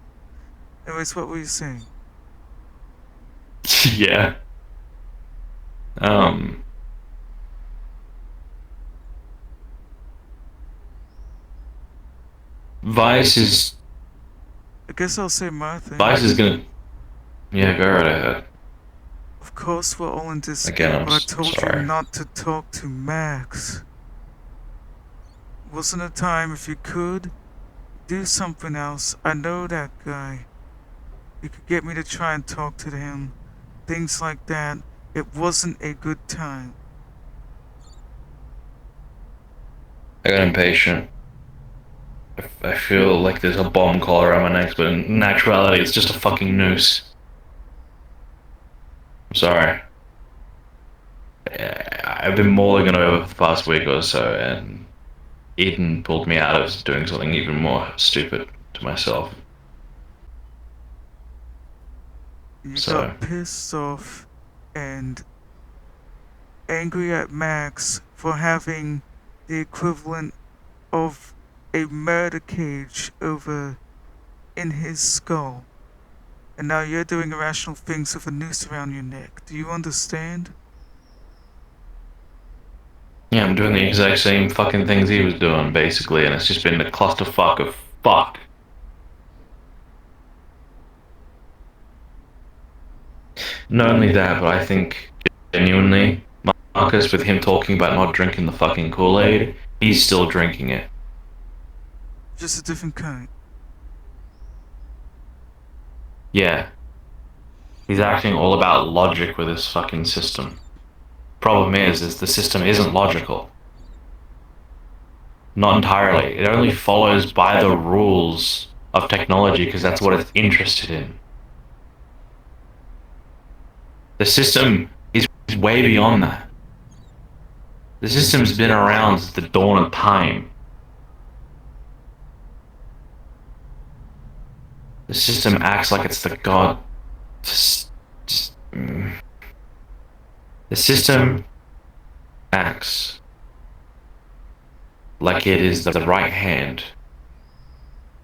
Anyways, what were you saying? Yeah. Vice is. I guess I'll say my thing. Vice is gonna. Yeah, go right ahead. Of course, we're all in dispute, Again, I'm but I told sorry. you not to talk to Max. Wasn't it time if you could do something else? I know that guy. You could get me to try and talk to him. Things like that. It wasn't a good time. I got impatient. I feel like there's a bomb collar around my neck, but in actuality, it's just a fucking noose. I'm sorry. I've been mulling over the past week or so, and Eden pulled me out of doing something even more stupid to myself. You So, got pissed off and angry at Max for having the equivalent of a murder cage over in his skull. And now you're doing irrational things with a noose around your neck. Do you understand? yeah, I'm doing the exact same fucking things he was doing, basically, and it's just been a clusterfuck of fuck. Not only that, but I think, genuinely, Marcus, with him talking about not drinking the fucking Kool-Aid, he's still drinking it. Just a different kind. Yeah. He's acting all about logic with his fucking system. Problem is the system isn't logical. Not entirely. It only follows by the rules of technology because that's what it's interested in. The system is way beyond that. The system's been around since the dawn of time. The system acts like it's the god. The system acts like it is the right hand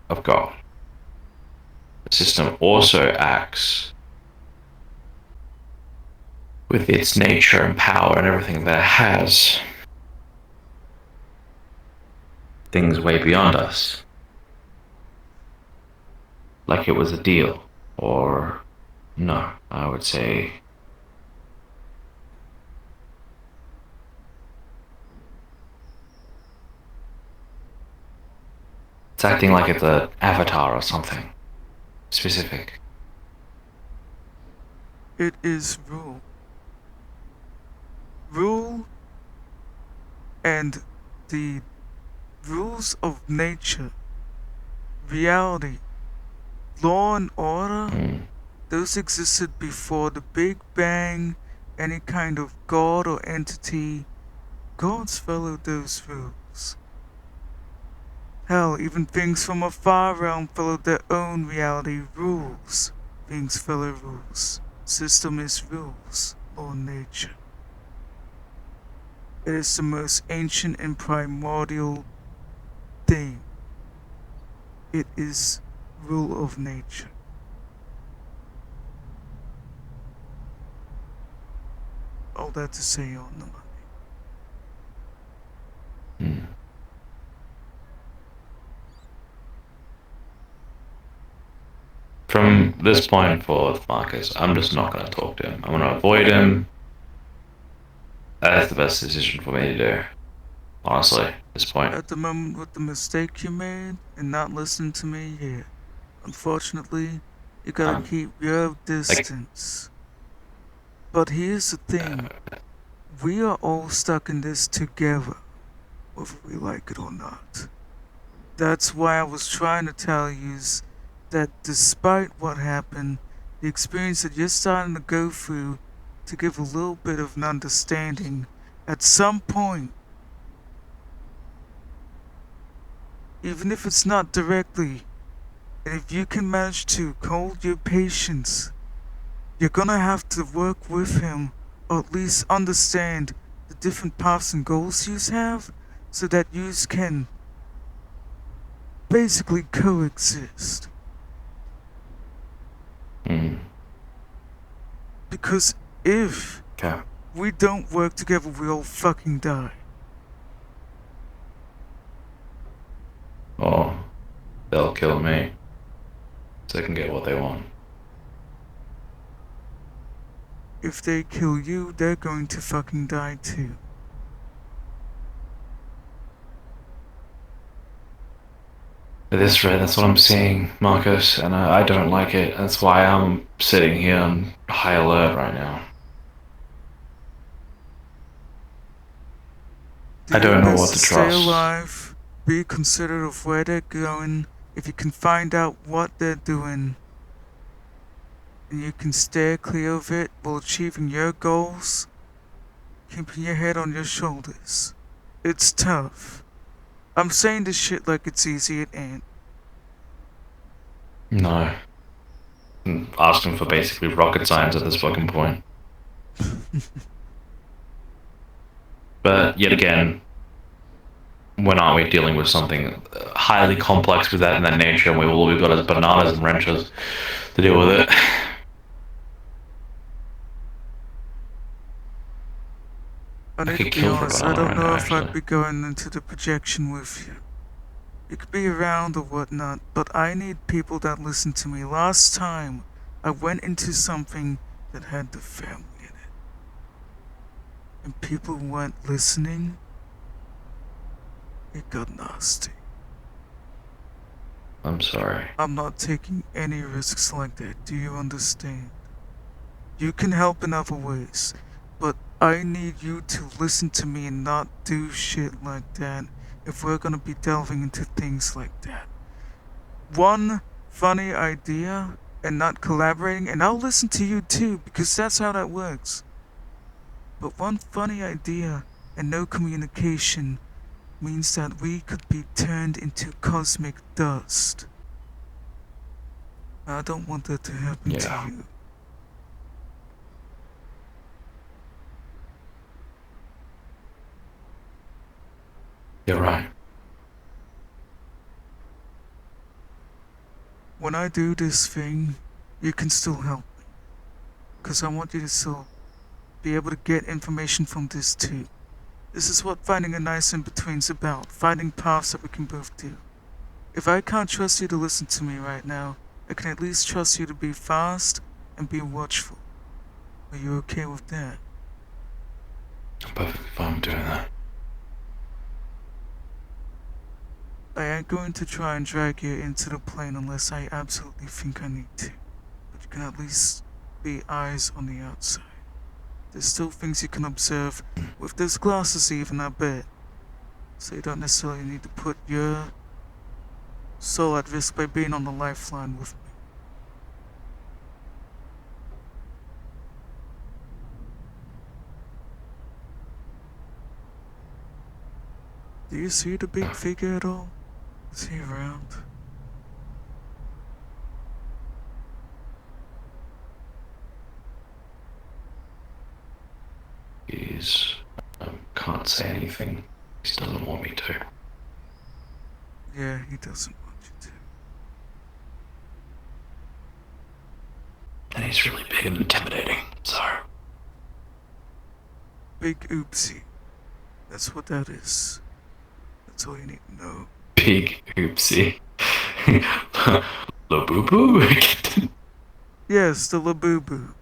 of God. The system also acts with its nature and power and everything that it has. Things way beyond us. Like it was a deal. Or, no, I would say... It's acting like it's an avatar or something. Specific. It is rule. Rule and the rules of nature, reality, law and order, those existed before the Big Bang, any kind of god or entity. Gods followed those rules. Hell, even things from a far realm followed their own reality rules. Things follow rules. System is rules, or nature. It is the most ancient and primordial thing. It is rule of nature. All that to say on the money. From this point forth, Marcus, I'm just not going to talk to him. I'm going to avoid him. That's the best decision for me to do. Honestly, at this point. At the moment with the mistake you made and not listening to me, yeah. Unfortunately, you gotta keep your distance. But here's the thing. We are all stuck in this together, whether we like it or not. That's why I was trying to tell you that despite what happened, the experience that you're starting to go through, to give a little bit of an understanding, at some point, even if it's not directly, and if you can manage to hold your patience, you're gonna have to work with him, or at least understand the different paths and goals you have, so that you can basically coexist. Because if we don't work together, we all fucking die. Or they'll kill me so they can get what they want. If they kill you, they're going to fucking die too. At this rate, that's what I'm seeing, Marcus, and I don't like it. That's why I'm sitting here on high alert right now. I don't know what to Stay trust. alive, be considerate of where they're going. If you can find out what they're doing, and you can stay clear of it while achieving your goals, keeping your head on your shoulders. It's tough. I'm saying this shit like it's easy, it ain't. No. I'm asking for basically rocket science at this fucking point. But yet again, when aren't we dealing with something highly complex with that in that nature, and all we've got is bananas and wrenches to deal with it? I need to be honest, I don't know if I'd be going into the projection with you. You could be around or whatnot, but I need people that listen to me. Last time, I went into something that had the family in it. And people weren't listening. It got nasty. I'm sorry. I'm not taking any risks like that, do you understand? You can help in other ways, but I need you to listen to me and not do shit like that if we're gonna be delving into things like that. One funny idea and not collaborating, and I'll listen to you too, because that's how that works. But one funny idea and no communication means that we could be turned into cosmic dust. I don't want that to happen to you. You're right. When I do this thing, you can still help me. Because I want you to still be able to get information from this too. This is what finding a nice in-between's about. Finding paths that we can both do. If I can't trust you to listen to me right now, I can at least trust you to be fast and be watchful. Are you okay with that? I'm perfectly fine with doing that. I ain't going to try and drag you into the plane unless I absolutely think I need to. But you can at least be eyes on the outside. There's still things you can observe with those glasses even, I bet. So you don't necessarily need to put your soul at risk by being on the lifeline with me. Do you see the big figure at all? Is he around? He's... can't say anything. He doesn't want me to. Yeah, he doesn't want you to. And he's really big and intimidating, so... Big oopsie. That's what that is. That's all you need to know. Big oopsie. Labubu? Yes, the Labubu.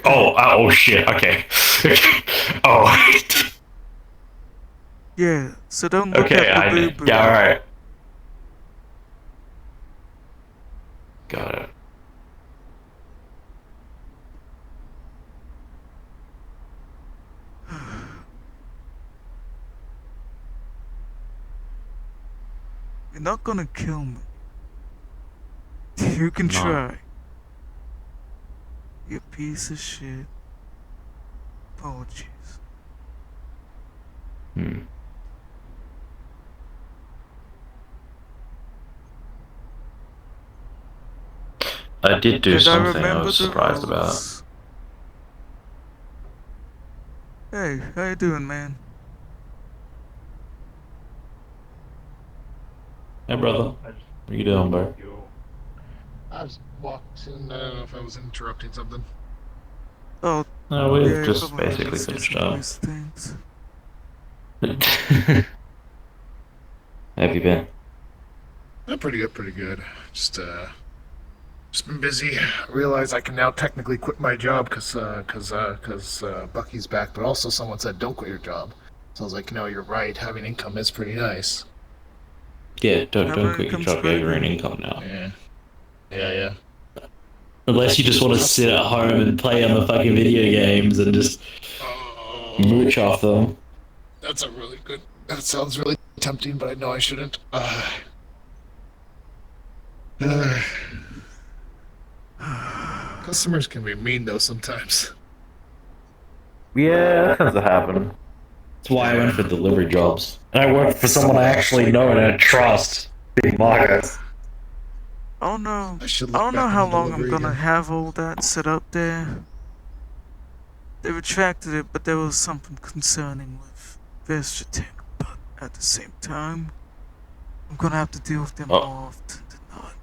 Oh shit, okay. Oh. Yeah, so don't look Okay, at Labubu. yeah, alright. Got it. You're not gonna kill me. You can No. try. You piece of shit. Apologies. I did do And something I remember was the surprised about. rules. Hey, how you doing, man? Hey, brother. What are you doing, bro? I was watching. I don't know if I was interrupting something. Oh, No, we've yeah, just probably basically just finished some up. voice things. How have you been? Pretty good, pretty good. Just been busy. I realize I can now technically quit my job because Bucky's back, but also someone said don't quit your job. So I was like, no, you're right. Having income is pretty nice. Yeah, don't quit your job. You're earning income now. Yeah. Unless you just want to sit at home and play on the fucking video games and just mooch off them. That's a really good. That sounds really tempting, but I know I shouldn't. Customers can be mean though sometimes. Yeah, that tends to happen. That's why I went for delivery jobs. And I worked for someone I actually know and I trust. Big Markus. I don't know. I don't know how long I'm gonna have all that set up there. They retracted it, but there was something concerning with Vestatech. But at the same time, I'm gonna have to deal with them more often than not.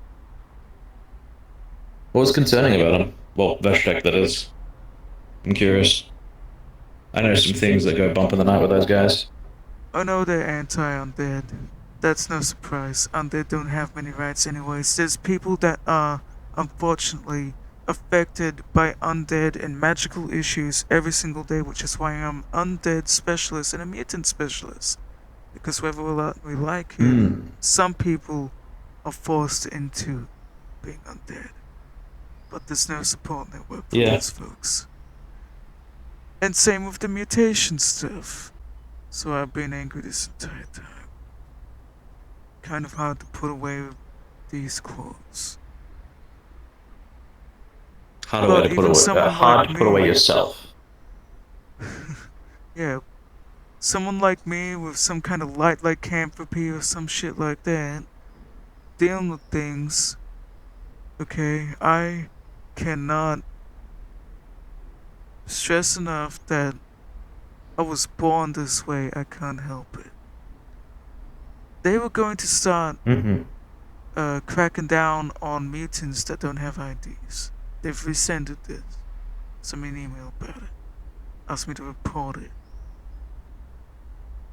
What was concerning about him? Well, Vestatech, that is. I'm curious. I know some things that go bump in the night with those guys. I know they're anti-undead. That's no surprise. Undead don't have many rights anyways. There's people that are, unfortunately, affected by undead and magical issues every single day, which is why I'm undead specialist and a mutant specialist. Because whether we like it, some people are forced into being undead. But there's no support network for those folks. And same with the mutation stuff. So I've been angry this entire time. Kind of hard to put away these clothes. Hard to put away yourself. Yeah. Someone like me with some kind of light like Mvrp or some shit like that, dealing with things, okay, I cannot stress enough that I was born this way. I can't help it. They were going to start cracking down on mutants that don't have IDs. They've rescinded this. Sent me an email about it. Asked me to report it.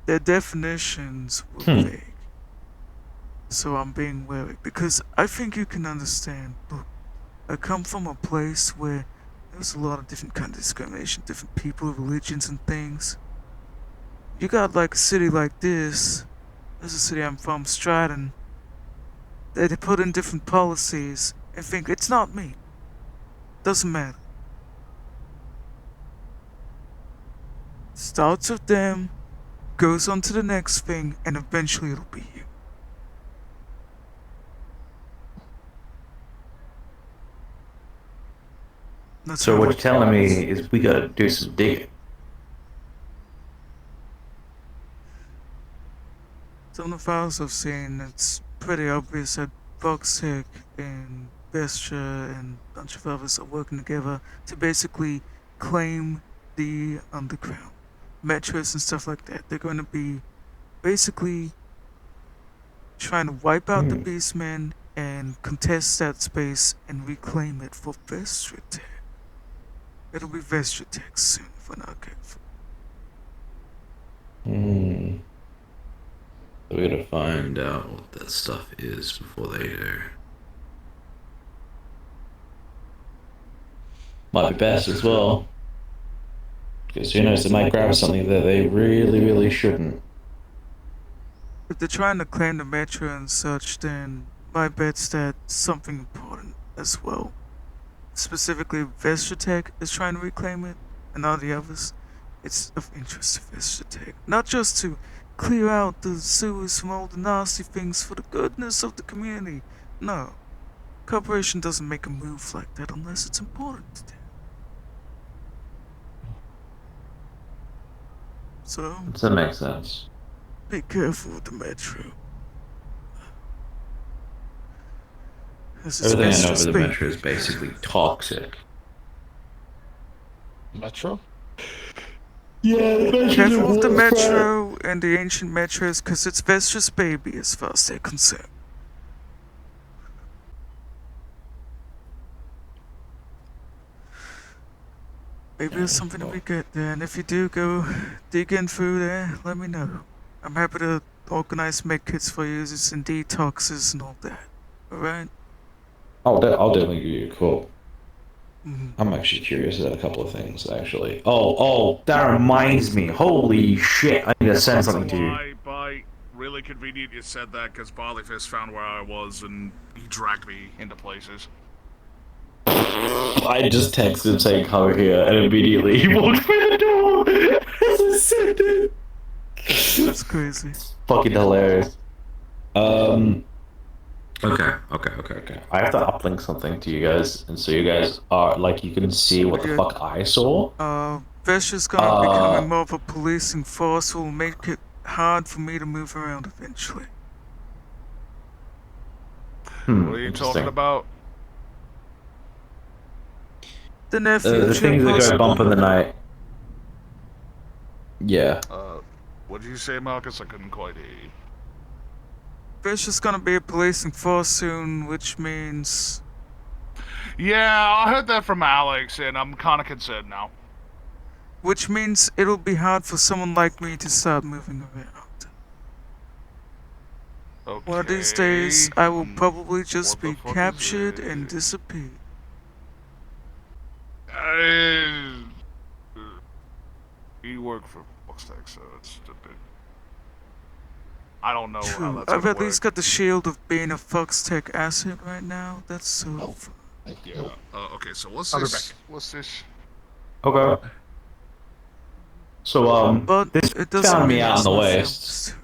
Their definitions were vague. So I'm being wary. Because I think you can understand. Look, I come from a place where there's a lot of different kind of discrimination, different people, religions and things. You got like a city like this. This is a city I'm from, Stratton. They put in different policies and think it's not me. Doesn't matter. Starts with them, goes on to the next thing, and eventually it'll be you. So what you're telling me is we gotta do some digging. Some of the files I've seen, it's pretty obvious that Voxtech and Vestra and a bunch of others are working together to basically claim the underground. Metros and stuff like that. They're going to be basically trying to wipe out the Beastmen and contest that space and reclaim it for Vestratech. It'll be Vestratech soon if we're not careful. We gotta find out what that stuff is before they do. Might be best as well. Because who knows, they might grab something that they really shouldn't. If they're trying to claim the Metro and such, then my bet's that something important as well. Specifically, Vestratech is trying to reclaim it, and all the others. It's of interest to Vestratech. Not just to clear out the sewers from all the nasty things for the goodness of the community. No. Corporation doesn't make a move like that unless it's important to them. So, That makes sense. be careful with the metro. Everything I know of the metro is basically toxic. Metro? Yeah, the metro's Careful a with the warfare. metro and the ancient metros, cause it's Vestra's baby as far as they're concerned. Maybe there's something that we get there, and if you do go digging through there, let me know. I'm happy to organize med kits for users and detoxes and all that. Alright? I'll definitely give you a call. I'm actually curious about a couple of things, actually. Oh, that reminds me. Holy shit, I need to send something to you. Bye. Really convenient you said that, because Barleyfist found where I was, and he dragged me into places. I just texted him saying come here, and immediately he walked through the door as I said it. That's crazy. Fucking hilarious. Okay. I have to uplink something to you guys, and so you guys are like you can see what the fuck I saw. Vestra's gonna be becoming more of a policing force, will make it hard for me to move around eventually. What are you talking about? The near The things that go bump in the night. Yeah. What did you say, Marcus? I couldn't quite hear you. Vestra's gonna be a policing force soon, which means... Yeah, I heard that from Alex, and I'm kinda concerned now. Which means it'll be hard for someone like me to start moving around. Okay. One of these days, I will probably just be captured and disappear. You work for Foxtech, so it's a bit... I don't know how True, that's I've gonna at least got the shield of being a Foxtech asset right now. That's so fun. Yeah. Okay, so what's I'll be this? back. What's this? Okay. So this found me out in the waste.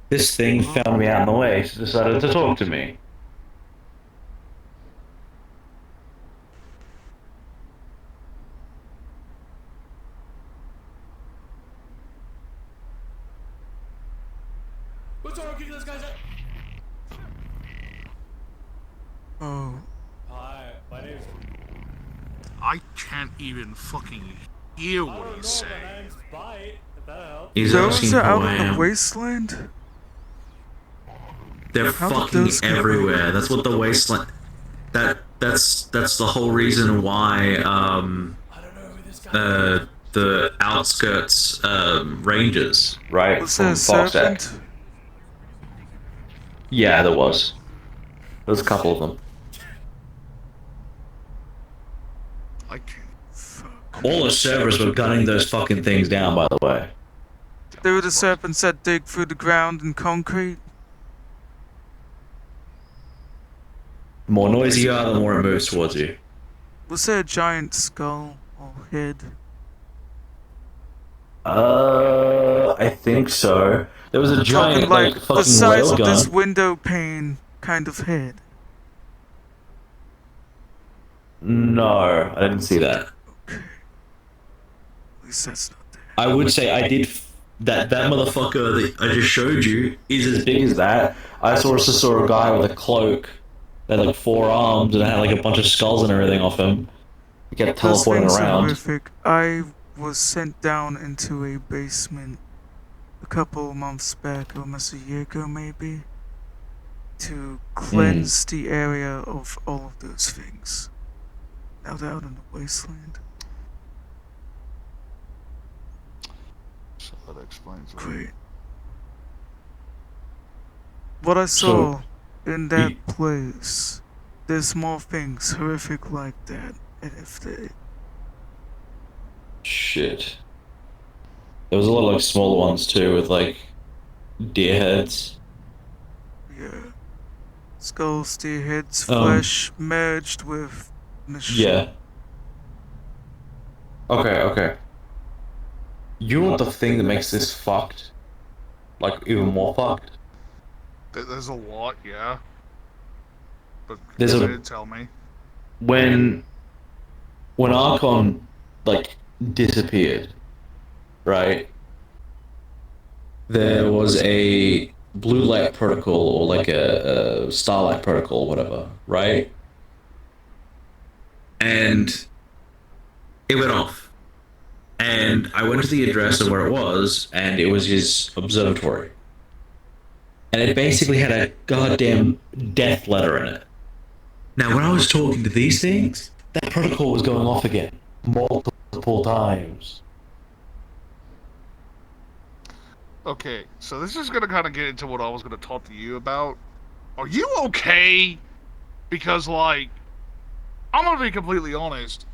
This thing found me out in the waste, decided to talk to me. What's wrong with those guys? Oh. Hi, my name's... I can't even fucking hear what he's saying. He's Those asking are who out I in the am. wasteland? They're How did fucking those get everywhere. away? That's what the wasteland. That's the whole reason why the outskirts rangers, right? Was From there a Foxtech. serpent? Yeah, there was. There's a couple of them. I can't. All the servers were gunning those fucking things down, by the way. There were the serpents that dig through the ground and concrete. The more noisy you are, the more it moves towards you. Was there a giant skull or head? I think so. There was a giant, Talking like fucking the size of railgun. this window pane kind of head. No, I didn't see that. At least that's not there. I would say I did. That motherfucker that I just showed you is as big as that. I also saw a guy with a cloak that had like 4 arms and had like a bunch of skulls and everything off him. He kept Those teleporting things are around. horrific. I was sent down into a basement a couple months back, almost a year ago maybe, to cleanse the area of all of those things. Now they're out in the wasteland. So that explains it. Great. What I saw in that place, there's more things horrific like that, and if they... Shit. There was a lot of like smaller ones too, with like deer heads. Yeah. Skulls, deer heads, flesh merged with machine. Yeah. Okay. You know what the thing that makes this fucked? Like, even more fucked? There's a lot, yeah. But There's go a- ahead, tell me. When Archon, like, disappeared, right? There was a blue light protocol, or like a starlight protocol, whatever, right? And it went off. And I went to the address of where it was, and it was his observatory. And it basically had a goddamn death letter in it. Now, when I was talking to these things, that protocol was going off again, multiple times. Okay, so this is gonna kind of get into what I was gonna talk to you about. Are you okay? Because, like, I'm gonna be completely honest.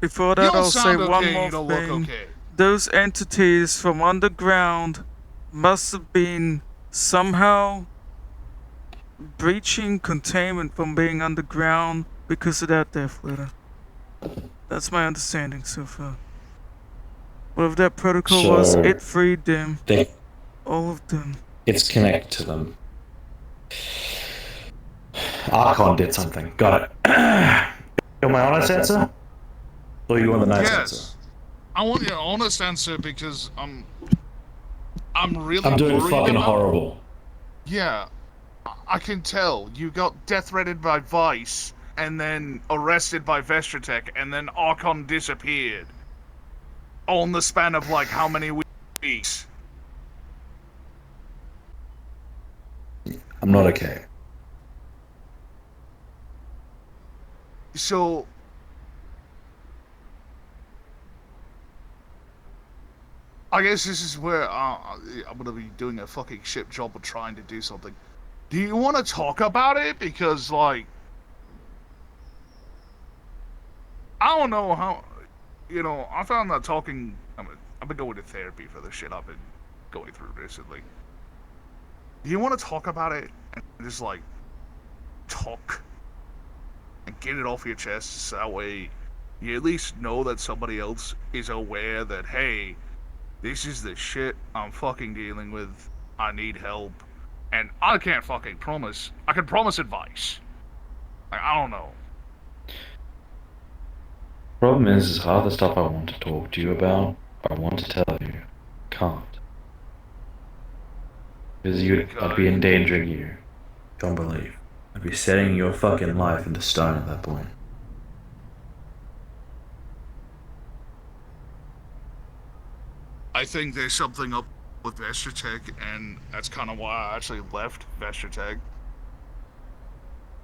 Before You that, don't I'll say sound one okay, more you don't thing. look okay. Those entities from underground must have been somehow breaching containment from being underground because of that death letter. That's my understanding so far. Whatever that protocol was, So, it freed them. they- All of them. It's connected to them. Archon did something. Got it. You want my honest answer? Or you want the nice answer? Yes. I want your honest answer because I'm really I'm doing worried fucking about- horrible. Yeah, I can tell. You got death threatened by Vice, and then arrested by Mvrp, and then Archon disappeared. All in the span of, like, how many weeks? I'm not okay. So... I guess this is where I'm gonna be doing a fucking shit job of trying to do something. Do you want to talk about it? Because, like... I don't know how... You know, I found that talking... I've been going to therapy for the shit I've been going through recently. Do you want to talk about it and just, like, talk and get it off your chest so that way you at least know that somebody else is aware that, hey, this is the shit I'm fucking dealing with, I need help, and I can't fucking promise. I can promise advice. Like, I don't know. Problem is half the stuff I want to talk to you about, I want to tell you, can't. Because I'd be endangering you. Don't believe. I'd be setting your fucking life into stone at that point. I think there's something up with Mvrp, and that's kind of why I actually left Mvrp.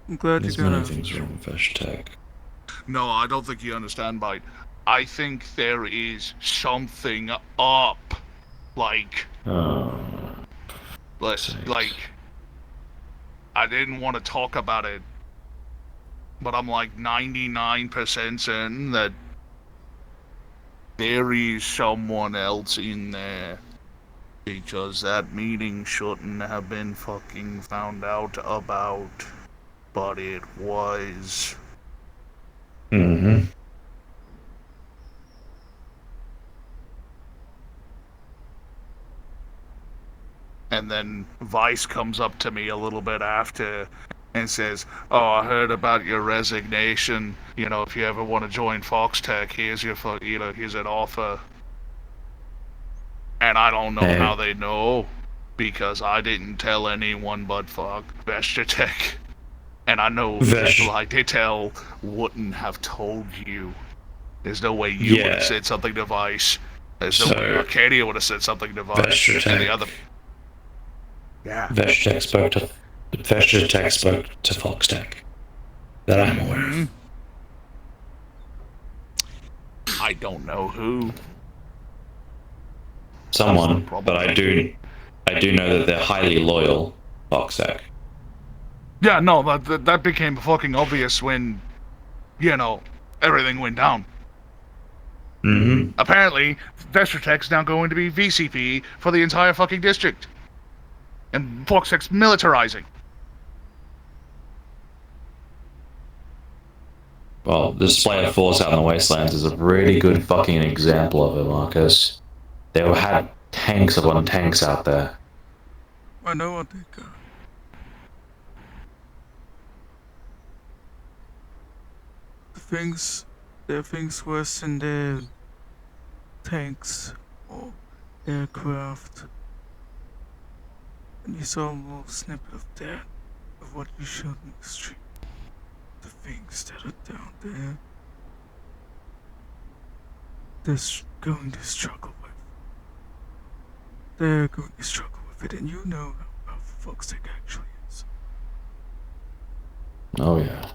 I'm glad There's you got many out. things wrong with Mvrp. No, I don't think you understand, Bite. I think there is something up. Like, like, I didn't want to talk about it, but I'm like 99% certain that there is someone else in there. Because that meeting shouldn't have been fucking found out about, but it was. Mm-hmm. And then Vice comes up to me a little bit after and says, "Oh, I heard about your resignation. You know, if you ever want to join Foxtech, here's your here's an offer." And I don't know how they know, because I didn't tell anyone but Mvrp. And I know people I did tell wouldn't have told you. There's no way you would have said something to Vice. There's no way Arcadia would have said something to Vice. And the other... Yeah. Mvrp spoke to Foxtech. That I'm aware of. I don't know who. Someone, but I do know that they're highly loyal, Foxtech. Yeah, no, that became fucking obvious when, you know, everything went down. Mm-hmm. Apparently, Mvrp's now going to be VCP for the entire fucking district. And Foxtech's militarizing. Well, the display of force out in the wastelands is a really good fucking example of it, Marcus. They had tanks upon tanks out there. I know what they got. There are things worse than their tanks or aircraft. And you saw a little snippet of that, of what you showed me the stream. The things that are down there, they're going to struggle with. They're going to struggle with it, and you know how powerful Foxtech actually is. Oh yeah.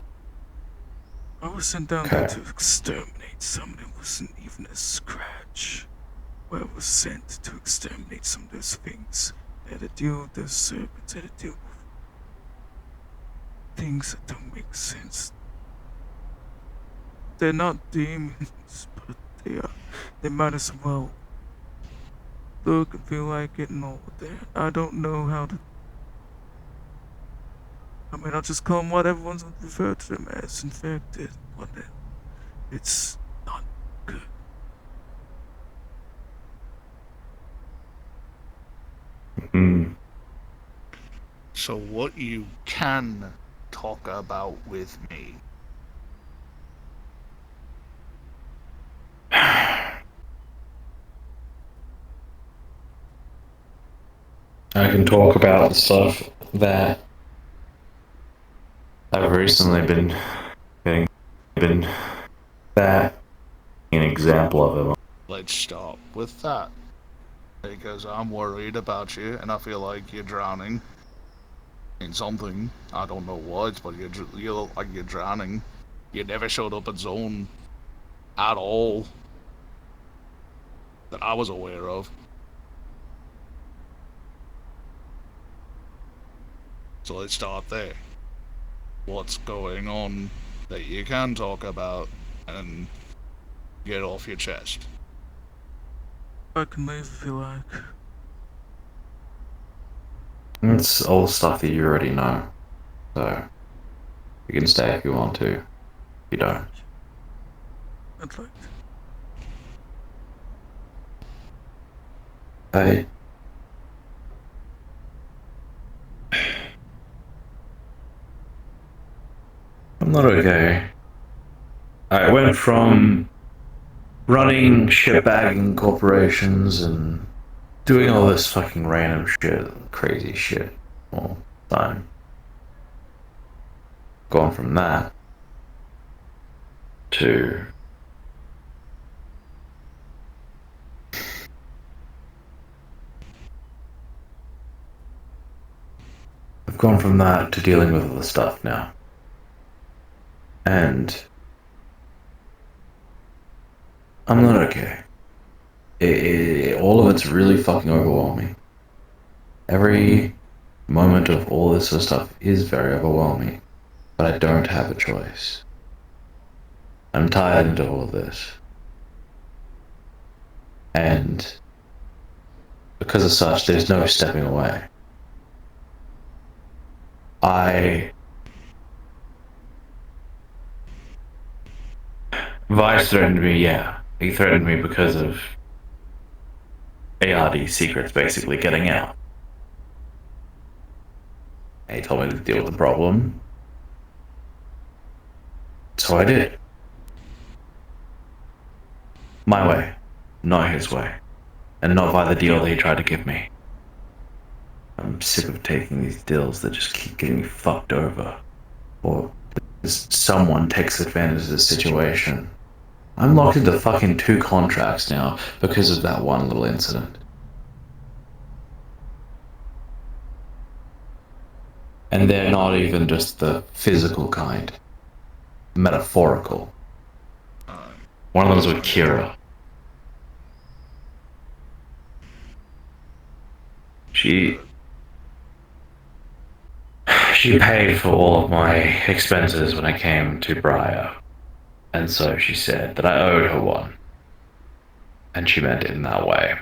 I was sent down there to exterminate something that wasn't even a scratch. Well, I was sent to exterminate some of those things. They had to deal with those serpents, they had to deal with things that don't make sense. They're not demons, but they are. They might as well look and feel like it and all of that. I don't know how to. I mean, I'll just call them what everyone's referred to them as, infected. Whatever. It's not good. So what you can talk about with me? I can talk about the stuff that I've recently been that an example of it. Let's start with that. Because I'm worried about you and I feel like you're drowning in something. I don't know what, but you look like you're drowning. You never showed up at zone at all that I was aware of. So let's start there. What's going on that you can talk about and get off your chest? I can leave if you like. It's all stuff that you already know. So, you can stay if you want to. If you don't. I'd like to. Hey. I'm not okay. I went from running shitbagging corporations and doing all this fucking random shit, crazy shit all the time. Gone from that to I've gone from that to dealing with all the stuff now. And I'm not okay. All of it's really fucking overwhelming. Every moment of all this sort of stuff is very overwhelming, but I don't have a choice. I'm tired of all of this. And because of such, there's no stepping away. Vice threatened me, yeah. He threatened me because of ARD secrets basically getting out. And he told me to deal with the problem. So I did. My way, not his way. And not by the deal that he tried to give me. I'm sick of taking these deals that just keep getting me fucked over. Or someone takes advantage of the situation. I'm locked into fucking 2 contracts now because of that one little incident. And they're not even just the physical kind. Metaphorical. One of them's with Kira. She paid for all of my expenses when I came to Briar. And so she said that I owed her one. And she meant it in that way.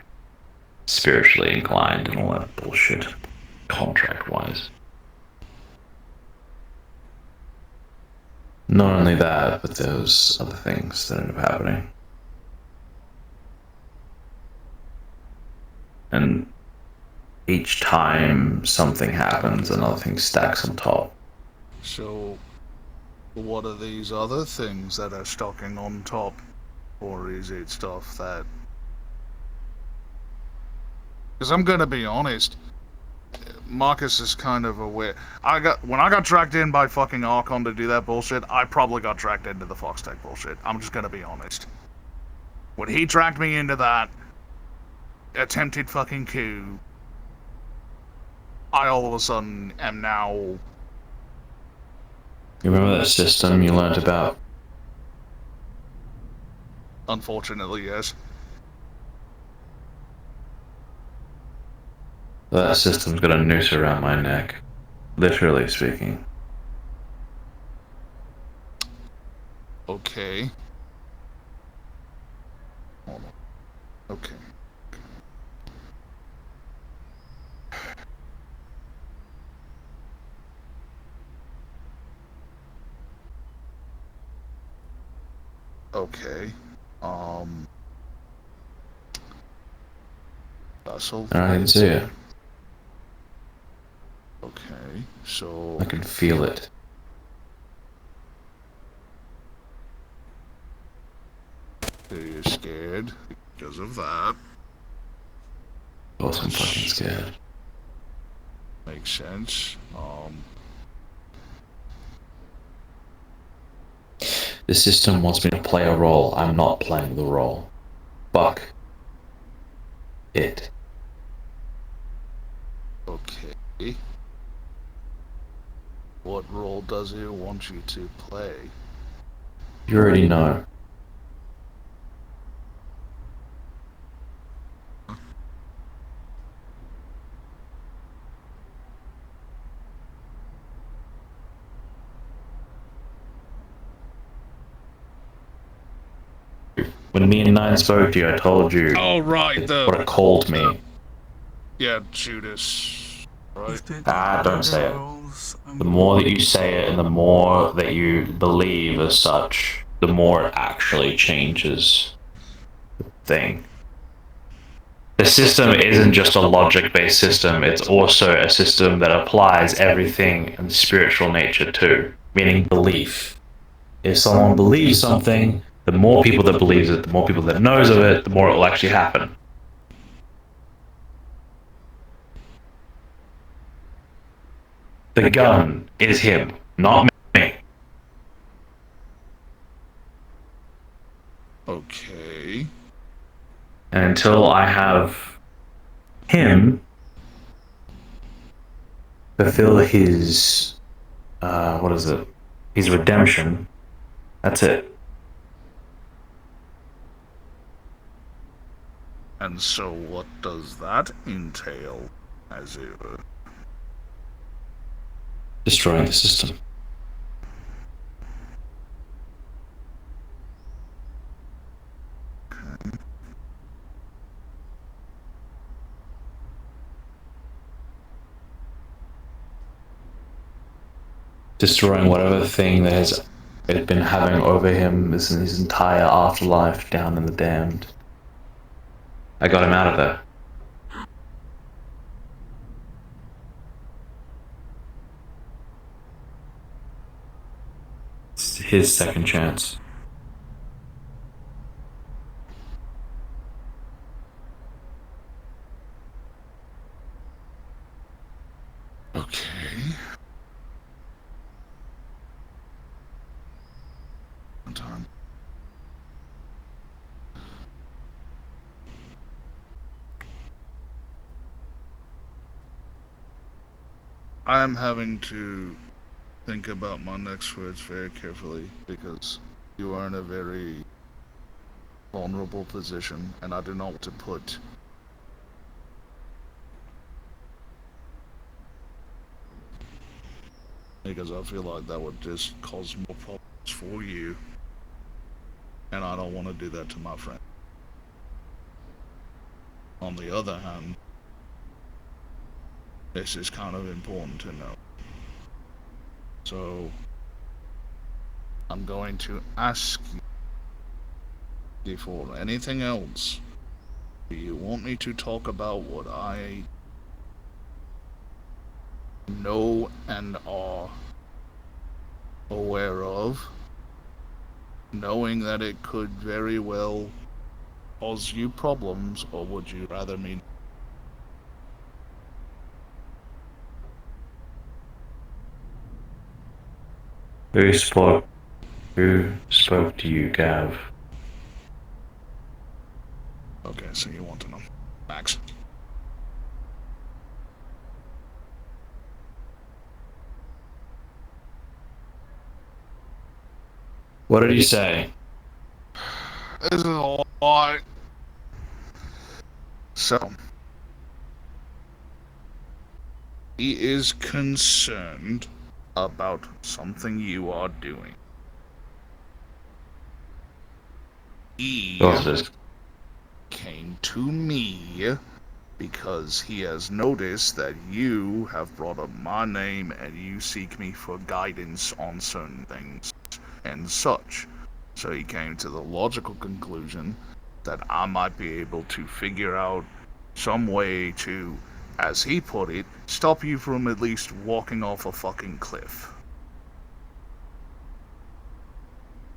Spiritually inclined and all that bullshit. Contract-wise. Not only that, but there was other things that ended up happening. And each time something happens, another thing stacks on top. So, what are these other things that are stacking on top? Or is it stuff that... Because I'm gonna be honest, Markus is kind of aware. When I got dragged in by fucking Archon to do that bullshit, I probably got dragged into the Fox Tech bullshit. I'm just gonna be honest. When he dragged me into that attempted fucking coup, I all of a sudden am now... You remember that system you learned about? Unfortunately, yes. That system's got a noose around my neck. Literally speaking. Okay. Hold on. Okay. Okay. Vessel. I can see it. Okay, so... I can feel it. Are you scared because of that? Oh, I'm fucking scared. Makes sense. The system wants me to play a role. I'm not playing the role. Fuck it. Okay. What role does it want you to play? You already know. When me and Nine spoke to you, I told you Oh, right, what it called me. Yeah, Judas. Right? Ah, don't say it. The more that you say it and the more that you believe as such, the more it actually changes the thing. The system isn't just a logic-based system, it's also a system that applies everything in spiritual nature too, meaning belief. If someone believes something, the more people that believes it, the more people that knows of it, the more it will actually happen. The gun is him, not me. Okay. And until I have him fulfill his, what is it? His redemption, that's it. And so what does that entail, as it were? Destroying the system. Destroying whatever thing that has been having over him his entire afterlife down in the damned. I got him out of there. It's his second chance. Okay. Time. I am having to think about my next words very carefully because you are in a very vulnerable position and I do not want to put because I feel like that would just cause more problems for you and I don't want to do that to my friend. On the other hand, this is kind of important to know. So, I'm going to ask you before anything else. Do you want me to talk about what I know and are aware of, knowing that it could very well cause you problems, or would you rather me? Who spoke to you, Gav? Okay, so you want to know. Max. What did he say? This is a lot. So, he is concerned about something you are doing. He came to me because he has noticed that you have brought up my name and you seek me for guidance on certain things and such. So he came to the logical conclusion that I might be able to figure out some way to, as he put it, stop you from at least walking off a fucking cliff.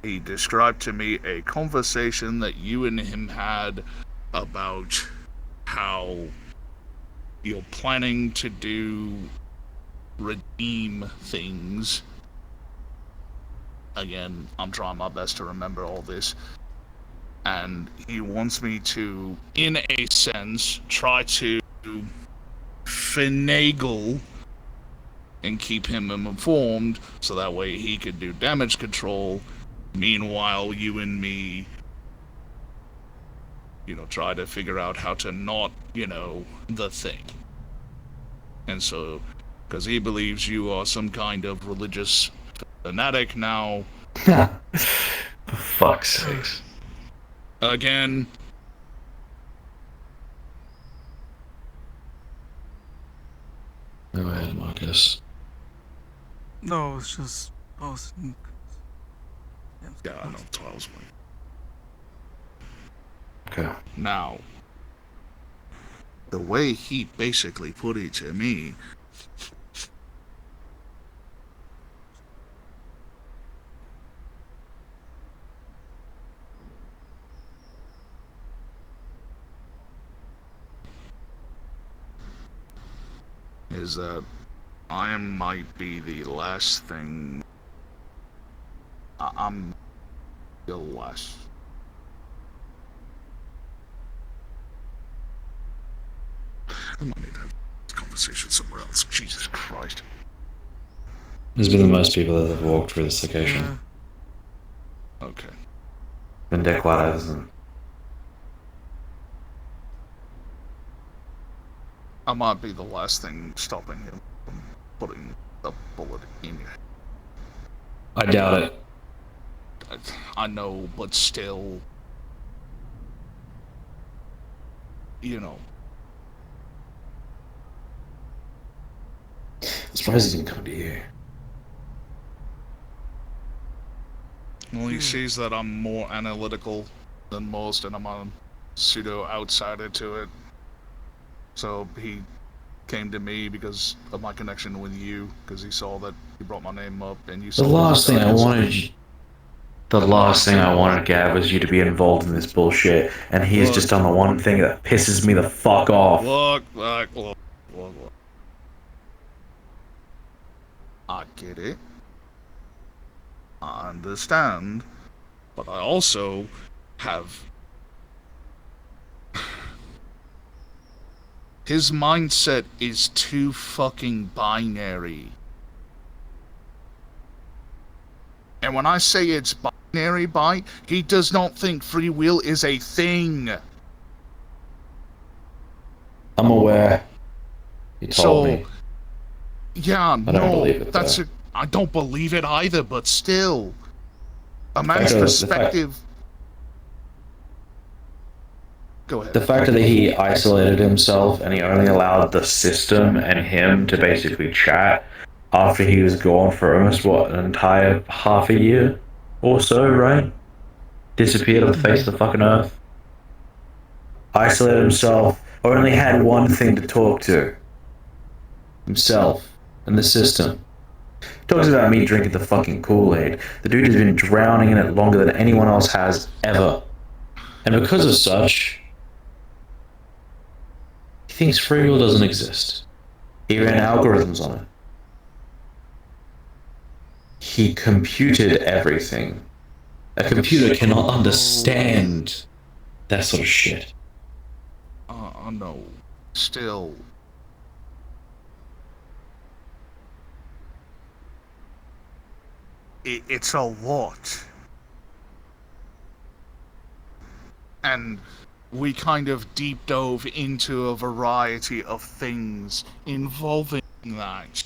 He described to me a conversation that you and him had about how you're planning to do redeem things. Again, I'm trying my best to remember all this. And he wants me to, in a sense, try to finagle and keep him informed so that way he could do damage control. Meanwhile, you and me, try to figure out how to not, the thing. And so, because he believes you are some kind of religious fanatic now. For fuck's sakes. Again. Go ahead, Marcus. No, it's just Boston. Yeah, I know. 12's one. Okay. Now, the way he basically put it to me, is that I might be the last thing. I'm the last. I might need to have this conversation somewhere else. Jesus Christ. There's been the most people that have walked through this location. Okay. Been Dick White hasn't. I might be the last thing stopping him from putting a bullet in you. I doubt it. I know, but still, I'm surprised he didn't come to you. Well, he sees that I'm more analytical than most, and I'm a pseudo outsider to it. So he came to me because of my connection with you, because he saw that you brought my name up, and you saw The last thing I wanted, Gav, was you to be involved in this bullshit, and he's just done the one thing that pisses me the fuck off. Look. I get it. I understand. But I also have... His mindset is too fucking binary. And when I say it's binary, he does not think free will is a thing. I'm aware. He told me. Yeah, I don't believe it, that's though. I don't believe it either, but still. A man's perspective... Go ahead. The fact that he isolated himself and he only allowed the system and him to basically chat after he was gone for almost, an entire half a year? or so, right? Disappeared off the face of the fucking earth. Isolated himself, only had one thing to talk to. Himself and the system. Talks about me drinking the fucking Kool-Aid. The dude has been drowning in it longer than anyone else has ever. And because of such, he thinks free will doesn't exist. He ran algorithms on it. He computed everything. A computer cannot understand that sort of shit. No. Still. It's a lot. And we kind of deep dove into a variety of things involving that.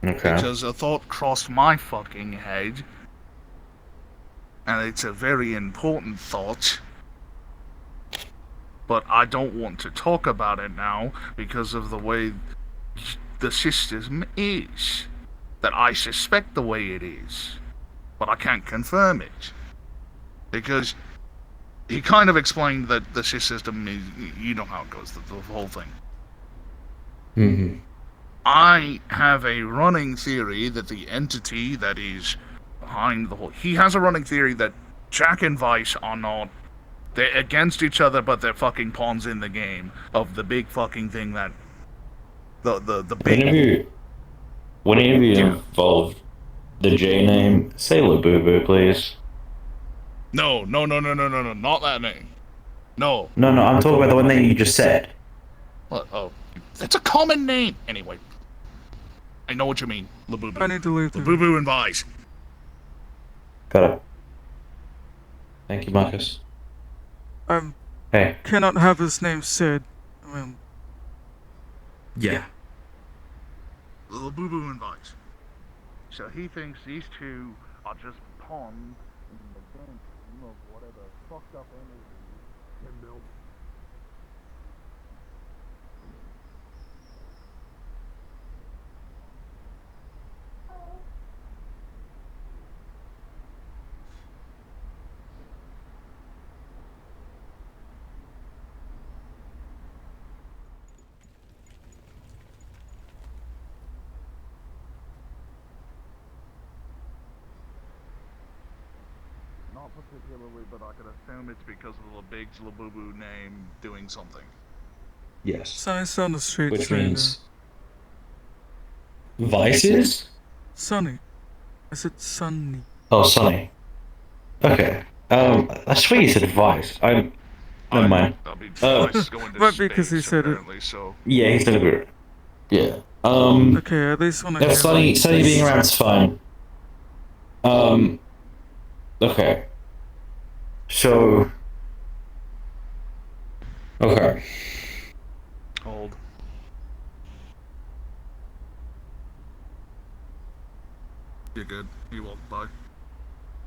Okay. Because a thought crossed my fucking head, and it's a very important thought, but I don't want to talk about it now because of the way the system is. That I suspect the way it is, but I can't confirm it. Because he kind of explained that the system is, you know how it goes, the whole thing. Mm-hmm. I have a running theory that the entity that is behind the whole... He has a running theory that Jack and Vice are not... They're against each other, but they're fucking pawns in the game of the big fucking thing that... The big... Whenever you involve the J name, say Labubu, please. No, not that name. No. No, I'm talking about the one name you just said. What? Oh, that's a common name. Anyway, I know what you mean. Labubu. I need to leave. Labubu and Vice. Got it. Thank you, Marcus. Hey. Cannot have his name said. I mean. Yeah. Labubu and Vice. So he thinks these two are just pawns in the game of whatever fucked up energy can build. Not particularly, but I could assume it's because of the big Labubu name doing something. Yes. Sonny's on the street. Which means... Vices? Sonny. I said Sonny. Oh, Sonny. Okay. I swear you said Vice. Never mind. But because he said it. Yeah, he said it. Yeah. Okay, at least when I Sonny being around's fine. Okay. So... Okay. Hold. You're good. You walked by.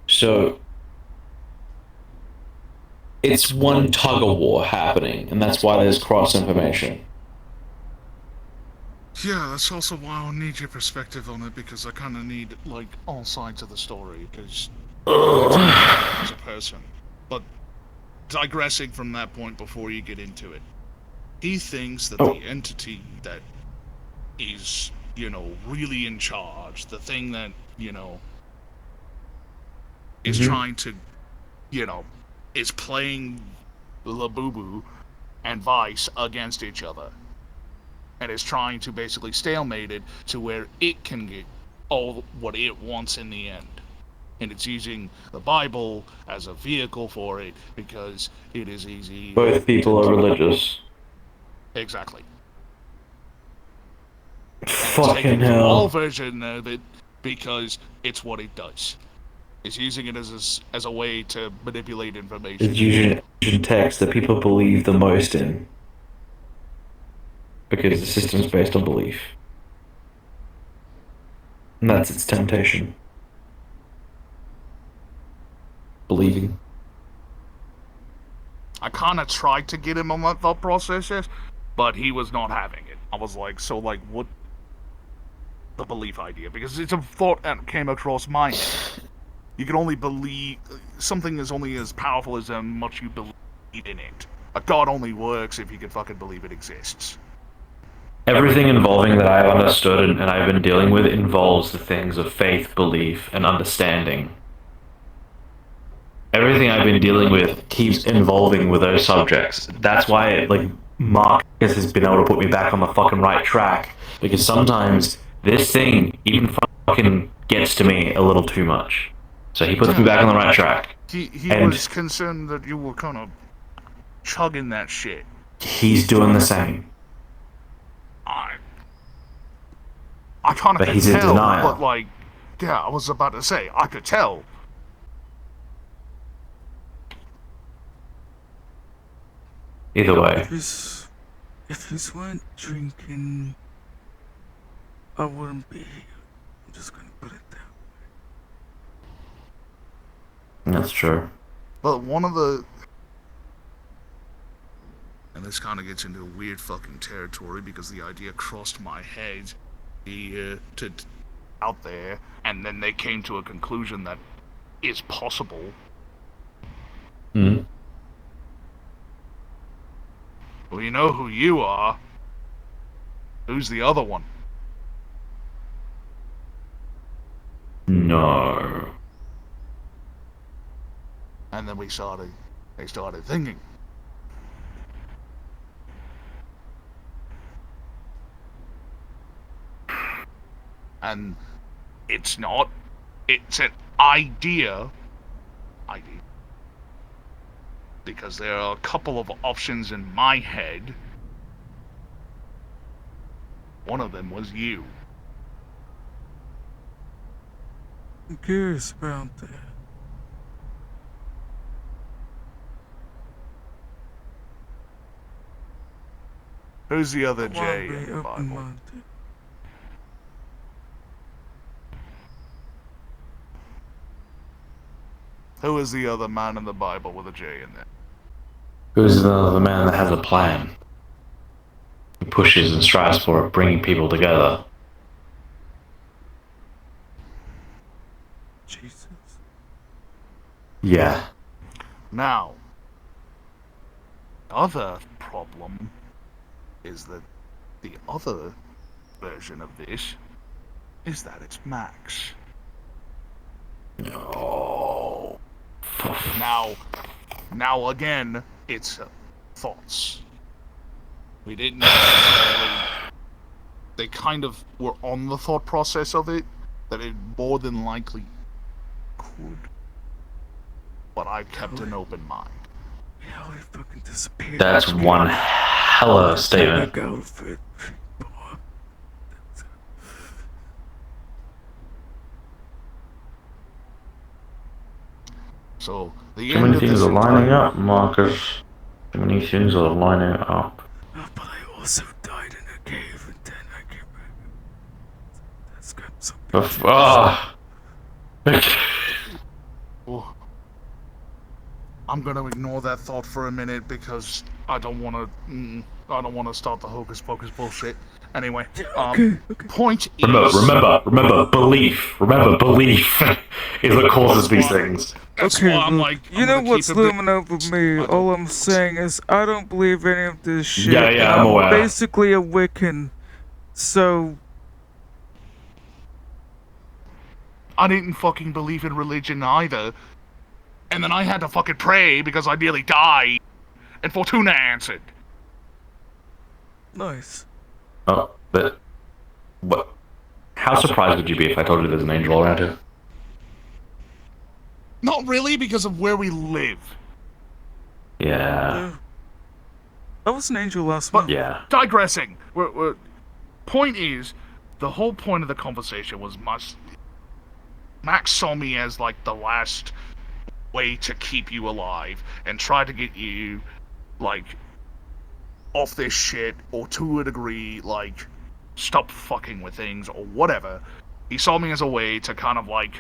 So... It's one tug-of-war happening, and that's why there's cross-information. Yeah, that's also why I'll need your perspective on it, because I kind of need, like, all sides of the story, because... as a person. But digressing from that point before you get into it, he thinks that the entity that is, really in charge, the thing that, is trying to, is playing Labubu and Vice against each other. And is trying to basically stalemate it to where it can get all what it wants in the end. And it's using the Bible as a vehicle for it because it is easy. Both people are religious. Exactly. Fucking the hell. all version of it because it's what it does. It's using it as a way to manipulate information. It's using text that people believe the most in. Because the system's based on belief. And that's its temptation. Believing. I kind of tried to get him on that thought process, but he was not having it. I was like, what? the belief idea, because it's a thought that came across my head. You can only believe... Something is only as powerful as how much you believe in it. A god only works if you can fucking believe it exists. Everything involving that I've understood and I've been dealing with involves the things of faith, belief, and understanding. Everything I've been dealing with keeps involving with those subjects. That's why, like, Marcus has been able to put me back on the fucking right track. Because sometimes this thing even fucking gets to me a little too much. So he puts me back on the right track. He And was concerned that you were kind of chugging that shit. he's doing the same. I kind of But could he's in tell, denial. but like, yeah, I was about to say, I could tell. Either way. If this weren't drinking, I wouldn't be here. I'm just gonna put it down. That's true. But one of the... And this kind of gets into weird fucking territory because the idea crossed my head to out there, and then they came to a conclusion that it's possible. Hmm. Well, you know who you are. Who's the other one? No. And then they started thinking. And it's an idea. Because there are a couple of options in my head. One of them was you. I'm curious about that. Who's the other J in the Bible? Open-minded. Who is the other man in the Bible with a J in there? Who's the man that has a plan? He pushes and strives for it, bringing people together. Jesus. Yeah. Now, the other problem is that the other version of this is that it's Max. No. Now again, it's thoughts. We didn't necessarily... They kind of were on the thought process of it, that it more than likely could. But I kept an open mind. How he fucking disappeared. That's one hell of a statement. So, the Too end many of things this are lining entire... up, Marcus. Too many things are lining up. But I also died in a cave and then I came back. That's got something. Oh. I'm gonna ignore that thought for a minute because I don't want to start the hocus pocus bullshit. Anyway, point is... Remember, belief. Remember, belief is what causes these things. That's why I'm like, you know what's looming over me? All I'm saying is I don't believe any of this shit. Yeah, and I'm aware. Basically a Wiccan, so... I didn't fucking believe in religion either. And then I had to fucking pray because I nearly died. And Fortuna answered. Nice. Oh, but... What? How surprised would you be if I told you there's an angel around here? Not really, because of where we live. Yeah. I was an angel last month. Yeah. Digressing. Point is, the whole point of the conversation was Max saw me as like the last way to keep you alive and try to get you like off this shit, or to a degree like stop fucking with things or whatever. He saw me as a way to kind of like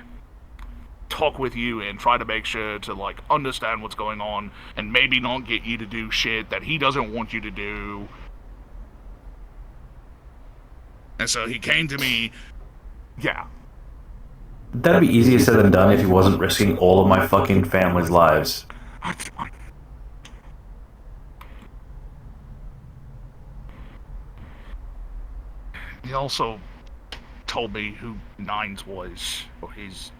talk with you and try to make sure to like understand what's going on and maybe not get you to do shit that he doesn't want you to do. And so he came to me Yeah. That'd be easier said than done if he wasn't risking all of my fucking family's lives. He also told me who Nines was, or his...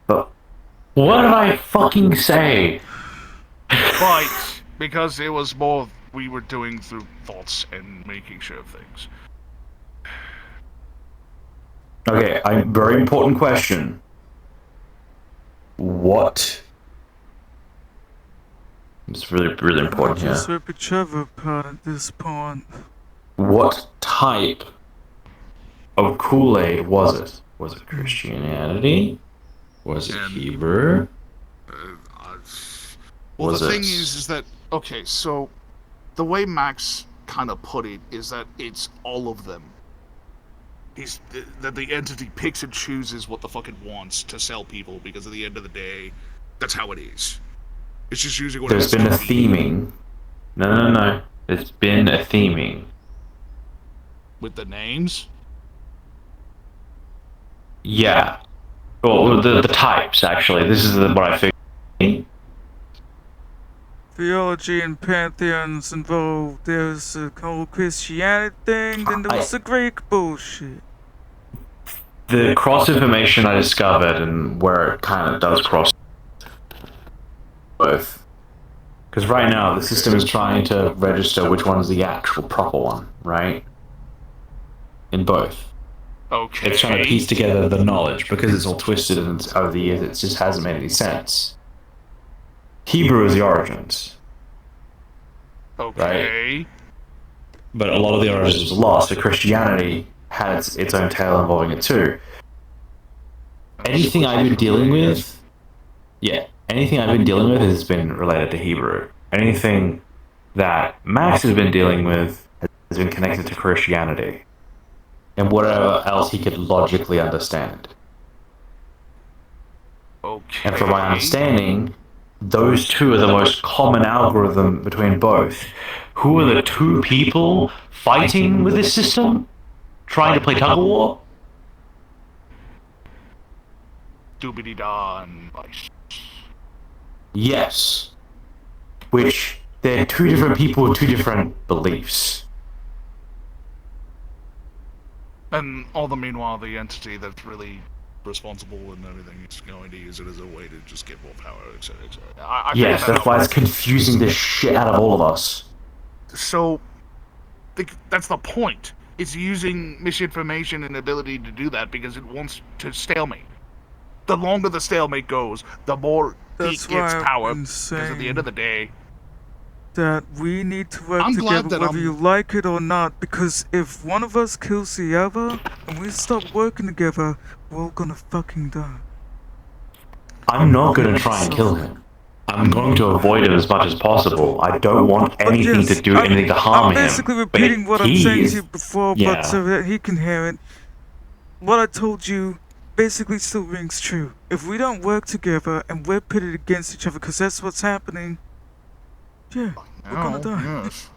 But what did I fucking say? But, because it was more we were doing through thoughts and making sure of things. Okay, very important question. What? It's really, really important Just here. rip each other apart at this point. What type of Kool-Aid was it? Was it Christianity? Was it Hebrew? Well, Was the thing it- is that, okay, so the way Max kind of put it is that it's all of them. That the entity picks and chooses what the fuck it wants to sell people, because at the end of the day, that's how it is. It's just using what There's it's been a convenient. theming. No. There's been a theming. With the names? Yeah. Well, the types, actually. This is what I figured. Theology and pantheons involved. There's a whole Christianity thing, then there was the Greek bullshit. The cross information I discovered and where it kind of does cross both. Because right now the system is trying to register which one's the actual proper one, right? In both. Okay. It's trying to piece together the knowledge because it's all twisted and over the years it just hasn't made any sense. Hebrew is the origins. Okay. Right? But a lot of the origins was lost, but Christianity had its own tale involving it too. Anything I've been dealing with, anything I've been dealing with has been related to Hebrew. Anything that Max has been dealing with has been connected to Christianity. And whatever else he could logically understand. Okay. And from my understanding, those two are the most common algorithm between both. Who are the two people fighting with this system? Trying to play tug-of-war? Doobity-da and Vice. Yes. Which, they're two different people with two different beliefs. And all the meanwhile, the entity that's really responsible and everything is going to use it as a way to just get more power, etc., etc. Yes, that's why it's confusing the shit out of all of us. So, that's the point. It's using misinformation and ability to do that because it wants to stalemate. The longer the stalemate goes, the more That's it gets why I've power. been Because at the saying end of the day, that we need to work I'm glad together that whether I'm- you like it or not, because if one of us kills the other and we stop working together, we're all gonna fucking die. I'm not going to try and kill him. I'm going to avoid him as much as possible. I don't want anything to do anything to harm I'm him. basically But repeating what I'm he saying is- to you before, yeah. but so that he can hear it. What I told you basically still rings true. If we don't work together and we're pitted against each other, because that's what's happening, yeah, we're gonna die. Yes.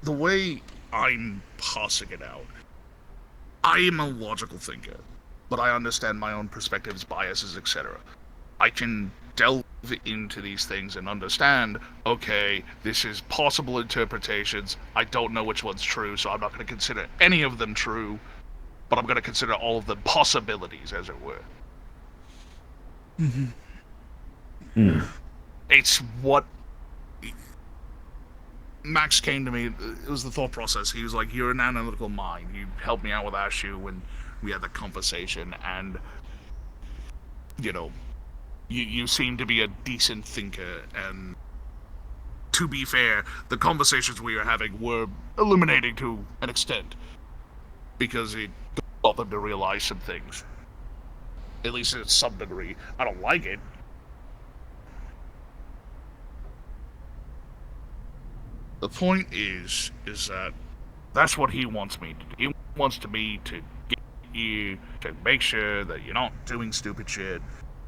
The way I'm parsing it out, I am a logical thinker, but I understand my own perspectives, biases, etc. I can delve into these things and understand, okay, this is possible interpretations. I don't know which one's true, so I'm not going to consider any of them true, but I'm going to consider all of them possibilities, as it were. It's what Max came to me. It was the thought process. He was like, "You're an analytical mind. You helped me out with Ashu when we had that conversation, and you seem to be a decent thinker. And to be fair, the conversations we were having were illuminating to an extent because it got them to realize some things. At least to some degree. I don't like it." The point is that that's what he wants me to do. He wants me to get you to make sure that you're not doing stupid shit,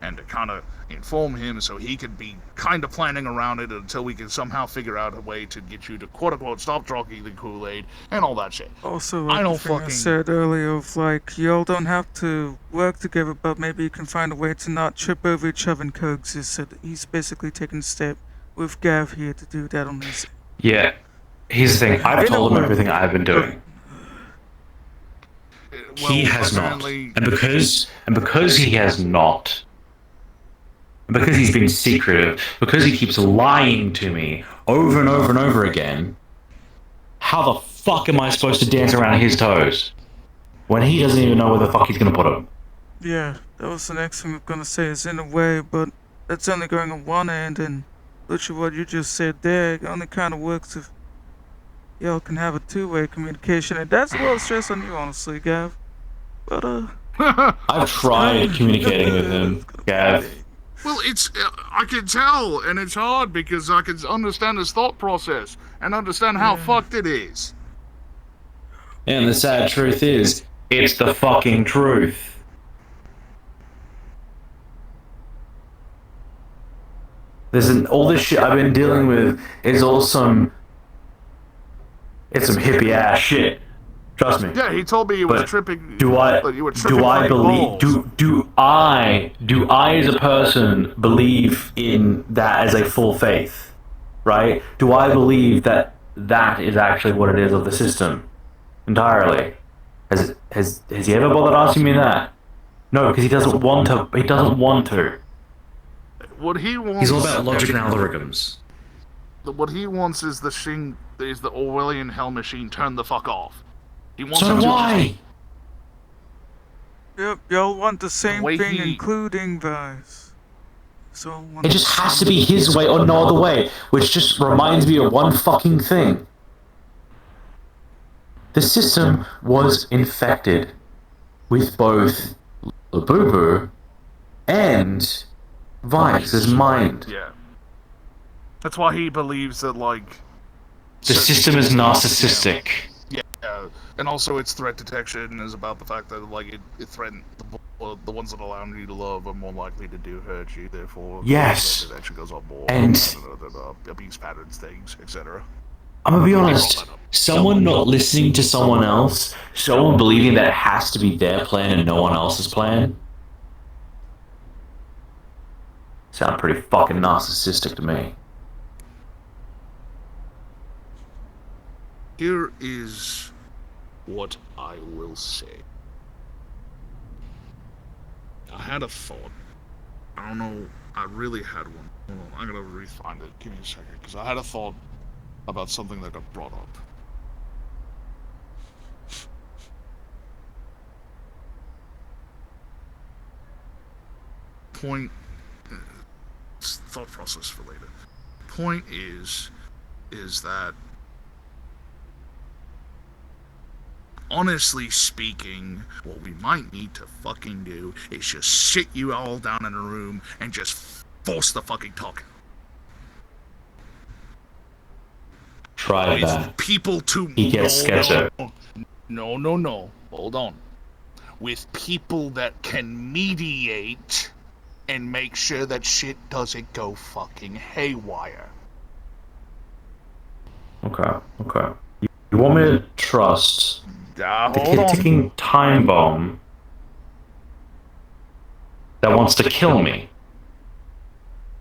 and to kind of inform him so he could be kind of planning around it until we can somehow figure out a way to get you to quote-unquote stop drinking the Kool-Aid and all that shit. Also, I like don't the thing I fucking... said earlier of like, y'all don't have to work together, but maybe you can find a way to not trip over each other and coexist. So he's basically taking a step with Gav here to do that on his... Yeah. Here's the thing. I've told him everything I've been doing. He has not. And because he has not, and because he's been secretive, because he keeps lying to me over and over and over again, how the fuck am I supposed to dance around his toes when he doesn't even know where the fuck he's gonna put them? Yeah, that was the next thing I'm gonna say is in a way, but that's only going on one end, and literally what you just said there, it only kind of works if y'all can have a two-way communication, and that's a little stress on you, honestly, Gav. But, I've tried communicating with him, Gav. Well, I can tell, and it's hard because I can understand his thought process and understand how fucked it is. And the sad truth is, it's the fucking truth. All this shit I've been dealing with is all some hippie ass shit. Trust me. Yeah, he told me you were tripping. Do I believe? Do I as a person believe in that as a full faith? Right? Do I believe that is actually what it is of the system entirely? Has he ever bothered asking me that? No, because he doesn't want to. He doesn't want to. What he wants. He's all about logic and algorithms. What he wants is the Orwellian hell machine turned the fuck off. He wants So do I. Yep, y'all want the same thing, including Vice. So It just has to be his way or no other way, which just reminds me of one fucking thing. The system was infected with both Labubu and Vice's mind. Yeah. That's why he believes that, like... The system is narcissistic. Yeah, and also its threat detection is about the fact that, like, it threatens the ones that allow you to love are more likely to do hurt you, therefore... Yes. It actually goes on more. And... abuse patterns, things, etc. I'm gonna be honest, someone not listening to someone else, someone believing that it has to be their plan and no one else's plan, sound pretty fucking narcissistic to me. Here is what I will say. I had a thought. I don't know, I really had one. Hold on, I'm gonna re-find it. Give me a second, because I had a thought about something that got brought up. Point... It's thought process related. Point is that honestly speaking, what we might need to fucking do is just sit you all down in a room and just force the fucking talk. Try that. People to... He gets schizo. No. Hold on. With people that can mediate and make sure that shit doesn't go fucking haywire. Okay. You want me to trust hold the on. ticking time bomb that wants to kill me?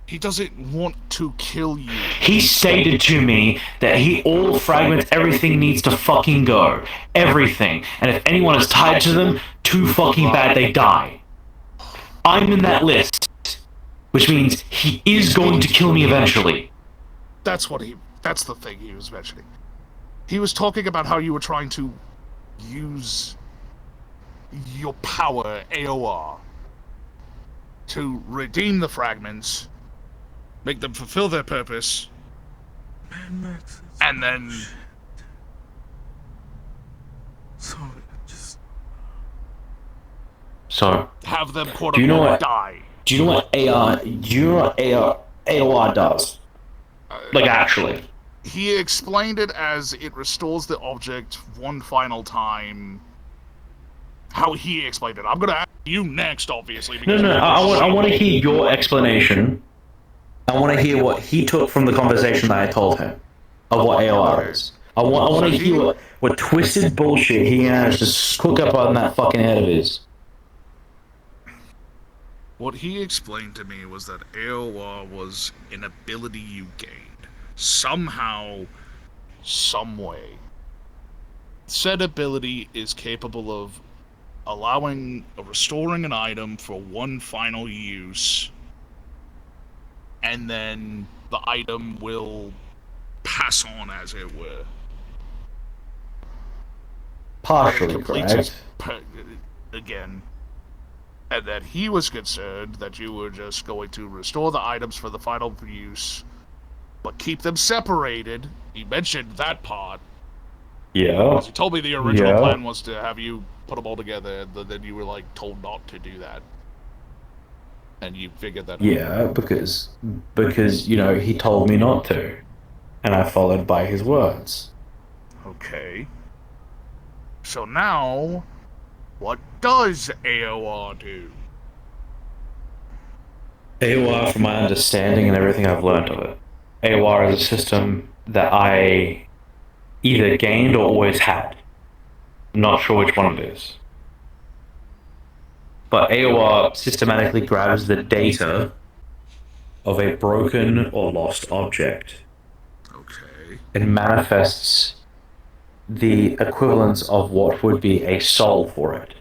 He doesn't want to kill you. He stated to me that all fragments, everything needs to fucking go. Everything. And if anyone is tied to them, too fucking bad they die. I'm in that list. Which means he is going to kill me eventually. That's the thing he was mentioning. He was talking about how you were trying to use your power, AOR, to redeem the fragments, make them fulfill their purpose, and then... So, have them do you know what, die. Do you know what AOR does? Like, actually. He explained it as it restores the object one final time. How he explained it. I'm gonna You next, obviously. No, Because no, you're I want to hear your explanation. I want to hear what he took from the conversation that I told him of what AOR is. I want to hear what twisted bullshit he managed to cook up on that fucking head of his. What he explained to me was that AOR was an ability you gained. Somehow, some way. Said ability is capable of restoring an item for one final use, and then the item will pass on, as it were. Partially correct. Again. And that he was concerned that you were just going to restore the items for the final use, but keep them separated. He mentioned that part. Yeah. Because he told me the original plan was to have you put them all together, and then you were like told not to do that. And you figured that out. Yeah, because you know, he told me not to, and I followed by his words. Okay. So now, what does AOR do? AOR, from my understanding and everything I've learned of it, AOR is a system that I either gained or always had. I'm not sure which one it is. But AOR systematically grabs the data of a broken or lost object and manifests the equivalence of what would be a soul for it.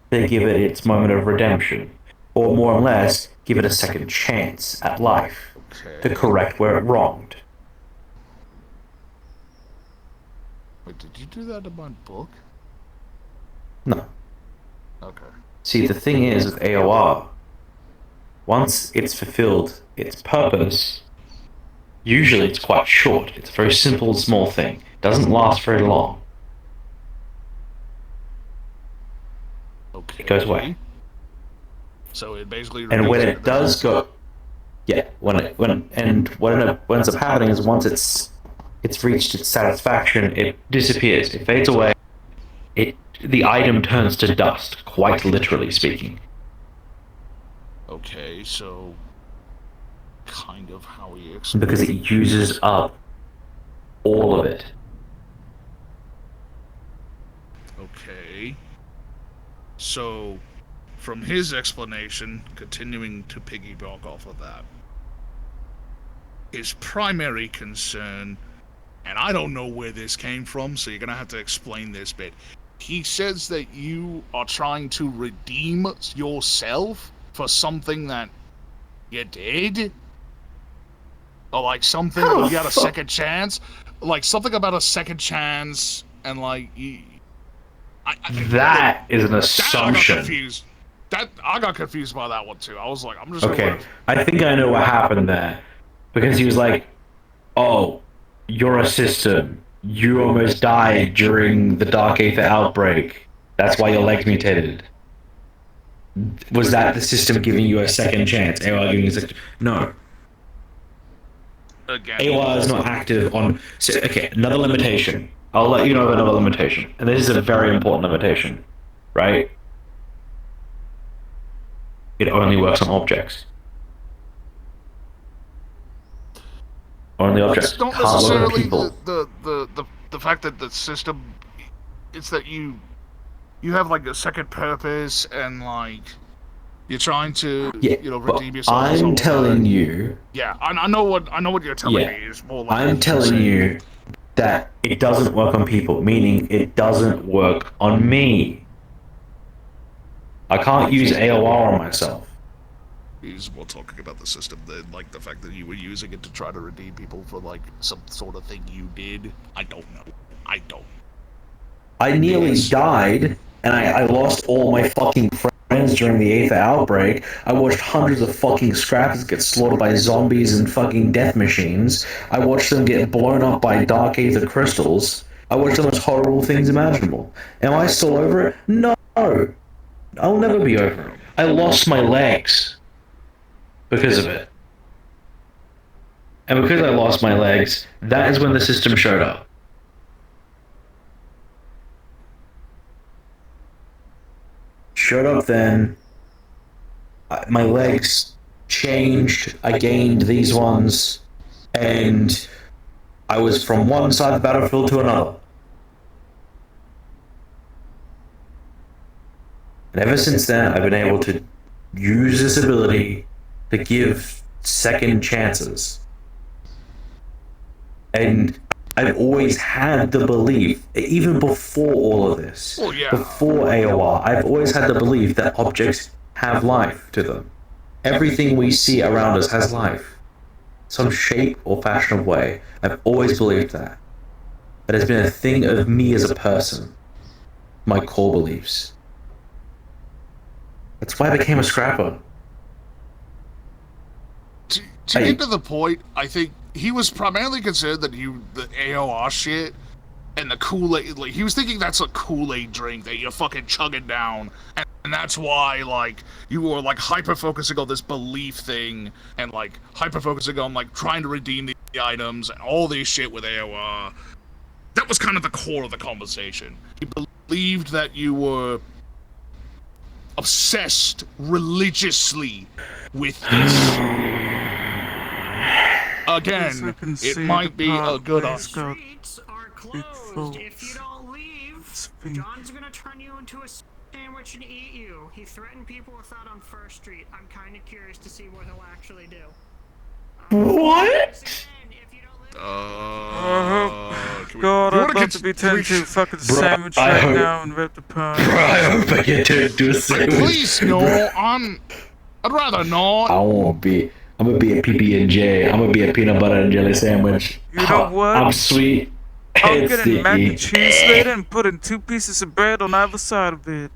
They give it its moment of redemption, or more or less, give it a second chance at life to correct where it wronged. Wait, did you do that in my book? No. Okay. See, the thing is with AOR, once it's fulfilled its purpose, usually it's quite short. It's a very simple, small thing. It doesn't last very long. Okay. It goes away. So it basically. And when it does go, yeah, what ends up happening is once it's reached its satisfaction, it disappears. It fades away. The item turns to dust, quite literally speaking. Okay, so kind of how he Because it uses up all of it. Okay. So, from his explanation, continuing to piggyback off of that, his primary concern, and I don't know where this came from, so you're gonna have to explain this bit. He says that you are trying to redeem yourself for something that you did? Or like something you got a second chance? Like something about a second chance and like you... That is an assumption. I got confused by that one too. I was like, I'm just Okay, gonna... I think I know what happened there. Because he was like, oh, you're a system. You almost died during the Dark Aether outbreak. That's why your legs mutated. Was that the system giving you a second chance? AOR giving you a second... No. AOR is not active on... So, okay, another limitation. I'll let you know of another limitation. And this is a very important limitation. Right? It only works on objects. Only objects. It's not Can't work on necessarily people. the fact that the system... It's that you have like a second purpose and like... You're trying to, redeem yourself. I'm telling you... Yeah, I know what you're telling me is more like... I'm telling you that it doesn't work on people, meaning it doesn't work on me. I can't use AOR on myself. He's more talking about the system than like the fact that you were using it to try to redeem people for like some sort of thing you did. I don't know. I nearly died, and I lost all my fucking friends during the Aether outbreak. I watched hundreds of fucking scrappers get slaughtered by zombies and fucking death machines. I watched them get blown up by Dark Aether crystals. I watched the most horrible things imaginable. Am I still over it? No! I'll never be over it. I lost my legs because of it. And because I lost my legs, that is when the system showed up. showed up then. My legs changed. I gained these ones, and I was from one side of the battlefield to another. And ever since then, I've been able to use this ability to give second chances. And I've always had the belief, even before all of this, before AOR, I've always had the belief that objects have life to them. Everything we see around us has life. Some shape or fashion of way. I've always believed that. That has been a thing of me as a person. My core beliefs. That's why I became a scrapper. To get to the point, I think he was primarily concerned that the AOR shit and the Kool-Aid, like, he was thinking that's a Kool-Aid drink that you're fucking chugging down, and that's why, like, you were, like, hyper-focusing on this belief thing, and, like, hyper-focusing on, like, trying to redeem the items, and all this shit with AOR. That was kind of the core of the conversation. He believed that you were obsessed religiously with this. Again, it might be a good option. Streets are closed. If you don't leave, John's gonna turn you into a sandwich and eat you. He threatened people with that on First Street. I'm kind of curious to see what he'll actually do. What? God, I'd love to be turned into a fucking sandwich right now and ripped apart. Bro, I hope I get turned into a sandwich. Please, no, I'd rather not. I'm gonna be a PB&J. I'm gonna be a peanut butter and jelly sandwich. You know what? I'm sweet. I'm getting mac and cheese later and putting 2 pieces of bread on either side of it.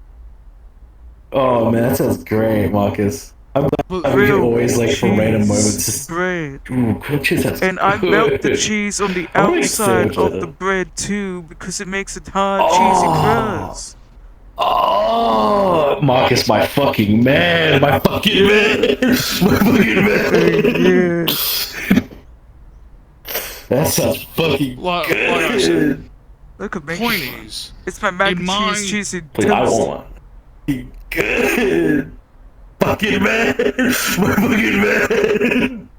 Oh man, that sounds great, Marcus. I'm always like for random moments. Just, bread. Ooh, cheese, that's and I melt the cheese on the outside of the bread too because it makes it hard, cheesy crust. Oh, Marcus, my fucking man, my fucking man, my fucking man. That sounds fucking good. Look at me. Please. It's my mac and cheese, cheesy toast. I want one. Good. Fucking man, my fucking man.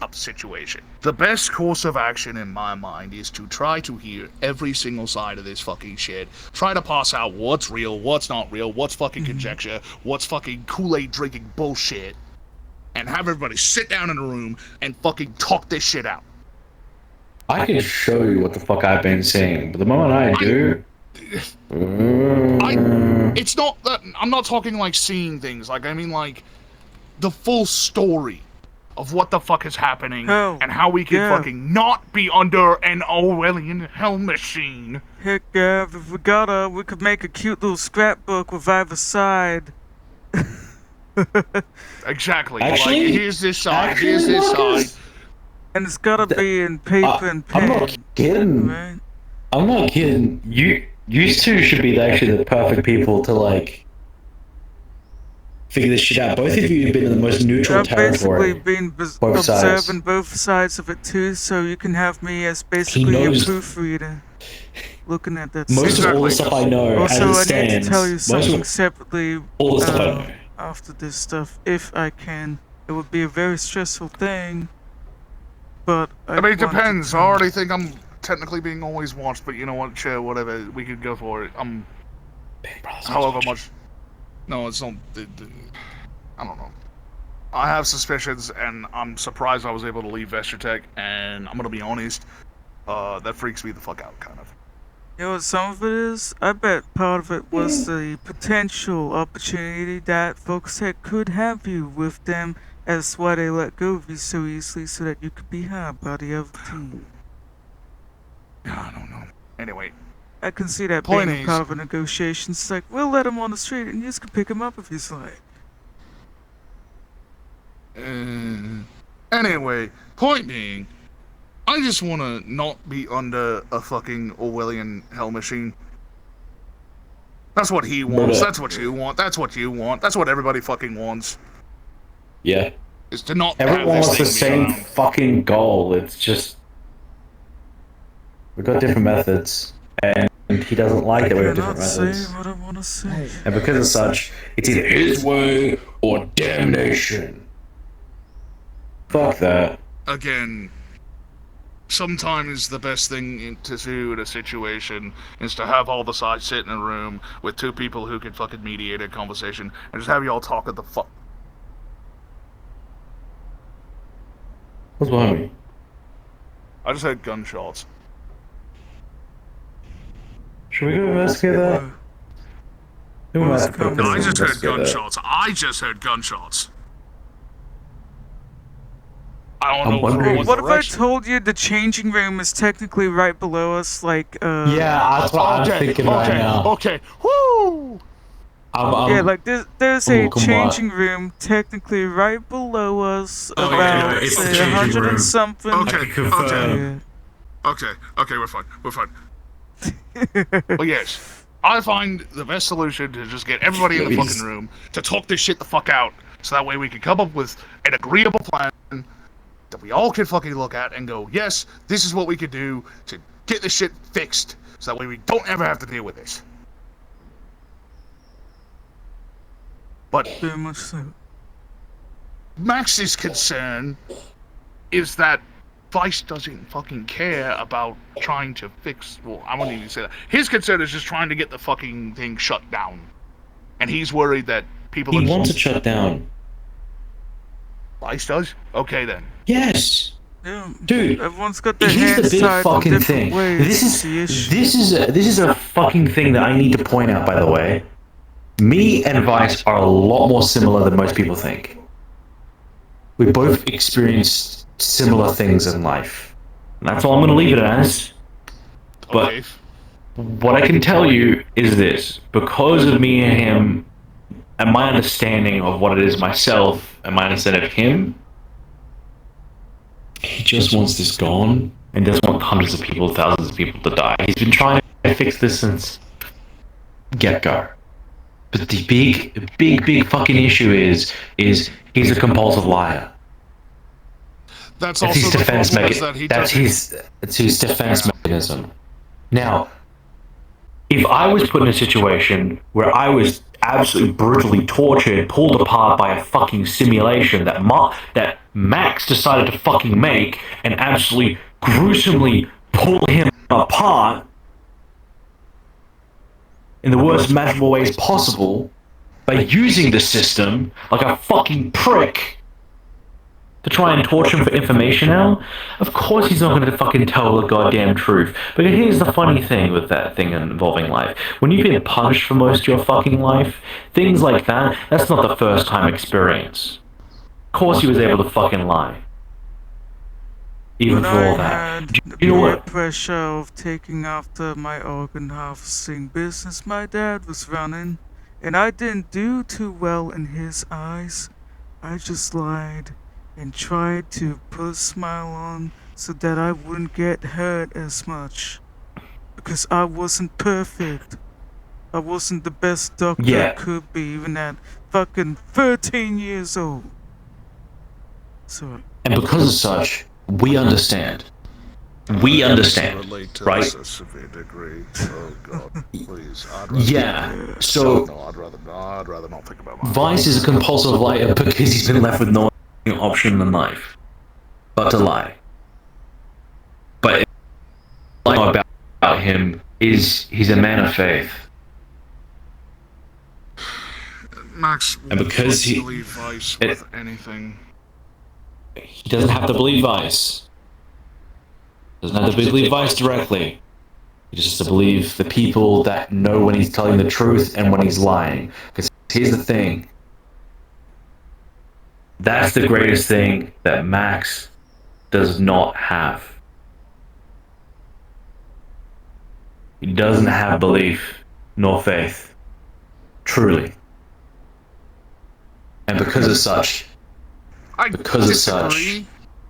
Up situation. The best course of action in my mind is to try to hear every single side of this fucking shit. Try to pass out what's real, what's not real, what's fucking conjecture, what's fucking Kool-Aid drinking bullshit, and have everybody sit down in a room and fucking talk this shit out. I can show you what the fuck I've been saying, but the moment I do... It's not that... I'm not talking like seeing things, like, I mean like, the full story of what the fuck is happening and how we can fucking not be under an Orwellian hell machine. Heck yeah, if we gotta, we could make a cute little scrapbook with either side. Exactly. Actually, like, here's this side, here's this side. And it's gotta be in paper and pen. I'm not kidding. Right? I'm not kidding. You two should be actually the perfect people to, like, figure this shit out. Both of you have been in the most neutral territory. I've basically been observing both sides of it too, so you can have me as basically a proofreader. Looking at that. Most of all the stuff I know also, as it I need stands. to tell you something separately all the stuff I know. After this stuff, if I can. It would be a very stressful thing, but I mean, it depends. I already think I'm technically being always watched, but you know what? Sure, whatever. We could go for it. However much. No, it's not. I don't know. I have suspicions, and I'm surprised I was able to leave Meatrack, and I'm gonna be honest, that freaks me the fuck out, kind of. You know what some of it is? I bet part of it was the potential opportunity that Focustech could have you with them, as why they let go of you so easily so that you could be hired by the other team. I don't know. Anyway. I can see that being part of a negotiation. It's like, we'll let him on the street and you just can pick him up if you like. Anyway, point being, I just want to not be under a fucking Orwellian hell machine. That's what he wants, that's what you want, that's what you want, that's what everybody fucking wants. Yeah. Is to not Everyone wants the same fucking goal, it's just... We've got different methods, and he doesn't like that we have cannot different say methods. what I want to say. And because of such, it's either his way or damnation. Fuck that. Again, sometimes the best thing to do in a situation is to have all the sides sit in a room with two people who can fucking mediate a conversation and just have you all talk at the fuck. What's behind me? I just heard gunshots. Should we go investigate that? Who am I supposed to I just heard investigate that? gunshots. I just heard gunshots. I don't I'm know wondering- what What if I direction. told you the changing room is technically right below us, like, Yeah, that's what I'm thinking right now. Okay, woo! yeah, like there's Oh, a come on. changing room technically right below us, Oh, about okay, it's the say changing 100 room. and something. Okay. Okay, we're fine. Well, yes. I find the best solution to just get everybody in the fucking room to talk this shit the fuck out, so that way we can come up with an agreeable plan that we all can fucking look at and go, yes, this is what we could do to get this shit fixed, so that way we don't ever have to deal with this. But very much so. Max's concern is that Vice doesn't fucking care about trying to fix. Well, I wouldn't even say that. His concern is just trying to get the fucking thing shut down, and he's worried that people. He wants it shut down. Vice does. Okay then. Yes. Yeah, Dude, everyone's got their here's hands the big tied in fucking different thing. ways. This is a fucking thing that I need to point out, by the way. Me and Vice are a lot more similar than most people think. We both experienced similar things in life. And that's all I'm going to leave it as. But what I can tell you is this. Because of me and him, and my understanding of what it is myself, and my understanding of him, he just wants this gone, and doesn't want hundreds of people, thousands of people to die. He's been trying to fix this since get-go. But the big fucking issue is he's a compulsive liar. That's That's his also the defense problem is that mechanism. he That's his defense mechanism. Now, if I was put in a situation where I was absolutely brutally tortured, pulled apart by a fucking simulation that Max decided to fucking make, and absolutely gruesomely pull him apart in the worst imaginable ways possible by using the system like a fucking prick to try and torture him for information now, of course he's not going to fucking tell the goddamn truth. But here's the funny thing with that thing involving life. When you've been punished for most of your fucking life, things like that, that's not the first time experience. Of course he was able to fucking lie. Even But for all I that. had Do the you know peer what? pressure of taking after my organ harvesting business my dad was running, and I didn't do too well in his eyes. I just lied and tried to put a smile on so that I wouldn't get hurt as much. Because I wasn't perfect. I wasn't the best doctor I could be, even at fucking 13 years old. So, And because of such, we understand. We understand, right? a severe degree. Oh God, please. Yeah, so No, I'd rather not think about Vice is a compulsive liar because he's been left with no option in life but to lie. But lying about him is he's a man of faith. Max, And because he believe Vice with anything. he doesn't have to believe Vice. Doesn't have to believe Vice directly. He just has to believe the people that know when he's telling the truth and when he's lying. Because here's the thing. That's the greatest thing that Max does not have. He doesn't have belief nor faith. Truly. And because of such,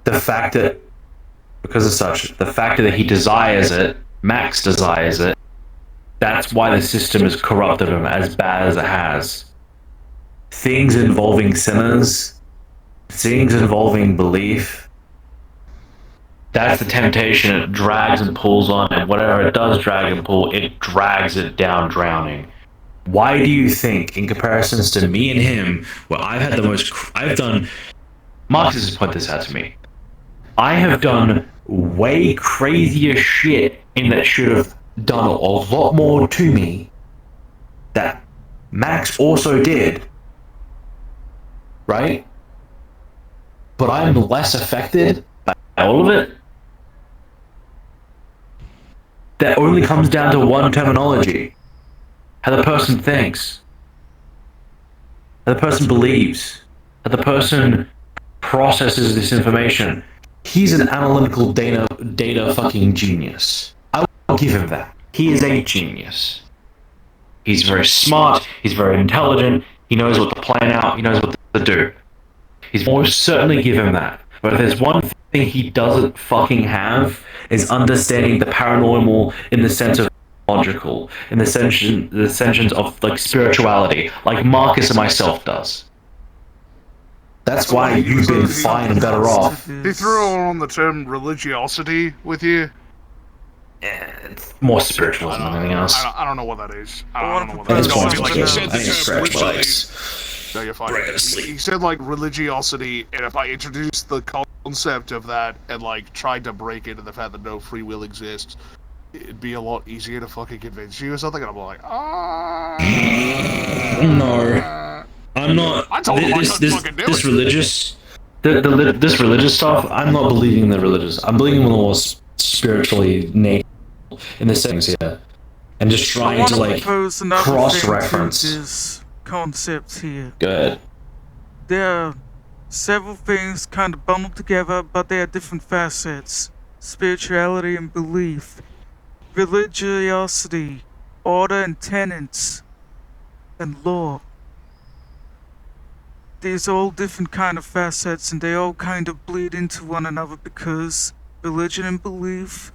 the fact that he desires it, Max desires it, that's why the system has corrupted him as bad as it has. Things involving sinners, things involving belief, That's the temptation it drags and pulls on, and whatever it does drag and pull, it drags it down drowning. Why do you think, in comparisons to me and him, where I've had the most, I've done, Marcus has put this out to me, I have done way crazier shit in that should have done a lot more to me that Max also did, right? But I'm less affected by all of it. That only comes down to one terminology. How the person thinks. How the person believes. How the person processes this information. He's an analytical data fucking genius. I will give him that. He is a genius. He's very smart, he's very intelligent, he knows what to plan out, he knows what to do. He's most certainly give him that. But if there's one thing he doesn't fucking have, is understanding the paranormal in the sense of logical, in the sense of like spirituality, like Marcus and myself does. That's why you've been fine and better off. He threw on the term religiosity with you. It's more spiritual than anything else. I don't know what that is. I don't know what I that think is. it's more Like, he said I think it's spiritual. no, you're fine. He said like religiosity, and if I introduced the concept of that and like tried to break into the fact that no free will exists, it'd be a lot easier to fucking convince you or something. And I'm like, No, I'm not. I told him I couldn't fucking do this it. religious, this religious stuff. I'm not believing the religious. I'm believing in the more spiritually nature in the settings here, and just trying to like cross-reference This concepts here. Good. There are several things kind of bundled together, but they are different facets. Spirituality and belief, religiosity, order and tenets, and law. These are all different kind of facets, and they all kind of bleed into one another because religion and belief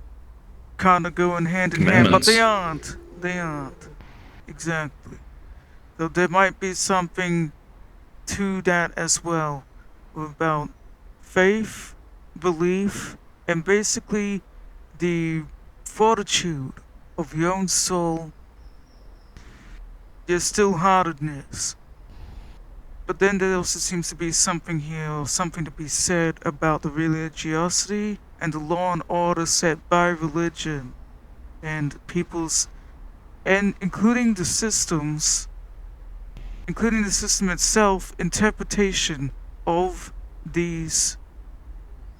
kind of go in hand, but they aren't. They aren't. Exactly. Though there might be something to that as well, about faith, belief, and basically the fortitude of your own soul, your still-heartedness. But then there also seems to be something here, or something to be said about the religiosity and the law and order set by religion and people's, and including the system itself, interpretation of these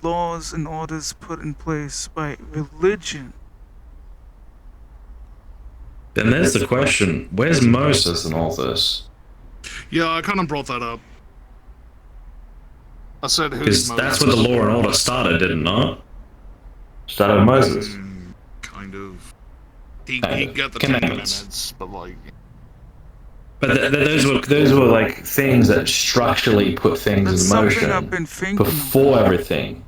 laws and orders put in place by religion. Then there's the question: where's Moses in all this? Yeah, I kind of brought that up. I said who's Because Moses? that's where the law and order started, did it not? Started with Moses. Kind of. He got the Ten Commandments, but like. But those were like things that structurally put things in motion before everything.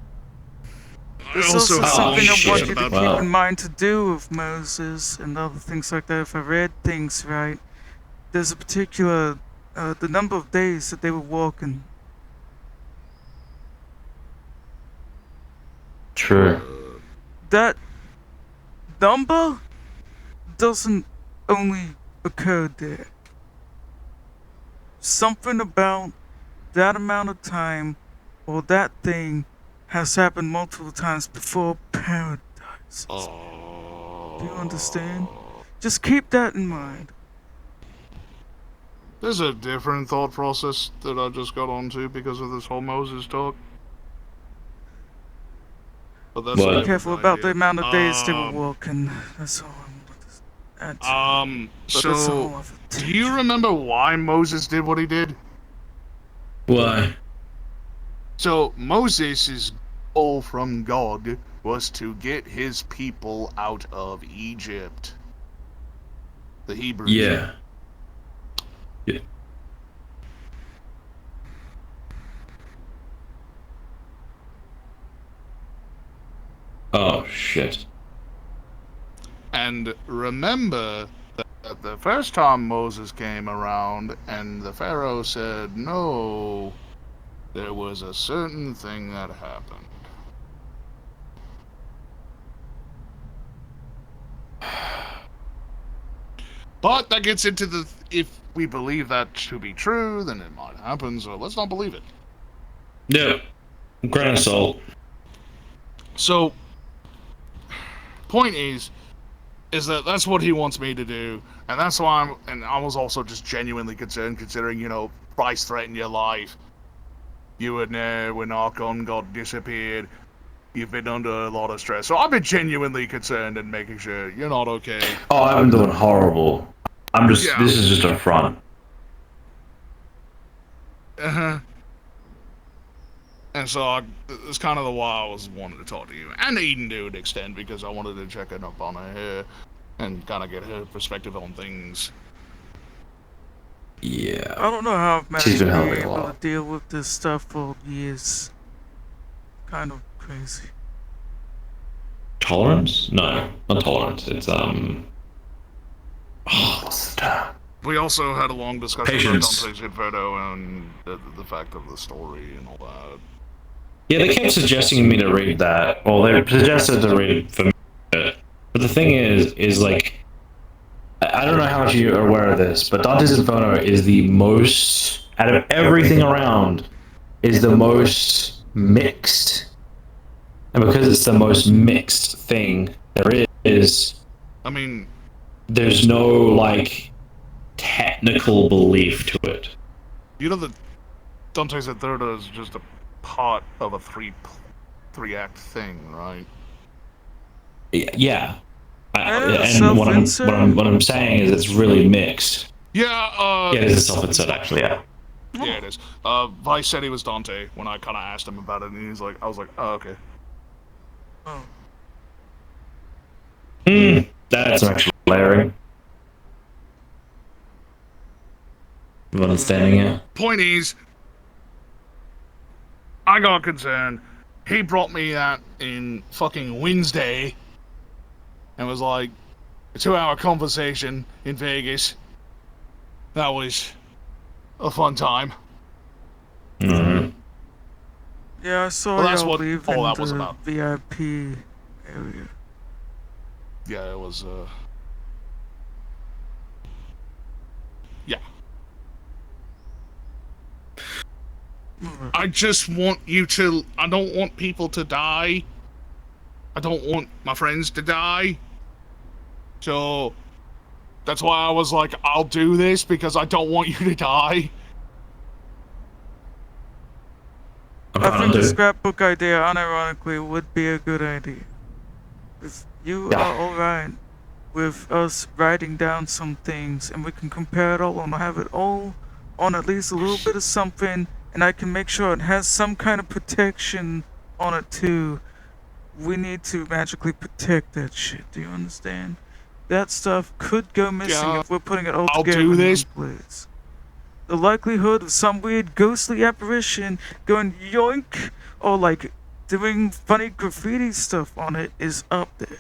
There's also something I want you to keep in mind to do with Moses and other things like that. If I read things right, there's a particular the number of days that they were walking. True. That number doesn't only occur there. Something about that amount of time or that thing has happened multiple times before paradise. Do you understand? Just keep that in mind. There's a different thought process that I just got onto because of this whole Moses talk. But that's Be careful about the amount of days they were walking. That's all I'm add to. But that's a whole So, other do you remember why Moses did what he did? Why? So, Moses' goal from God was to get his people out of Egypt. The Hebrews. Yeah. Yeah. Oh shit. And remember that the first time Moses came around and the Pharaoh said no, there was a certain thing that happened. But that gets into the, if we believe that to be true, then it might happen, so let's not believe it. Yeah. Grain of salt. So, point is that that's what he wants me to do, and that's why I was also just genuinely concerned, considering, you know, price threatened your life. You were there when Archon got disappeared. You've been under a lot of stress. So I've been genuinely concerned and making sure you're not okay. Oh, I'm doing horrible. I'm just, Yeah. this is just a front. Uh-huh. And so it's kind of the why I was wanting to talk to you. And Eden to an extent, because I wanted to check in up on her and kind of get her perspective on things. Yeah. I don't know how I've managed She's to been be helping a able to lot. deal with this stuff for years. Kind of crazy. Tolerance? No, not tolerance. It's, oh, what's the term? We also had a long discussion Patience. about Dante's Inferno and the fact of the story and all that. Yeah, they kept suggesting me to read that. Well, they suggested to read it for me. But the thing is like, I don't know how much you are aware of this, but Dante's Inferno is the most, out of everything around, is the most mixed. And because it's the most mixed thing there is, I mean, there's no, like, technical belief to it. you know that Dante's Inferno is just a part of a three-act thing, right? Yeah. And what I'm saying is it's really mixed. Yeah, Yeah, it is a self-insert, actually, yeah. Yeah, it is. Vice said he was Dante when I kind of asked him about it, and he's like, I was like, oh, okay. Hmm, that's actually layering. I'm understanding it. Point is, I got concerned. He brought me that in fucking Wednesday, and was like, a 2-hour conversation in Vegas. That was a fun time. Mm-hmm. Yeah, I saw Well, that's y'all what leave all in that was the about. VIP area. Yeah, it was, yeah. I just want you to, I don't want people to die. I don't want my friends to die. So, that's why I was like, I'll do this, because I don't want you to die. I think the scrapbook idea, unironically, would be a good idea. If you are alright with us writing down some things, and we can compare it all and have it all on at least a little bit of something, and I can make sure it has some kind of protection on it too. We need to magically protect that shit, do you understand? That stuff could go missing if we're putting it all together in one place. The likelihood of some weird ghostly apparition going yoink or like doing funny graffiti stuff on it is up there.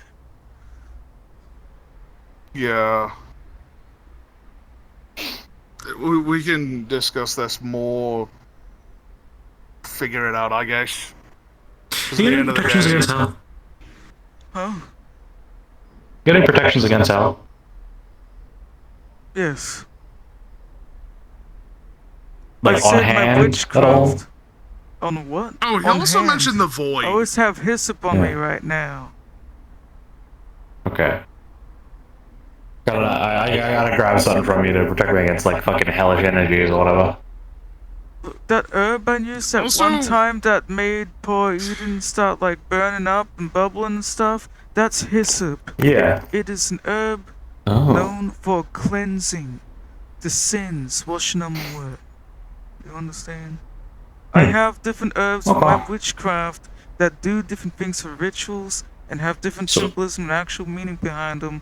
Yeah. We can discuss this more. Figure it out, I guess. 'Cause at the end of the Protections day- against hell. Huh? Getting protections against hell. Yes. Like on hand at all? On what? Oh, he On also hand. mentioned the void. I always have hyssop on me right now. Okay. I gotta grab something from you to protect me against like fucking hellish energies or whatever. That herb I used that one time that made poor Eden start like burning up and bubbling and stuff, that's hyssop. Yeah. It is an herb Oh. known for cleansing the sins, washing them away. You understand? I have different herbs for my witchcraft that do different things for rituals and have different symbolism and actual meaning behind them.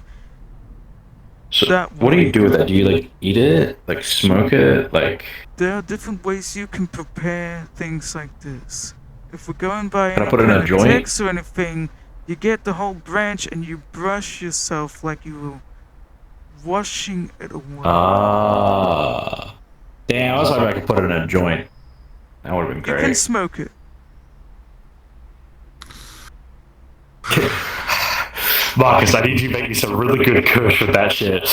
So, what do you do with that? Do you like eat it? Like smoke it? Like. There are different ways you can prepare things like this. If we're going by Can I any put it in kind a of joint? text or anything, you get the whole branch and you brush yourself like you were washing it away. Ah. Damn, I was hoping I could put it in a joint. That would have been You can great. smoke it. Marcus, I need you to make me some really good kush with that shit.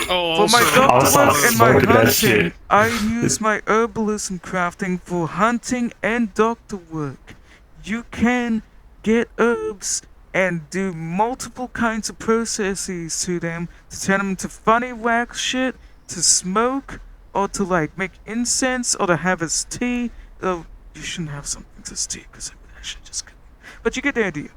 Oh, For my also, doctor work and my smoking that hunting, shit. I use my herbalism crafting for hunting and doctor work. You can get herbs and do multiple kinds of processes to them to turn them into funny wax shit, to smoke, or to like make incense, or to have as tea. Oh, you shouldn't have some things as tea because that shit just. But you get the idea.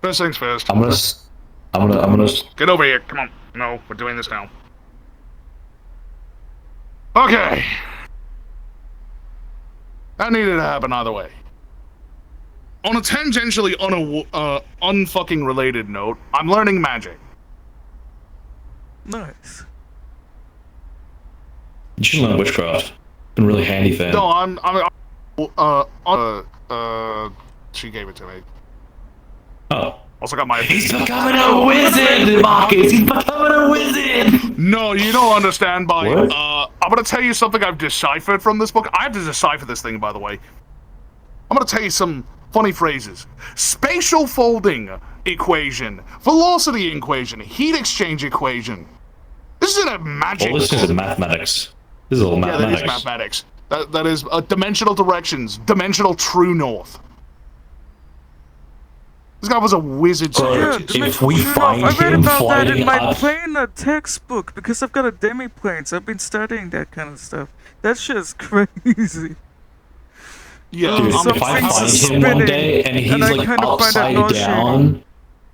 First things first. I'm gonna. Get over here. Come on. No, we're doing this now. Okay. That needed to happen either way. On a tangentially unfucking related note, I'm learning magic. Nice. You should learn witchcraft. Been really handy thing. No, she gave it to me. Oh. Also got my. He's becoming a wizard, Marcus. He's becoming a wizard. No, you don't understand. What? I'm gonna tell you something I've deciphered from this book. I have to decipher this thing, by the way. I'm gonna tell you some funny phrases. Spatial folding equation, velocity equation, heat exchange equation. This isn't a magic. Well, this is mathematics. This is all mathematics. Yeah, that is mathematics. That is dimensional directions, dimensional true north. This guy was a wizard. So Yeah, if we find I read him about that in floating my up, planar textbook because I've got a demi-plane, so I've been studying that kind of stuff. That shit's crazy. Yeah, dude, if I find him one day and he's like upside down,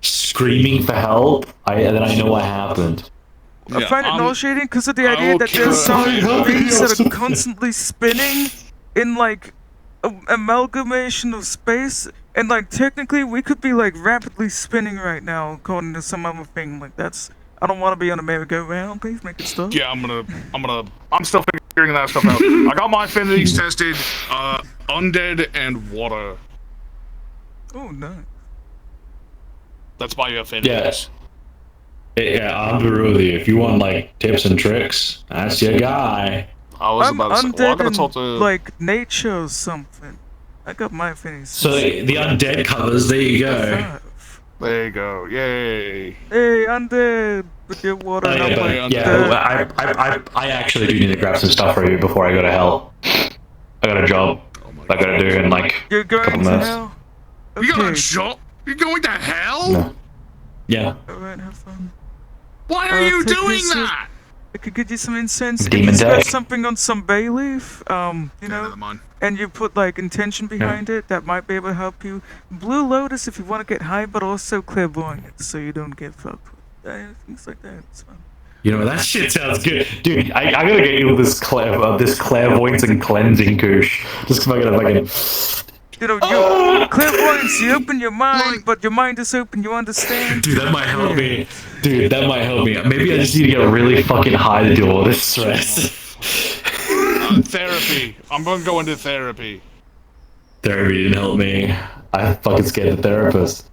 screaming for help, then I know what happened. I find it nauseating because of the idea that there's some things that are constantly spinning in like amalgamation of space, and like technically we could be like rapidly spinning right now according to some other thing. Like that's I don't want to be on a merry-go-round. Please make it stop. Yeah, I'm still figuring that stuff out. I got my affinities tested, undead and water. Oh, nice. That's my affinities. Yeah, I'm with you. If you want like tips and tricks, that's your guy. I'm undead in like nature or something. I got my affinities. So the undead covers. There you go. There you go. Yay. Hey, undead with your water. I actually do need to grab some stuff for you before I go to hell. I got a job I gotta do in like You're going a couple to minutes. hell? You got a job? You're going to hell? No. Yeah. Alright, have fun. Why are you take doing this, that? I could get you some incense. Demon If you scratch day. something on some bay leaf, you know, and you put like intention behind it, that might be able to help you. Blue lotus if you want to get high, but also clairvoyant, so you don't get fucked with. Things like that. It's fun. You know, that shit sounds good. Dude, I gotta get you this clairvoyance and cleansing kush. Just cause I gotta fucking... You know, your clairvoyance, you open your mind, but your mind is open, you understand? Dude, that might help me. Dude, that might help me. Maybe I just need to get really fucking high to do all this stress. Therapy. I'm gonna go into therapy. Therapy didn't help me. I fucking scared the therapist.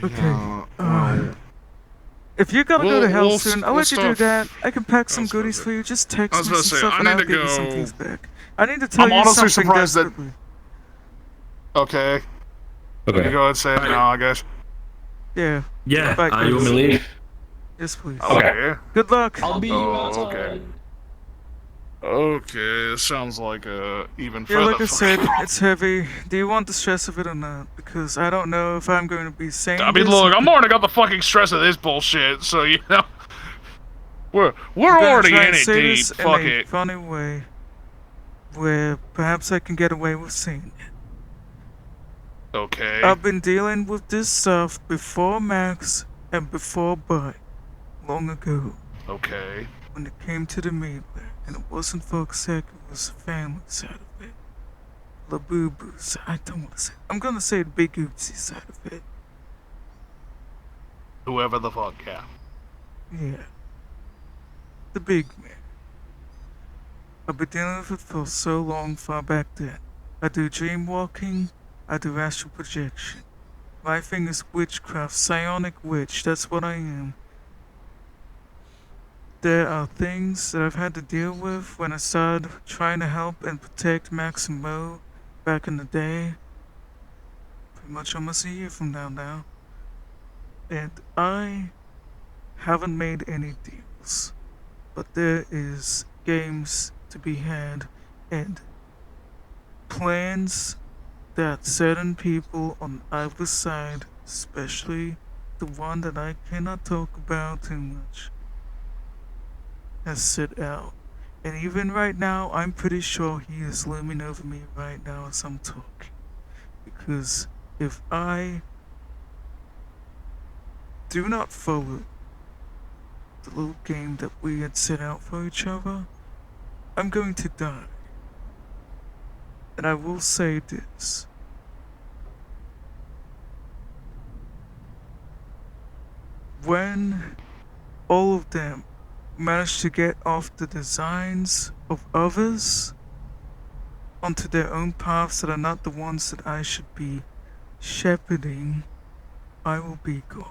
Okay. If you're gonna go to hell soon, I'll let you do that. I can pack some goodies for you. Just text me some stuff and I'll give you some things back. I need to tell I'm you honestly something surprised desperately. that. Okay. Okay. You go ahead and say it now, I guess. Yeah. Yeah. Bye, You want me to Chris. leave? Yes, please. Okay. Good luck. I'll be you outside. Okay. Okay, it sounds like even Yeah, further. like I said, it's heavy. Do you want the stress of it or not? Because I don't know if I'm going to be saying I mean, this. look, I'm already got the fucking stress of this bullshit, so you know, we're I'm gonna already try in and it say deep. this Fuck in a it. funny way, where perhaps I can get away with saying it. Okay. I've been dealing with this stuff before Max and before Bud, long ago. Okay. When it came to the Meatrack, and it wasn't Foxec, it was the family side of it. The boo-boo side, I don't want to say. I'm gonna say the big oopsie side of it. Whoever the fuck, yeah. Yeah. The big man. I've been dealing with it for so long, far back then. I do dream walking, I do astral projection. My thing is witchcraft, psionic witch, that's what I am. There are things that I've had to deal with when I started trying to help and protect Max and Mo back in the day. Pretty much almost a year from now. And I haven't made any deals, but there is games to be had and plans that certain people on either side, especially the one that I cannot talk about too much, has set out. And even right now, I'm pretty sure he is looming over me right now as I'm talking. Because if I do not follow the little game that we had set out for each other, I'm going to die. And I will say this. When all of them manage to get off the designs of others onto their own paths that are not the ones that I should be shepherding, I will be gone.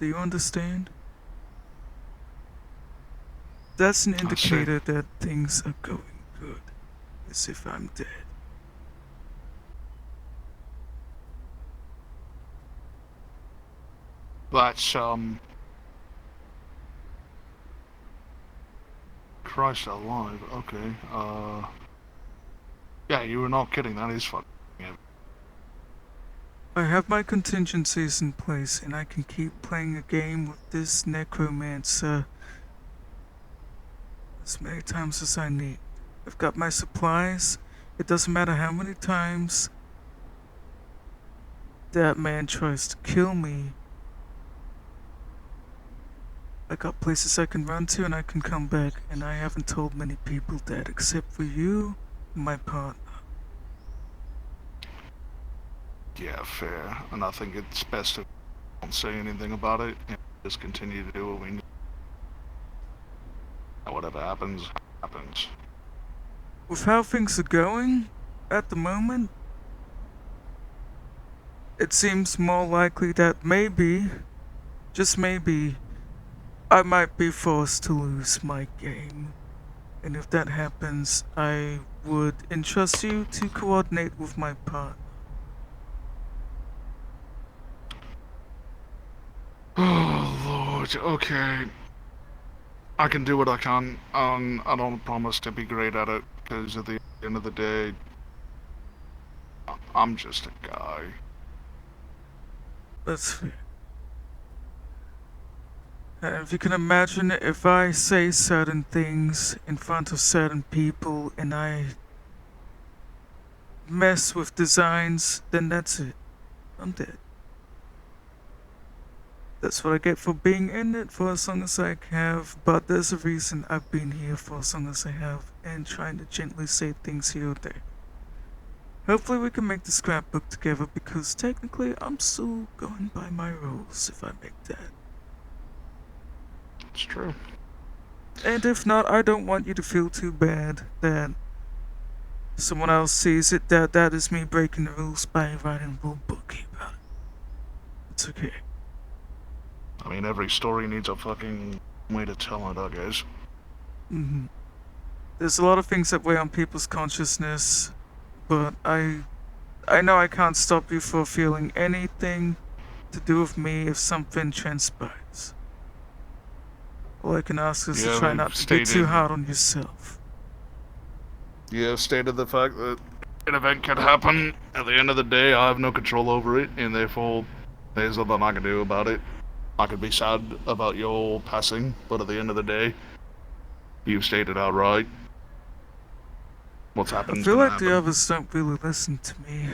Do you understand? That's an indicator that things are going good, as if I'm dead. That's, Christ alive, okay, yeah, you were not kidding, that is fucking heavy. I have my contingencies in place, and I can keep playing a game with this necromancer as many times as I need. I've got my supplies. It doesn't matter how many times that man tries to kill me. I got places I can run to and I can come back, and I haven't told many people that except for you and my partner. Yeah, fair, and I think it's best if we don't say anything about it and just continue to do what we need. And whatever happens, happens. With how things are going at the moment, it seems more likely that maybe, just maybe, I might be forced to lose my game. And if that happens, I would entrust you to coordinate with my partner. Oh, Lord, okay. I can do what I can, I don't promise to be great at it, because at the end of the day, I'm just a guy. That's fair. And if you can imagine, if I say certain things in front of certain people and I mess with designs, then that's it. I'm dead. That's what I get for being in it for as long as I have, but there's a reason I've been here for as long as I have, and trying to gently say things here or there. Hopefully we can make the scrapbook together, because technically I'm still going by my rules if I make that. It's true. And if not, I don't want you to feel too bad that someone else sees it, that is me breaking the rules by writing a rule book about it. It's okay. I mean, every story needs a fucking way to tell it, I guess. Mm-hmm. There's a lot of things that weigh on people's consciousness, but I know I can't stop you from feeling anything to do with me if something transpires. All I can ask is to try not to be too hard on yourself. Yeah, stated the fact that an event could happen. At the end of the day, I have no control over it, and therefore, there's nothing I can do about it. I could be sad about your passing, but at the end of the day, you've stated outright what's happened. I feel like the others don't really listen to me.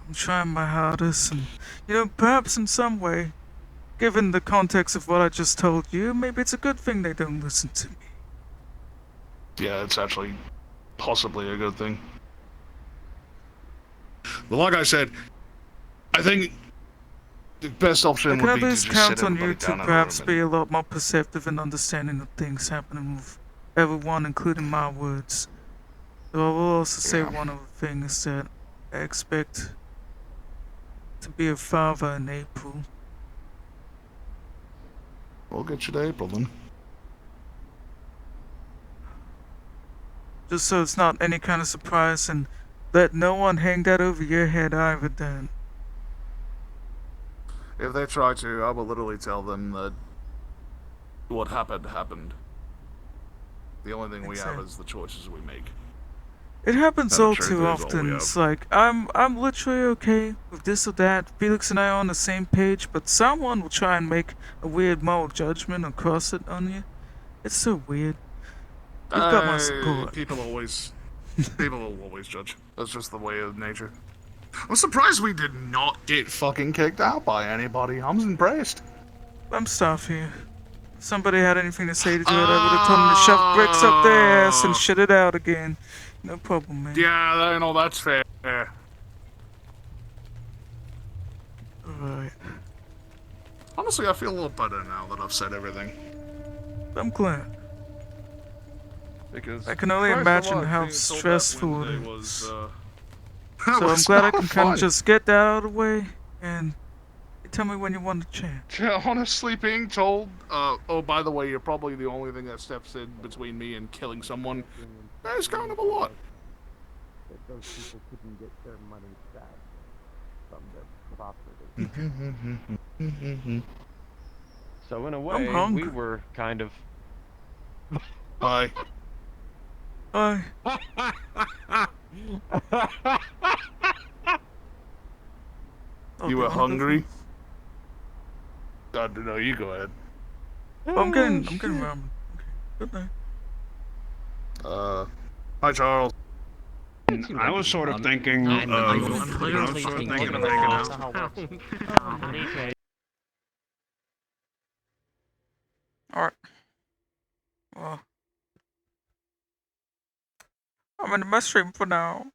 I'm trying my hardest, and, perhaps in some way, given the context of what I just told you, maybe it's a good thing they don't listen to me. Yeah, it's actually possibly a good thing. But like I said, I think the best option I would can be at to least just count sit on you everybody to down in a perhaps room be a lot more perceptive and understanding of things happening with everyone, including my words. Though I will also say one of the things that I expect to be a father in April. We'll get you to April then. Just so it's not any kind of surprise, and let no one hang that over your head either then. If they try to, I will literally tell them that what happened happened. The only thing we have Exactly. is the choices we make. It happens And the all truth too is all often. we It's have. like I'm literally okay with this or that. Felix and I are on the same page, but someone will try and make a weird moral judgment and cross it on you. It's so weird. You've got my support. People will always judge. That's just the way of nature. I'm surprised we did not get fucking kicked out by anybody. I'm impressed. I'm stuff here. If somebody had anything to say to it, I would have told them to shove bricks up their ass and shit it out again. No problem, man. Yeah, that's fair. Alright. Honestly, I feel a little better now that I've said everything. I'm glad. Because I can only Christ imagine alive, how being told that stressful it Wednesday is. was, So that I'm was glad I not can kind fun. of just get that out of the way and you tell me when you want to chat. Yeah, honestly, being told, oh, by the way, you're probably the only thing that steps in between me and killing someone, that's kind of a lot. That those people couldn't get their money back from their property. So in a I'm way, we hungry. were kind of. Bye. Bye. You were hungry? God, no, you go ahead. I'm getting ramen. Okay. Good night. Hi, Charles. I was sort of thinking I'm of. clearly thinking thinking of about hanging out. Alright. Well, I'm in the mess room for now.